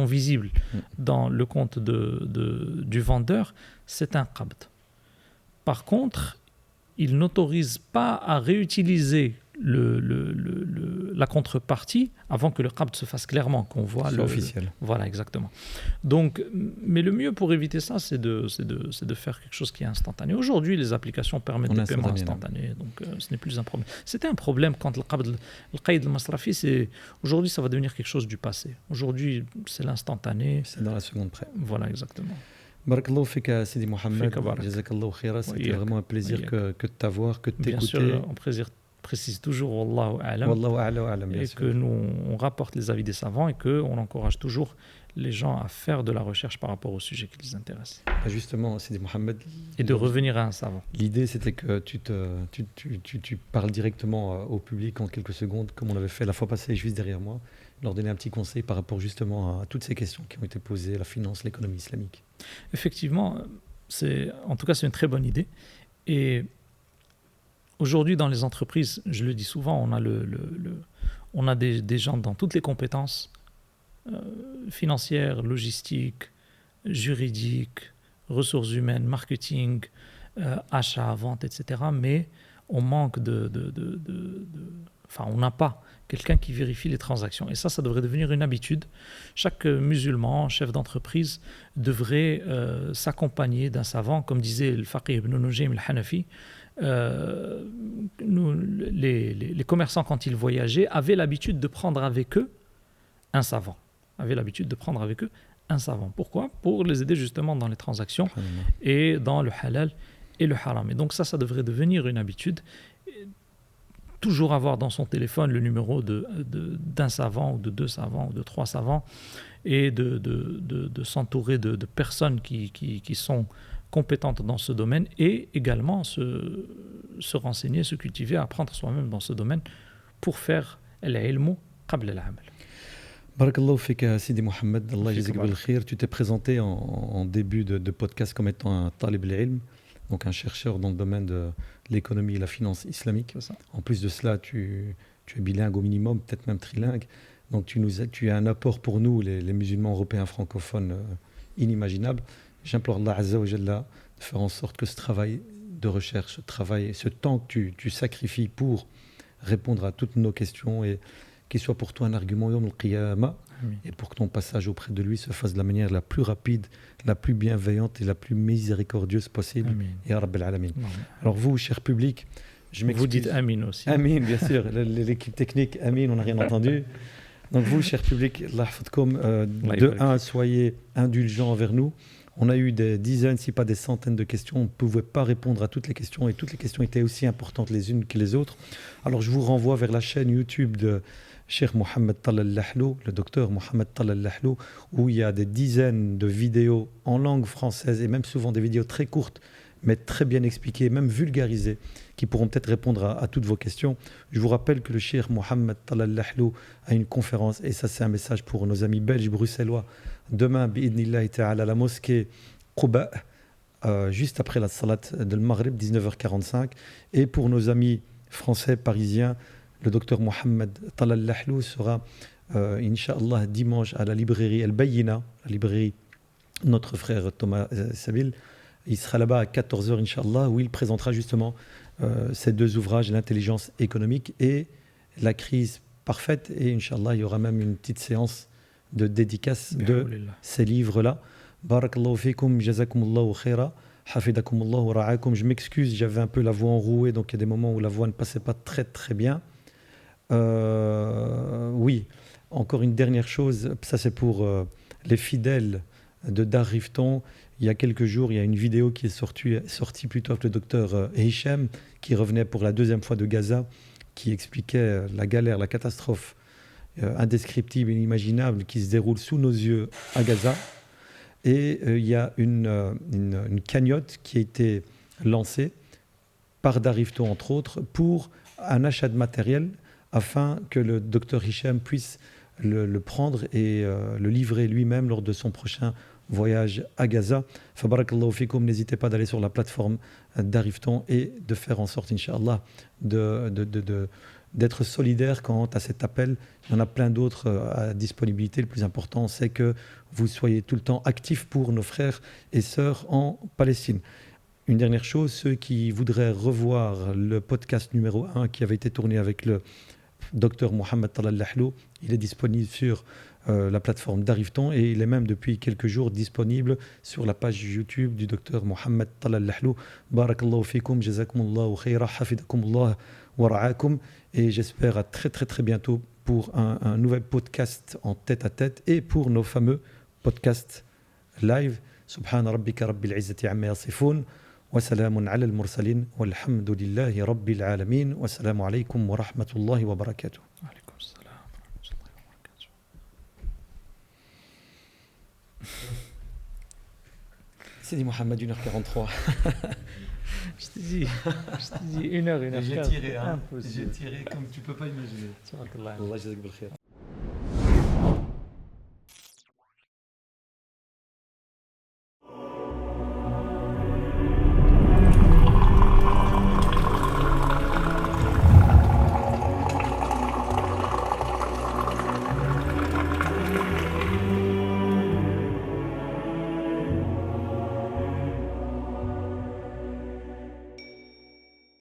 B: visible dans le compte du vendeur, c'est un qabd. Par contre, il n'autorise pas à réutiliser la contrepartie avant que le qabd se fasse clairement, qu'on voit
A: officiel.
B: Voilà, exactement. Donc, mais le mieux pour éviter ça, c'est de faire quelque chose qui est instantané. Aujourd'hui, les applications permettent des paiements instantanés, donc ce n'est plus un problème. C'était un problème quand le qaïd al-masrafi, aujourd'hui, ça va devenir quelque chose du passé. Aujourd'hui, c'est l'instantané.
A: C'est dans la seconde près.
B: Voilà, exactement.
A: Barakallahu fika Sidi Mohamed, jazakallahu khaira, c'était vraiment un plaisir que de t'avoir, que de t'écouter.
B: Bien sûr, on précise toujours Wallahu a'lam, et que nous on rapporte les avis des savants et qu'on encourage toujours les gens à faire de la recherche par rapport au sujet qui les intéresse.
A: Justement, Sidi Mohamed,
B: et de revenir à un savant.
A: L'idée, c'était que tu parles directement au public en quelques secondes, comme on avait fait la fois passée, juste derrière moi, leur donner un petit conseil par rapport justement à toutes ces questions qui ont été posées, la finance, l'économie islamique.
B: Effectivement, en tout cas, c'est une très bonne idée. Et aujourd'hui, dans les entreprises, je le dis souvent, on a des gens dans toutes les compétences financières, logistiques, juridiques, ressources humaines, marketing, achat, vente, etc. Mais on manque on n'a pas quelqu'un qui vérifie les transactions. Et ça devrait devenir une habitude. Chaque musulman, chef d'entreprise, devrait s'accompagner d'un savant, comme disait le faqih ibn Nujaym al-Hanafi. Les commerçants, quand ils voyageaient, avaient l'habitude de prendre avec eux un savant. Pourquoi ? Pour les aider justement dans les transactions et dans le halal et le haram. Et donc ça devrait devenir une habitude. Toujours avoir dans son téléphone le numéro d'un savant, ou de 2 savants, ou de 3 savants, et de s'entourer de personnes qui sont compétentes dans ce domaine, et également se renseigner, se cultiver, apprendre soi-même dans ce domaine pour faire al-ilmu qabla al-amal.
A: Barakallahu fika Sidi Mohamed, Allah jazik bil khir. Tu t'es présenté en début de podcast comme étant un talib al-ilm, donc un chercheur dans le domaine de l'économie et la finance islamique. En plus de cela, tu es bilingue au minimum, peut-être même trilingue. Donc tu as un apport pour nous, les musulmans européens francophones, inimaginable. J'implore Allah Azza wa Jalla de faire en sorte que ce travail de recherche, ce temps que tu sacrifies pour répondre à toutes nos questions, et qu'il soit pour toi un argument Yawm al-Qiyamah, et pour que ton passage auprès de lui se fasse de la manière la plus rapide, la plus bienveillante et la plus miséricordieuse possible. Ya Rabbil Alamin. Alors vous, cher public, je m'excuse.
B: Vous dites Amin aussi.
A: Amin, bien sûr. L'équipe technique, Amin, on n'a rien entendu. Donc vous, cher public, Allah hafadkoum, de 1, soyez indulgents envers nous. On a eu des dizaines, si pas des centaines de questions. On ne pouvait pas répondre à toutes les questions, et toutes les questions étaient aussi importantes les unes que les autres. Alors je vous renvoie vers la chaîne YouTube de Cheikh Mohamed Talal Lahlou, le docteur Mohamed Talal Lahlou, où il y a des dizaines de vidéos en langue française, et même souvent des vidéos très courtes, mais très bien expliquées, même vulgarisées, qui pourront peut-être répondre à toutes vos questions. Je vous rappelle que le Cheikh Mohamed Talal Lahlou a une conférence, et ça c'est un message pour nos amis belges, bruxellois, demain, bi'idnillahi ta'ala, à la mosquée Quba, juste après la salat de Maghrib, 19h45. Et pour nos amis français, parisiens, le docteur Mohamed Talal Lahlou sera, Inch'Allah, dimanche à la librairie El Bayina, la librairie de notre frère Thomas Sabil. Il sera là-bas à 14h, Inch'Allah, où il présentera justement ces 2 ouvrages, l'intelligence économique et la crise parfaite. Et Inch'Allah, il y aura même une petite séance de dédicace de ces livres-là. Barakallahu fikum, jazakumullahu khaira, hafidakumullahu wa ra'akum. Je m'excuse, j'avais un peu la voix enrouée, donc il y a des moments où la voix ne passait pas très très bien. Oui, encore une dernière chose, ça c'est pour les fidèles de Dar Rifton. Il y a quelques jours, il y a une vidéo qui est sortie plutôt avec le docteur Hicham, qui revenait pour la 2e fois de Gaza, qui expliquait la galère, la catastrophe indescriptible et inimaginable qui se déroule sous nos yeux à Gaza. Et il y a une cagnotte qui a été lancée par Dar Rifton, entre autres, pour un achat de matériel, afin que le docteur Hicham puisse le prendre et le livrer lui-même lors de son prochain voyage à Gaza. Fabarakallahu fikum, n'hésitez pas d'aller sur la plateforme d'Arifton et de faire en sorte, Inch'Allah, d'être solidaire quant à cet appel. Il y en a plein d'autres à disponibilité. Le plus important, c'est que vous soyez tout le temps actifs pour nos frères et sœurs en Palestine. Une dernière chose, ceux qui voudraient revoir le podcast numéro 1 qui avait été tourné avec le docteur Mohamed Talal Lahlou, il est disponible sur la plateforme d'Arifton et il est même depuis quelques jours disponible sur la page YouTube du docteur Mohamed Talal Lahlou. Barakallahu fikum, jazakumullahu khaira, hafidakumullah wa ra'akum, et j'espère à très très très bientôt pour un nouvel podcast en tête à tête et pour nos fameux podcasts live. Subhana rabbika rabbil izzati amma yasifun. وسلام على المرسلين والحمد لله رب العالمين والسلام عليكم ورحمة الله وبركاته.
B: وعليكم السلام ورحمة الله وبركاته.
A: Sidi Mohamed, 1h43.
B: Je te dis 1h, 1h15.
A: J'ai tiré comme tu peux pas imaginer.
B: Tabarakallah.
A: Allah jazak bil khair.